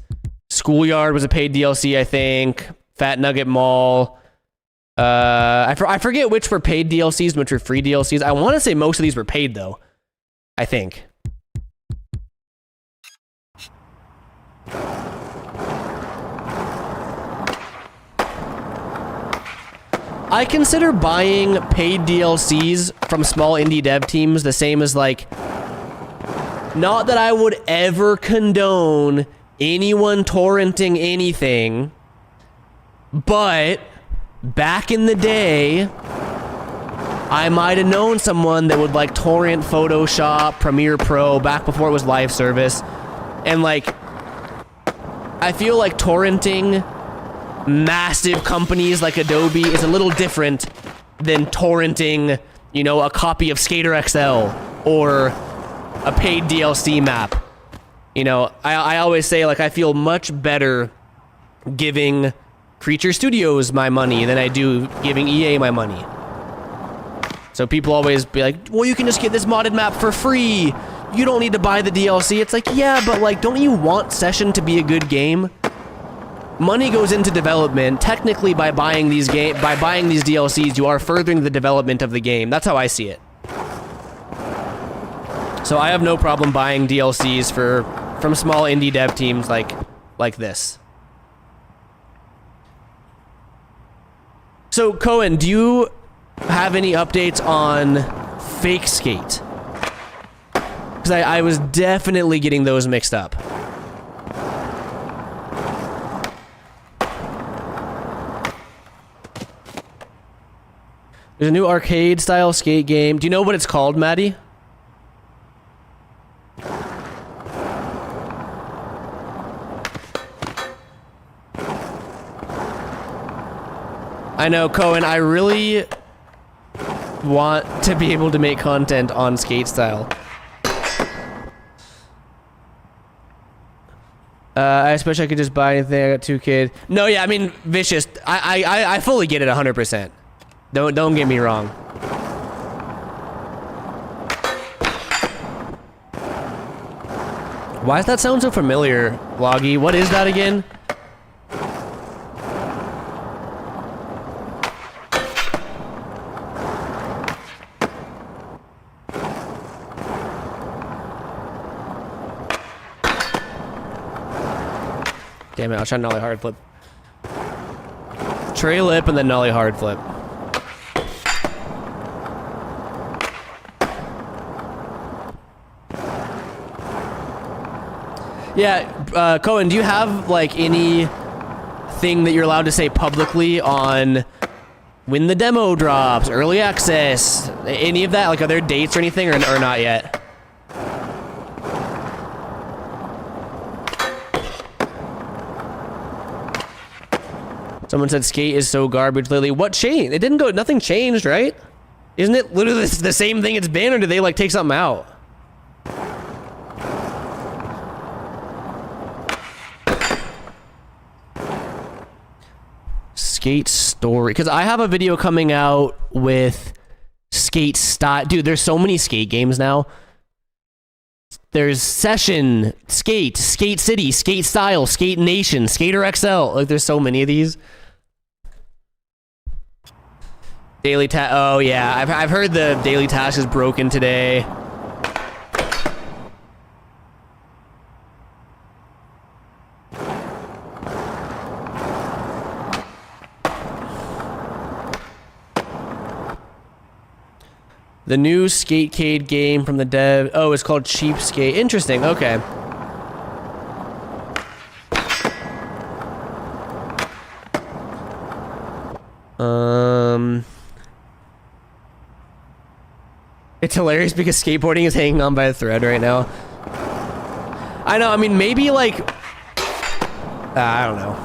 Schoolyard was a paid DLC, I think. Fat Nugget Mall. I forget which were paid DLCs and which were free DLCs. I want to say most of these were paid, though. I think. I consider buying paid DLCs from small indie dev teams the same as, like... Not that I would ever condone anyone torrenting anything, but... Back in the day, I might have known someone that would like torrent Photoshop, Premiere Pro, back before it was live service. And like, I feel like torrenting massive companies like Adobe is a little different than torrenting, you know, a copy of Skater XL or a paid DLC map. You know, I always say like I feel much better giving Creature Studios my money than I do giving EA my money. So people always be like, well, you can just get this modded map for free. You don't need to buy the DLC. It's like, yeah, but like, don't you want Session to be a good game? Money goes into development. Technically, by buying these DLCs, you are furthering the development of the game. That's how I see it. So I have no problem buying DLCs from small indie dev teams like this. So, Cohen, do you have any updates on Fake Skate? Because I was definitely getting those mixed up. There's a new arcade-style skate game. Do you know what it's called, Maddie? I know, Cohen, I really want to be able to make content on Skate Style. I wish I could just buy anything. I got 2 kids. No, yeah, I mean, Vicious, I fully get it 100%. Don't get me wrong. Why does that sound so familiar, Vloggy? What is that again? Damn it, I'll try nollie hard flip. Tray lip and then nollie hard flip. Yeah, Cohen, do you have like any thing that you're allowed to say publicly on when the demo drops, early access, any of that? Like, are there dates or anything, or not yet? Someone said Skate is so garbage lately. What changed? It didn't go, nothing changed, right? Isn't it literally the same thing it's been, or did they like take something out? Skate story, because I have a video coming out with Skate style. Dude, there's so many Skate games now. There's Session, Skate, Skate City, Skate Style, Skate Nation, Skater XL. Like, there's so many of these. Daily task. Oh yeah, I've heard the daily task is broken today. The new Skatecade game from the dev. Oh, it's called Cheap Skate. Interesting. Okay. It's hilarious because skateboarding is hanging on by a thread right now. I know. I mean, maybe like, I don't know.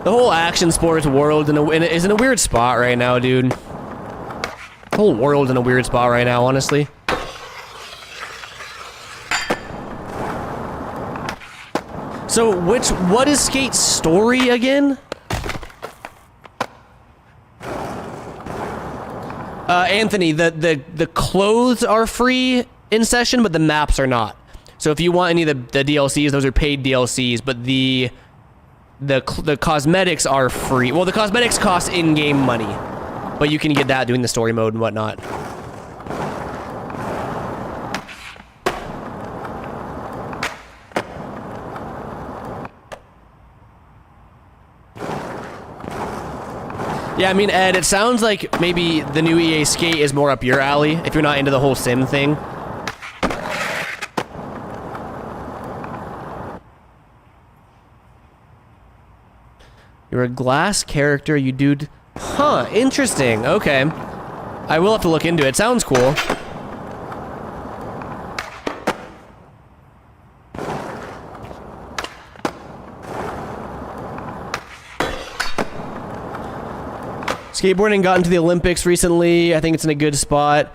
The whole action sports world is in a weird spot right now, dude. The whole world's in a weird spot right now, honestly. So, what is Skate's story again? Anthony, the clothes are free in Session, but the maps are not. So if you want any of the DLCs, those are paid DLCs, but the cosmetics are free. Well, the cosmetics cost in-game money, but you can get that doing the story mode and whatnot. Yeah, I mean, Ed, it sounds like maybe the new EA Skate is more up your alley if you're not into the whole sim thing. You're a glass character, you dude. Huh, interesting. Okay. I will have to look into it. Sounds cool. Skateboarding got into the Olympics recently. I think it's in a good spot.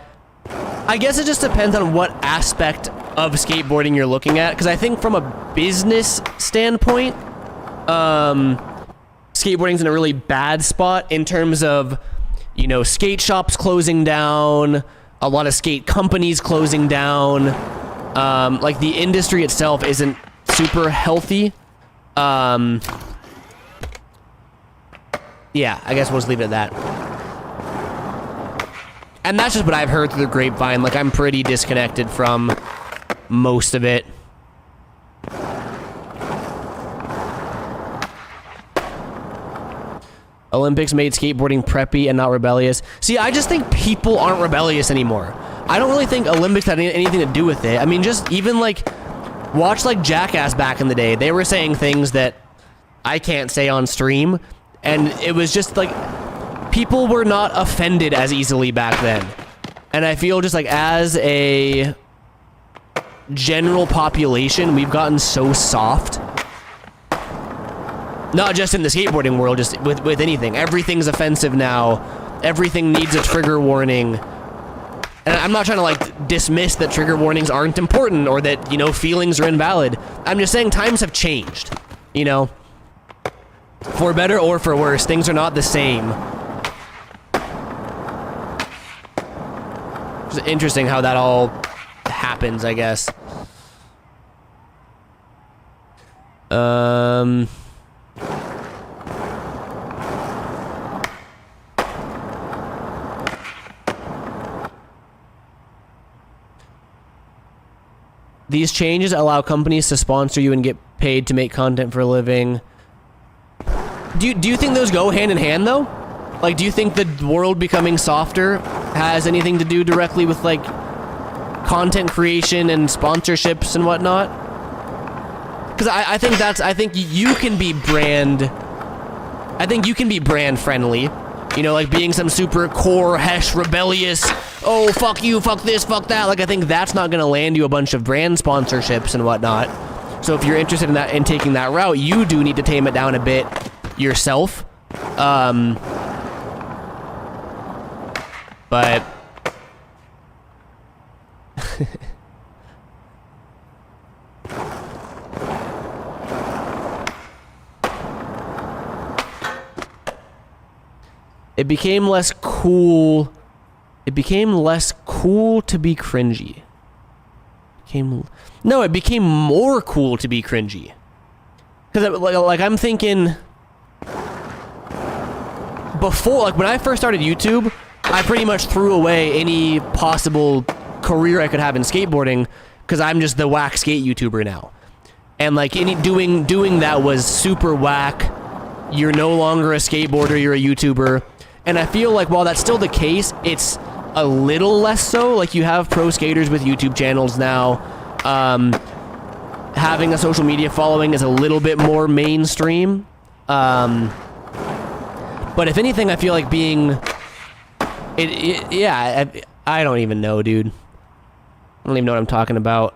I guess it just depends on what aspect of skateboarding you're looking at, because I think from a business standpoint, skateboarding's in a really bad spot in terms of, you know, skate shops closing down, a lot of skate companies closing down. Like, the industry itself isn't super healthy. Yeah, I guess we'll just leave it at that. And that's just what I've heard through the grapevine. Like, I'm pretty disconnected from most of it. Olympics made skateboarding preppy and not rebellious. See, I just think people aren't rebellious anymore. I don't really think Olympics had anything to do with it. I mean, just even like, watch like Jackass back in the day. They were saying things that I can't say on stream. And it was just like, people were not offended as easily back then. And I feel just like as a general population, we've gotten so soft. Not just in the skateboarding world, just with anything. Everything's offensive now. Everything needs a trigger warning. And I'm not trying to like dismiss that trigger warnings aren't important or that, you know, feelings are invalid. I'm just saying times have changed, you know? For better or for worse, things are not the same. It's interesting how that all happens, I guess. These changes allow companies to sponsor you and get paid to make content for a living. Do you think those go hand in hand, though? Like, do you think the world becoming softer has anything to do directly with, like, content creation and sponsorships and whatnot? Because I think you can be brand friendly, You know, like being some super core, hesh, rebellious, oh, fuck you, fuck this, fuck that. Like, I think that's not gonna land you a bunch of brand sponsorships and whatnot. So if you're interested in that, in taking that route, you do need to tame it down a bit yourself. But... it became less cool. It became less cool to be cringy. No, it became more cool to be cringy. Because like I'm thinking, before, like when I first started YouTube, I pretty much threw away any possible career I could have in skateboarding because I'm just the whack skate YouTuber now. And like doing that was super whack. You're no longer a skateboarder, you're a YouTuber. And I feel like while that's still the case, it's a little less so. Like you have pro skaters with YouTube channels now. Having a social media following is a little bit more mainstream. But if anything, I feel like being... yeah, I don't even know, dude. I don't even know what I'm talking about.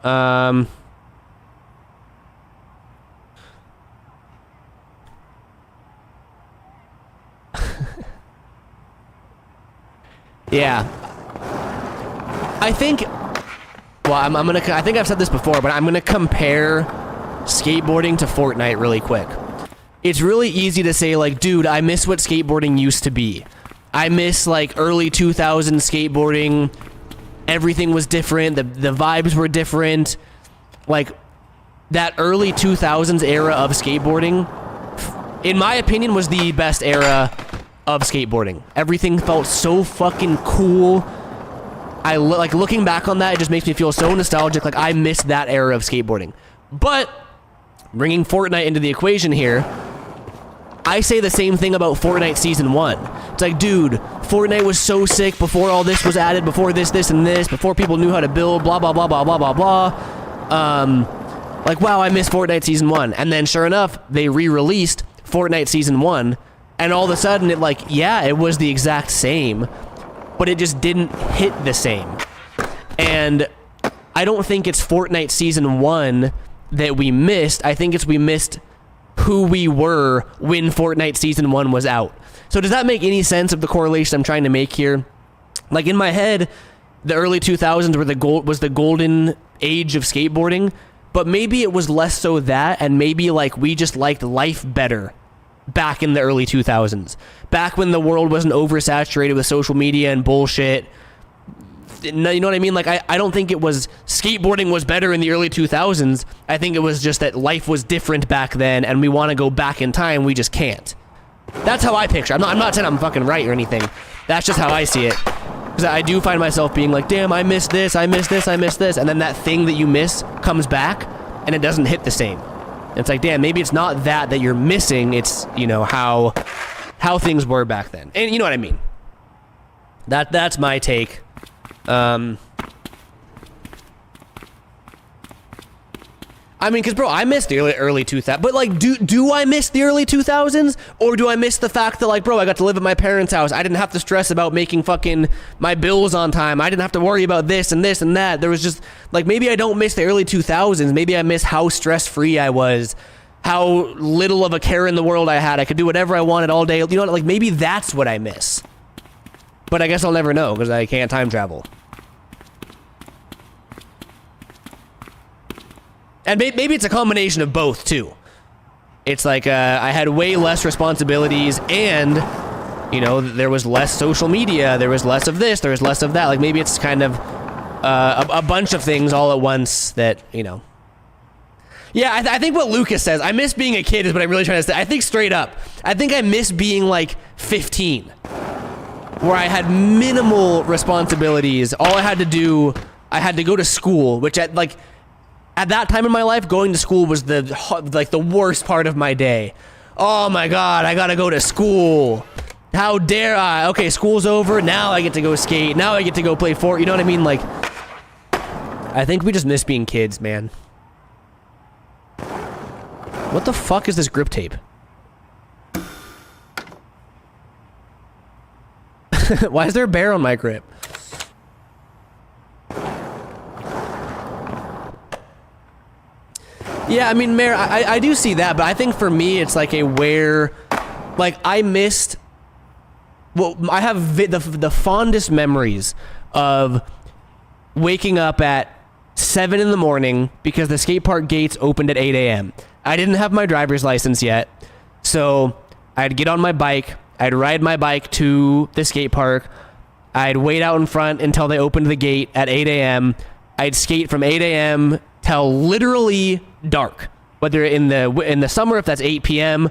Yeah. I think... well, I think I've said this before, but I'm gonna compare skateboarding to Fortnite really quick. It's really easy to say, like, dude, I miss what skateboarding used to be. I miss, like, early 2000s skateboarding. Everything was different. The vibes were different. Like, that early 2000s era of skateboarding, in my opinion, was the best era of skateboarding. Everything felt so fucking cool. Like, looking back on that, it just makes me feel so nostalgic. Like, I miss that era of skateboarding. But, bringing Fortnite into the equation here, I say the same thing about Fortnite Season 1. It's like, dude, Fortnite was so sick before all this was added, before this, and this, before people knew how to build, blah, blah, blah, blah, blah, blah, blah. Like, wow, I miss Fortnite Season 1. And then, sure enough, they re-released Fortnite Season 1, and all of a sudden, it was the exact same, but it just didn't hit the same. And I don't think it's Fortnite Season 1 that we missed. I think we missed who we were when Fortnite Season 1 was out. So does that make any sense of the correlation I'm trying to make here? Like, in my head, the early 2000s was the golden age of skateboarding, but maybe it was less so that, and maybe, like, we just liked life better back in the early 2000s. Back when the world wasn't oversaturated with social media and bullshit. You know what I mean? Like, I don't think it was skateboarding was better in the early 2000s. I think it was just that life was different back then, and we want to go back in time. We just can't. That's how I picture. I'm not saying I'm fucking right or anything. That's just how I see it. Because I do find myself being like, damn, I miss this, I miss this, I miss this. And then that thing that you miss comes back, and it doesn't hit the same. And it's like, damn, maybe it's not that you're missing. It's, you know, how things were back then. And you know what I mean? That's my take. I mean, because, bro, I missed the early 2000s, but, like, do I miss the early 2000s? Or do I miss the fact that, like, bro, I got to live at my parents' house. I didn't have to stress about making fucking my bills on time. I didn't have to worry about this and this and that. There was just, like, maybe I don't miss the early 2000s. Maybe I miss how stress-free I was, how little of a care in the world I had. I could do whatever I wanted all day. You know, like, maybe that's what I miss. But I guess I'll never know, because I can't time travel. And maybe it's a combination of both, too. It's like, I had way less responsibilities, and, you know, there was less social media, there was less of this, there was less of that. Like, maybe it's kind of a bunch of things all at once that, you know. Yeah, I think what Lucas says, I miss being a kid is what I'm really trying to say. I think straight up, I think I miss being, like, 15. Where I had minimal responsibilities. All I had to do, I had to go to school, which at that time in my life, going to school was the worst part of my day. Oh my God, I gotta go to school. How dare I? Okay, school's over. Now I get to go skate. Now I get to go play Fort. You know what I mean? Like, I think we just miss being kids, man. What the fuck is this grip tape? Why is there a bear on my grip? Yeah, I mean, Mayor, I do see that, but I think for me, it's like a where, like, I missed, well, I have the fondest memories of waking up at 7 in the morning because the skate park gates opened at 8 a.m. I didn't have my driver's license yet, so I'd get on my bike, I'd ride my bike to the skate park, I'd wait out in front until they opened the gate at 8 a.m., I'd skate from 8 a.m. till literally dark. Whether in the summer, if that's 8 p.m.,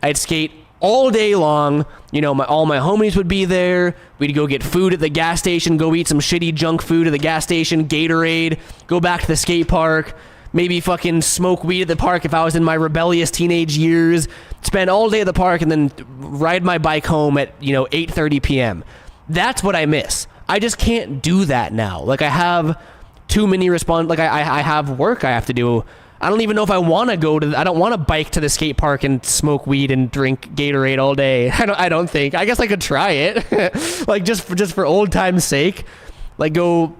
I'd skate all day long. You know, all my homies would be there. We'd go get food at the gas station, go eat some shitty junk food at the gas station, Gatorade, go back to the skate park, maybe fucking smoke weed at the park if I was in my rebellious teenage years, spend all day at the park, and then ride my bike home at, 8:30 p.m. That's what I miss. I just can't do that now. Like, I have too many I have work I have to do. I don't even know if I want to I don't want to bike to the skate park and smoke weed and drink Gatorade all day. I don't think. I guess I could try it. Like, just for old time's sake. Like, don't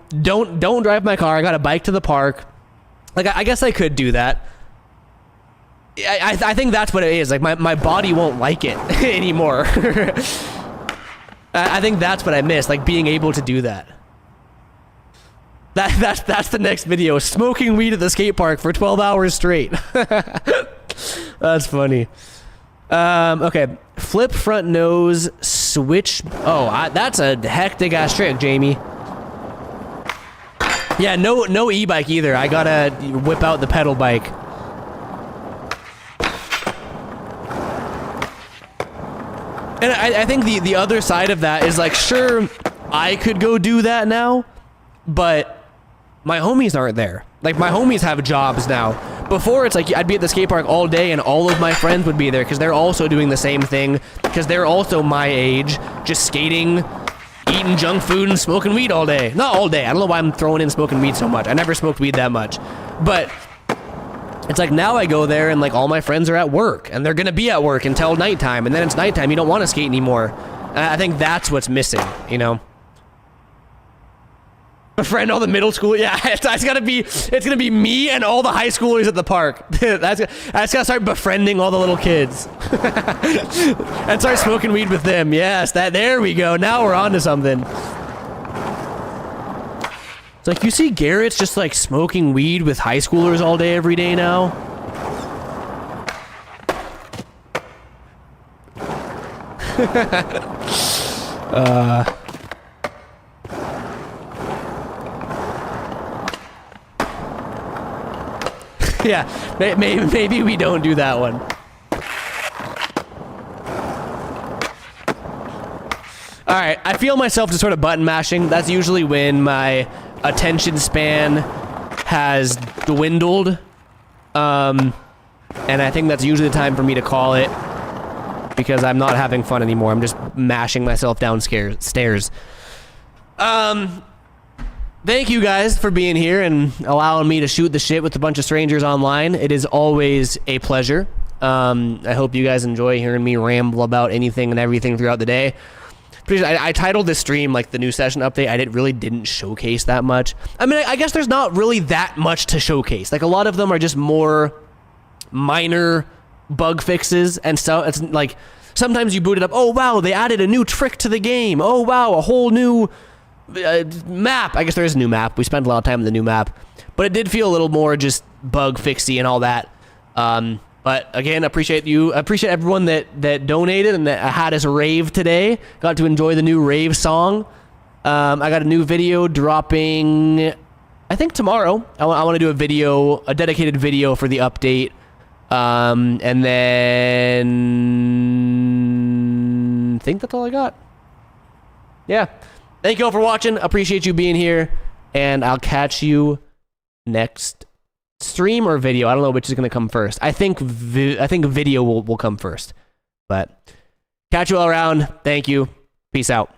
drive my car. I got a bike to the park. Like, I guess I could do that. I think that's what it is. Like, my body won't like it anymore. I think that's what I miss, like, being able to do that. That's the next video. Smoking weed at the skate park for 12 hours straight. That's funny. Okay. Flip front nose, switch. Oh, that's a hectic ass trick, Jamie. Yeah, no e-bike either. I gotta whip out the pedal bike. And I think the other side of that is, like, sure, I could go do that now, but my homies aren't there. Like, my homies have jobs now. Before, it's like I'd be at the skate park all day and all of my friends would be there because they're also doing the same thing, because they're also my age, just skating, eating junk food, and smoking weed all day. Not all day. I don't know why I'm throwing in smoking weed so much. I never smoked weed that much. But it's like now I go there and, like, all my friends are at work and they're going to be at work until nighttime, and then it's nighttime. You don't want to skate anymore. And I think that's what's missing, Befriend all the middle school. Yeah, it's gonna be me and all the high schoolers at the park. That's gotta start befriending all the little kids and start smoking weed with them. Yes, there we go. Now we're on to something. It's like, you see Garrett's just, like, smoking weed with high schoolers all day every day now. Yeah, maybe we don't do that one. All right, I feel myself just sort of button mashing. That's usually when my attention span has dwindled. And I think that's usually the time for me to call it, because I'm not having fun anymore. I'm just mashing myself down stairs. Thank you guys for being here and allowing me to shoot the shit with a bunch of strangers online. It is always a pleasure. I hope you guys enjoy hearing me ramble about anything and everything throughout the day. I titled this stream, like, the new session update. I didn't showcase that much. I mean, I guess there's not really that much to showcase. Like, a lot of them are just more minor bug fixes and stuff. It's like, sometimes you boot it up. Oh, wow, they added a new trick to the game. Oh, wow, a whole new map. I guess there is a new map. We spent a lot of time in the new map, but it did feel a little more just bug fixy and all that. But again, appreciate everyone that donated and that had us rave today. Got to enjoy the new rave song. I got a new video dropping, I think tomorrow. I want to do a dedicated video for the update. And then I think that's all I got. Yeah. Thank you all for watching. Appreciate you being here, and I'll catch you next stream or video. I don't know which is going to come first. I think video will come first. But catch you all around. Thank you. Peace out.